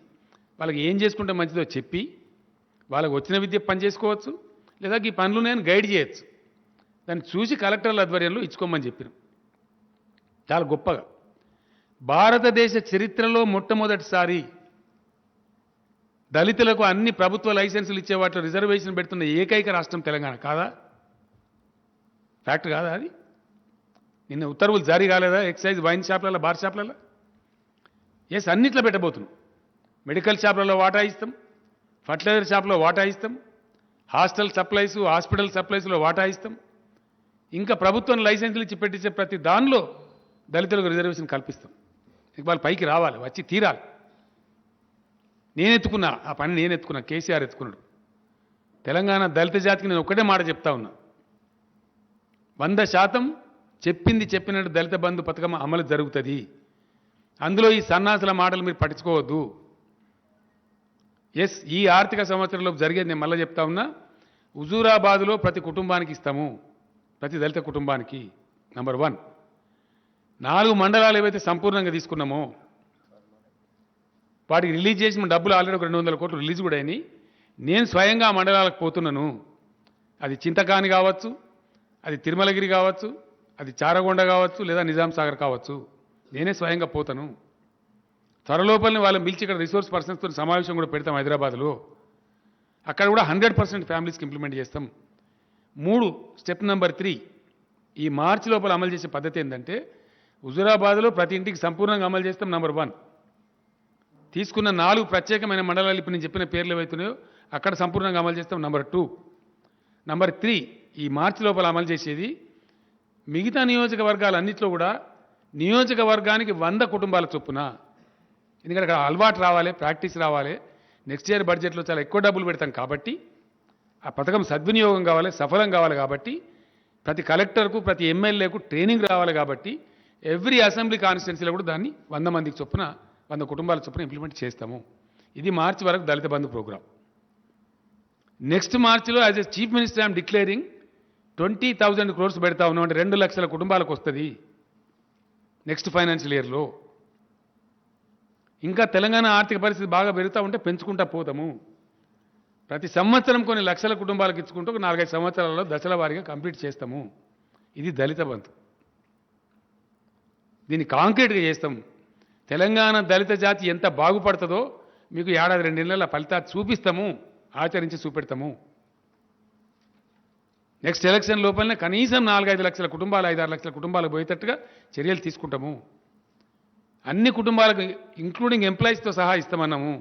వాళ్ళకి ఏం చేసుకుంటే మంచిదో చెప్పి వాళ్ళకి వచ్చిన విద్య పని చేసుకోవచ్చు, లేదా ఈ పనులు నేను గైడ్ చేయొచ్చు. దాన్ని చూసి కలెక్టర్ల ఆధ్వర్యంలో ఇచ్చుకోమని చెప్పినాం. చాలా గొప్పగా భారతదేశ చరిత్రలో మొట్టమొదటిసారి దళితులకు అన్ని ప్రభుత్వ లైసెన్సులు ఇచ్చే వాటిలో రిజర్వేషన్ పెడుతున్న ఏకైక రాష్ట్రం తెలంగాణ. కాదా? ఫ్యాక్ట్ కాదా అది? నిన్న ఉత్తర్వులు జారీ కాలేదా? ఎక్సైజ్ వైన్ షాప్లలో, బార్ షాప్లలో? ఎస్, అన్నిట్లో పెట్టబోతున్నాం. మెడికల్ షాప్లలో వాటా ఇస్తాం, ఫర్టిలైజర్ షాప్లో వాటా ఇస్తాం, హాస్టల్ సప్లైస్, హాస్పిటల్ సప్లైస్లో వాటా ఇస్తాం. ఇంకా ప్రభుత్వం లైసెన్సులు ఇచ్చి పెట్టించే ప్రతి దానిలో దళితులకు రిజర్వేషన్ కల్పిస్తాం. వాళ్ళు పైకి రావాలి, వచ్చి తీరాలి. నేను ఎత్తుకున్నా ఆ పని, నేను ఎత్తుకున్నా, కేసీఆర్ ఎత్తుకున్నాడు. తెలంగాణ దళిత జాతికి నేను ఒక్కటే మాట చెప్తా ఉన్నా, 100% చెప్పింది చెప్పినట్టు దళిత బంధు పథకం అమలు జరుగుతుంది. అందులో ఈ సన్నాసుల మాటలు మీరు పట్టించుకోవద్దు. ఎస్, ఈ ఆర్థిక సంవత్సరంలో జరిగేది నేను మళ్ళీ చెప్తా ఉన్నా. హుజూరాబాద్లో ప్రతి కుటుంబానికి ఇస్తాము, ప్రతి దళిత కుటుంబానికి. నంబర్ 1. 4 మండలాలు ఏవైతే సంపూర్ణంగా తీసుకున్నామో వాటికి రిలీజ్ చేసిన డబ్బులు ఆల్రెడీ 200 కోట్లు రిలీజ్ కూడా అయినాయి. నేను స్వయంగా ఆ మండలాలకు పోతున్నాను. అది చింతకాని కావచ్చు, అది తిరుమలగిరి కావచ్చు, అది చారగొండ కావచ్చు, లేదా నిజాం సాగర్ కావచ్చు. నేనే స్వయంగా పోతాను. త్వరలోపలనే వాళ్ళని పిలిచి ఇక్కడ రిసోర్స్ పర్సన్స్తో సమావేశం కూడా పెడతాం హైదరాబాద్లో. అక్కడ కూడా 100% ఫ్యామిలీస్కి ఇంప్లిమెంట్ చేస్తాం. 3, స్టెప్ నెంబర్ 3, ఈ మార్చి లోపల అమలు చేసే పద్ధతి ఏంటంటే హుజూరాబాద్లో ప్రతి ఇంటికి సంపూర్ణంగా అమలు చేస్తాం. నంబర్ 1. తీసుకున్న 4 ప్రత్యేకమైన మండలాలు ఇప్పుడు నేను చెప్పిన పేర్లు ఏవైతున్నాయో అక్కడ సంపూర్ణంగా అమలు చేస్తాం. నంబర్ 2. నంబర్ 3, ఈ మార్చి లోపల అమలు చేసేది మిగతా నియోజకవర్గాలన్నింటిలో కూడా నియోజకవర్గానికి 100 కుటుంబాల చొప్పున. ఎందుకంటే అక్కడ అలవాటు రావాలి, ప్రాక్టీస్ రావాలి. నెక్స్ట్ ఇయర్ బడ్జెట్లో చాలా ఎక్కువ డబ్బులు పెడతాం కాబట్టి ఆ పథకం సద్వినియోగం కావాలి, సఫలం కావాలి. కాబట్టి ప్రతి కలెక్టర్కు, ప్రతి ఎమ్మెల్యేకు ట్రైనింగ్ రావాలి. కాబట్టి ఎవ్రీ అసెంబ్లీ కాన్స్టిట్యున్సీలో కూడా దాన్ని 100 మందికి చొప్పున, 100 కుటుంబాల చొప్పున ఇంప్లిమెంట్ చేస్తాము. ఇది మార్చి వరకు దళిత బంధు ప్రోగ్రాం. నెక్స్ట్ మార్చిలో as a chief minister I'm declaring 20,000 crores పెడతా ఉన్నాం. అంటే 2 లక్షల కుటుంబాలకు వస్తుంది నెక్స్ట్ ఫైనాన్షియల్ ఇయర్లో. ఇంకా తెలంగాణ ఆర్థిక పరిస్థితి బాగా పెరుగుతూ ఉంటే పెంచుకుంటా పోతాము. ప్రతి సంవత్సరం కొన్ని లక్షల కుటుంబాలకు ఇచ్చుకుంటూ 4-5 సంవత్సరాలలో దశల వారీగా కంప్లీట్ చేస్తాము. ఇది దళిత బంధు. దీన్ని కాంక్రీట్గా చేస్తాం. తెలంగాణ దళిత జాతి ఎంత బాగుపడుతుందో మీకు 1-2 నెలల ఫలితాలు చూపిస్తాము, ఆచరించి చూపెడతాము. నెక్స్ట్ ఎలక్షన్ లోపలనే కనీసం 4-5 లక్షల కుటుంబాలు, 5-6 లక్షల కుటుంబాలకు పోయేటట్టుగా చర్యలు తీసుకుంటాము. అన్ని కుటుంబాలకు ఇంక్లూడింగ్ ఎంప్లాయీస్తో సహా ఇస్తామన్నాము.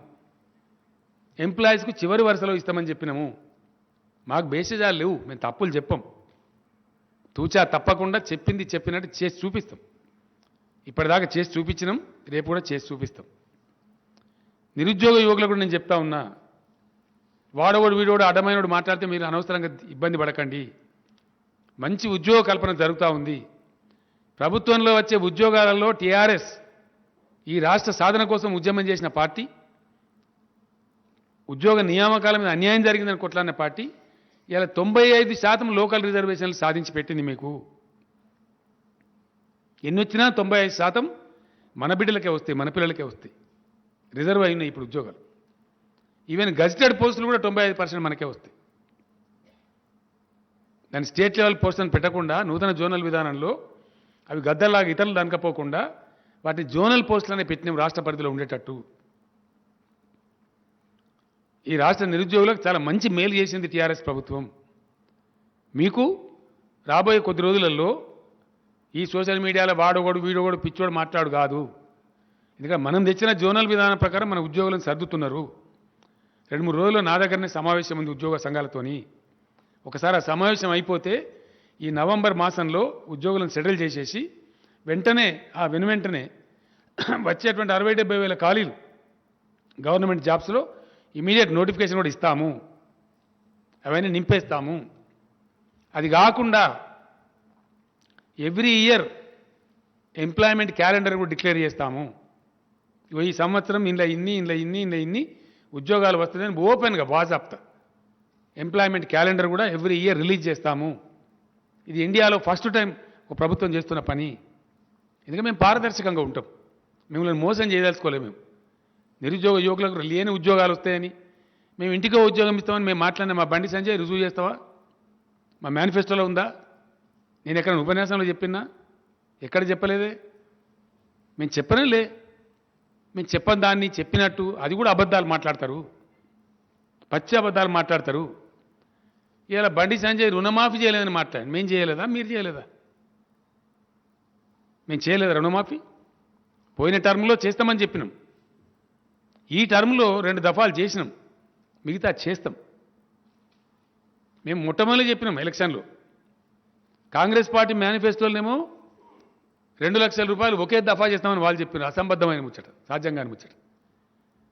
ఎంప్లాయీస్కు చివరి వరుసలో ఇస్తామని చెప్పినాము. మాకు బేసిజాలు లేవు, మేము తప్పులు చెప్పం. తూచా తప్పకుండా చెప్పింది చెప్పినట్టు చేసి చూపిస్తాం. ఇప్పటిదాకా చేసి చూపించినాం, రేపు కూడా చేసి చూపిస్తాం. నిరుద్యోగ యువకులకు కూడా నేను చెప్తా ఉన్నా, వాడోడు వీడోడు అడ్డమైనోడు మాట్లాడితే మీరు అనవసరంగా ఇబ్బంది పడకండి. మంచి ఉద్యోగ కల్పన జరుగుతూ ఉంది. ప్రభుత్వంలో వచ్చే ఉద్యోగాలలో టీఆర్ఎస్ ఈ రాష్ట్ర సాధన కోసం ఉద్యమం చేసిన పార్టీ, ఉద్యోగ నియామకాల మీద అన్యాయం జరిగిందని కొట్లాడిన పార్టీ ఇలా 95% లోకల్ రిజర్వేషన్లు సాధించి పెట్టింది. మీకు ఎన్ని వచ్చినా 95% మన బిడ్డలకే వస్తాయి, మన పిల్లలకే వస్తాయి. రిజర్వ్ అయినాయి ఇప్పుడు ఉద్యోగాలు. ఈవెన్ గజిటెడ్ పోస్టులు కూడా 95% మనకే వస్తాయి. దాన్ని స్టేట్ లెవెల్ పోస్టులను పెట్టకుండా నూతన జోనల్ విధానంలో అవి గద్దల్లాగా ఇతరులు దనకపోకుండా వాటిని జోనల్ పోస్టులనే పెట్టినాం రాష్ట్ర పరిధిలో ఉండేటట్టు. ఈ రాష్ట్ర నిరుద్యోగులకు చాలా మంచి మేలు చేసింది టీఆర్ఎస్ ప్రభుత్వం. మీకు రాబోయే కొద్ది రోజులలో ఈ సోషల్ మీడియాలో వాడోగోడు వీడోగోడు పిచ్చోడు మాట్లాడు కాదు. ఎందుకంటే మనం తెచ్చిన జోనల్ విధానం ప్రకారం మన ఉద్యోగులను సర్దుతున్నారు. 2-3 రోజుల్లో నా దగ్గరనే సమావేశం ఉంది ఉద్యోగ సంఘాలతోని. ఒకసారి ఆ సమావేశం అయిపోతే ఈ నవంబర్ మాసంలో ఉద్యోగులను సెటిల్ చేసేసి వెంటనే వెంటనే వచ్చేటువంటి 60-70 వేల ఖాళీలు గవర్నమెంట్ జాబ్స్లో ఇమీడియట్ నోటిఫికేషన్ కూడా ఇస్తాము. అవన్నీ నింపేస్తాము. అది కాకుండా ఎవ్రీ ఇయర్ ఎంప్లాయ్మెంట్ క్యాలెండర్ కూడా డిక్లేర్ చేస్తాము. ఈ సంవత్సరం ఇంట్లో ఇన్ని ఉద్యోగాలు వస్తున్నాయని ఓపెన్గా వాజాప్తా ఎంప్లాయ్మెంట్ క్యాలెండర్ కూడా ఎవ్రీ ఇయర్ రిలీజ్ చేస్తాము. ఇది ఇండియాలో ఫస్ట్ టైం ఒక ప్రభుత్వం చేస్తున్న పని. ఎందుకంటే మేము పారదర్శకంగా ఉంటాం. మిమ్మల్ని మోసం చేయదలుచుకోలేము. మేము నిరుద్యోగ యువకులకు లేని ఉద్యోగాలు వస్తాయని, మేము ఇంటికో ఉద్యోగం ఇస్తామని మేము మాట్లాడిన మా బండి సంజయ్ రుజువు చేస్తావా? మా మేనిఫెస్టోలో ఉందా? నేను ఎక్కడ ఉపన్యాసంలో చెప్పినా? ఎక్కడ చెప్పలేదే. మేము చెప్పనలే. మేము చెప్పని దాన్ని చెప్పినట్టు అది కూడా అబద్ధాలు మాట్లాడతారు, పచ్చి అబద్ధాలు మాట్లాడతారు. ఇలా బండి సంజయ్ రుణమాఫీ చేయలేదని మాట్లాడి మేము చేయలేదా? మీరు చేయలేదా? మేము చేయలేదా రుణమాఫీ? పోయిన టర్మ్లో చేస్తామని చెప్పినాం. ఈ టర్మ్లో 2 దఫాలు చేసినాం, మిగతా చేస్తాం. మేము మొట్టమొదటి చెప్పినాం ఎలక్షన్లో. కాంగ్రెస్ పార్టీ మేనిఫెస్టోలోనేమో 2 లక్షల రూపాయలు ఒకే దఫా చేస్తామని వాళ్ళు చెప్పినారు. అసంబద్ధమైన ముచ్చట, సాధ్యంగాని ముచ్చట.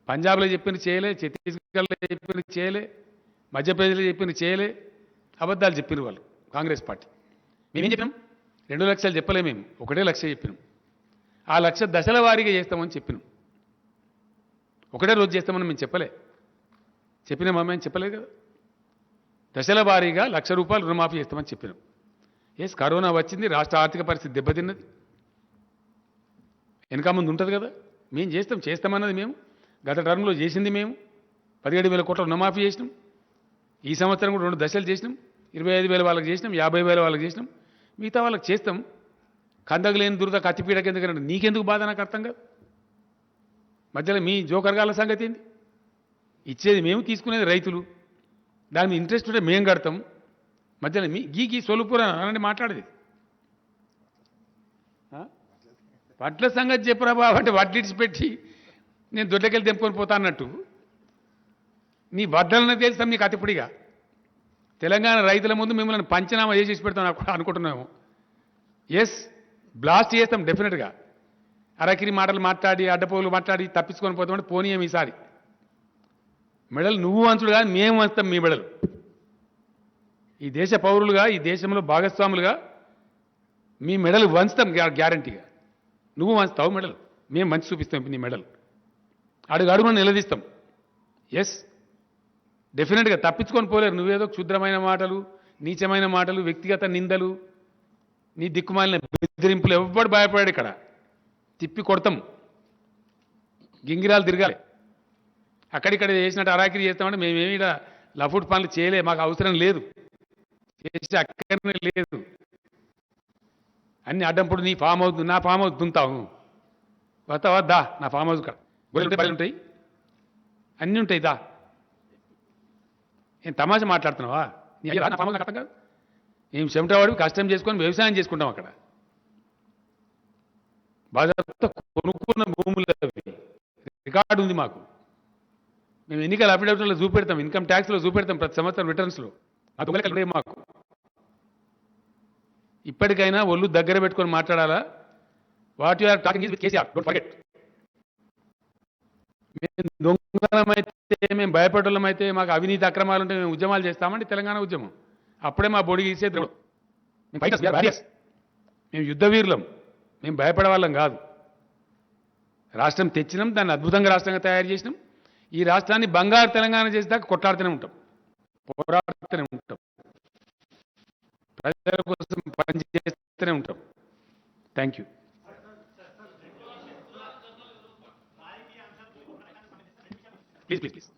పంజాబ్లో చెప్పింది చేయలే, ఛత్తీస్గఢ్లో చెప్పింది చేయలే, మధ్యప్రదేశ్లో చెప్పింది చేయలే, అబద్ధాలు చెప్పినారు వాళ్ళు కాంగ్రెస్ పార్టీ. మేమేం చెప్పినాం? 2 లక్షలు చెప్పలే, మేము 1 లక్ష చెప్పినాం. ఆ లక్ష దశల వారీగా చేస్తామని చెప్పినాం. ఒకటే రోజు చేస్తామని మేము చెప్పలే. చెప్పినామా? మేము చెప్పలేదు కదా. దశల వారీగా 1 లక్ష రూపాయలు రుణమాఫీ చేస్తామని చెప్పినాం. ఎస్, కరోనా వచ్చింది, రాష్ట్ర ఆర్థిక పరిస్థితి దెబ్బతిన్నది, వెనక ముందు ఉంటుంది కదా. మేము చేస్తామన్నది మేము. గత టర్మ్లో చేసింది మేము. 17,000 కోట్ల రుణమాఫీ చేసినాం. ఈ సంవత్సరం కూడా 2 దశలు చేసినాం. 25,000 వాళ్ళకి చేసినాం, 50,000 వాళ్ళకి చేసినాం, మిగతా వాళ్ళకి చేస్తాం. కందగలేని దురద కత్తిపీడకి ఎందుకంటే నీకెందుకు బాధ నాకు అర్థం కాదు. మధ్యలో మీ జోకర్గాల సంగతి ఏంది? ఇచ్చేది మేము, తీసుకునేది రైతులు. దాని మీద ఇంట్రెస్ట్ ఉంటే మేము కడతాం. మధ్యలో మీ గీకి సొలుపుర అని మాట్లాడేది. వడ్ల సంగతి చెప్పురా బాబు అంటే వడ్లిడిచి పెట్టి నేను దొడ్లకెళ్ళి తెంపుకొని పోతా అన్నట్టు నీ వడ్డలను తెలుస్తాం నీకు అతిపుడిగా. తెలంగాణ రైతుల ముందు మిమ్మల్ని పంచనామా చేసి పెడతాం అనుకుంటున్నాము. ఎస్, బ్లాస్ట్ చేస్తాం డెఫినెట్గా. అరకిరి మాటలు మాట్లాడి అడ్డపోగులు మాట్లాడి తప్పించుకొని పోతామంటే పోనీయం ఈసారి. మెడలు నువ్వు వంచుడు కాదు, మేము వంచుతాం మీ మెడలు. ఈ దేశ పౌరులుగా, ఈ దేశంలో భాగస్వాములుగా మీ మెడలు వంచుతాం గ్యారంటీగా. నువ్వు వంచుతావు మెడలు, మేము మంచి చూపిస్తాం నీ మెడలు. అడుగును నిలదీస్తాం. ఎస్, డెఫినెట్గా తప్పించుకొని పోలేరు. నువ్వేదో క్షుద్రమైన మాటలు, నీచమైన మాటలు, వ్యక్తిగత నిందలు, నీ దిక్కుమాలిన బెదిరింపులు ఎవ్వడు భయపడాడు. ఇక్కడ తిప్పి కొడతాం, గింగిరాలు తిరగాలి. అక్కడిక్కడ చేసినట్టు అరాకిరి చేస్తామంటే మేమేమి ఇక్కడ లఫుట్ పనులు చేయలే, మాకు అవసరం లేదు, చేసి అక్కడనే లేదు. అన్ని అడ్డంపుడు నీ ఫామ్ హౌస్, నా ఫామ్ హౌస్ దుంతావు, వస్తావా? దా నా ఫామ్ హౌస్ కాడ గొర్రెలు బయలు ఉంటాయి, అన్నీ ఉంటాయి, దా. ఏం తమాషా మాట్లాడుతున్నావా? నీ అయ్యా నా ఫామ్ హౌస్ అర్థం కాదు. ఏం చెమటవాడివి, కష్టం చేసుకొని వ్యవసాయం చేసుకుంటాం. అక్కడ బాగా కొనుక్కున్న భూములు రికార్డు ఉంది మాకు. మేము ఎన్నికల అఫిడవిట్లో చూపెడతాం, ఇన్కమ్ ట్యాక్స్లో చూపెడతాం, ప్రతి సంవత్సరం రిటర్న్స్లో. అది మాకు ఇప్పటికైనా ఒళ్ళు దగ్గర పెట్టుకొని మాట్లాడాలా. What you are talking is with KCR, don't forget. మేము దొంగలమైతే, మేము భయపడలమైతే, మాకు అవినీతి అక్రమాలు ఉంటే మేము ఉద్యమాలు చేస్తామండి. తెలంగాణ ఉద్యమం అప్పుడే మా బొడిగి ఇచ్చేది. మేము యుద్ధ వీరులం, మేము భయపడే వాళ్ళం కాదు. రాష్ట్రం తెచ్చినాం, దాన్ని అద్భుతంగా రాష్ట్రంగా తయారు చేసినాం. ఈ రాష్ట్రాన్ని బంగారు తెలంగాణ చేసేదాకా కొట్లాడుతూనే ఉంటాం, పోరాడుతూనే ఉంటాం, ప్రజల కోసం పనిచేస్తూనే ఉంటాం. Thank you. Please please please.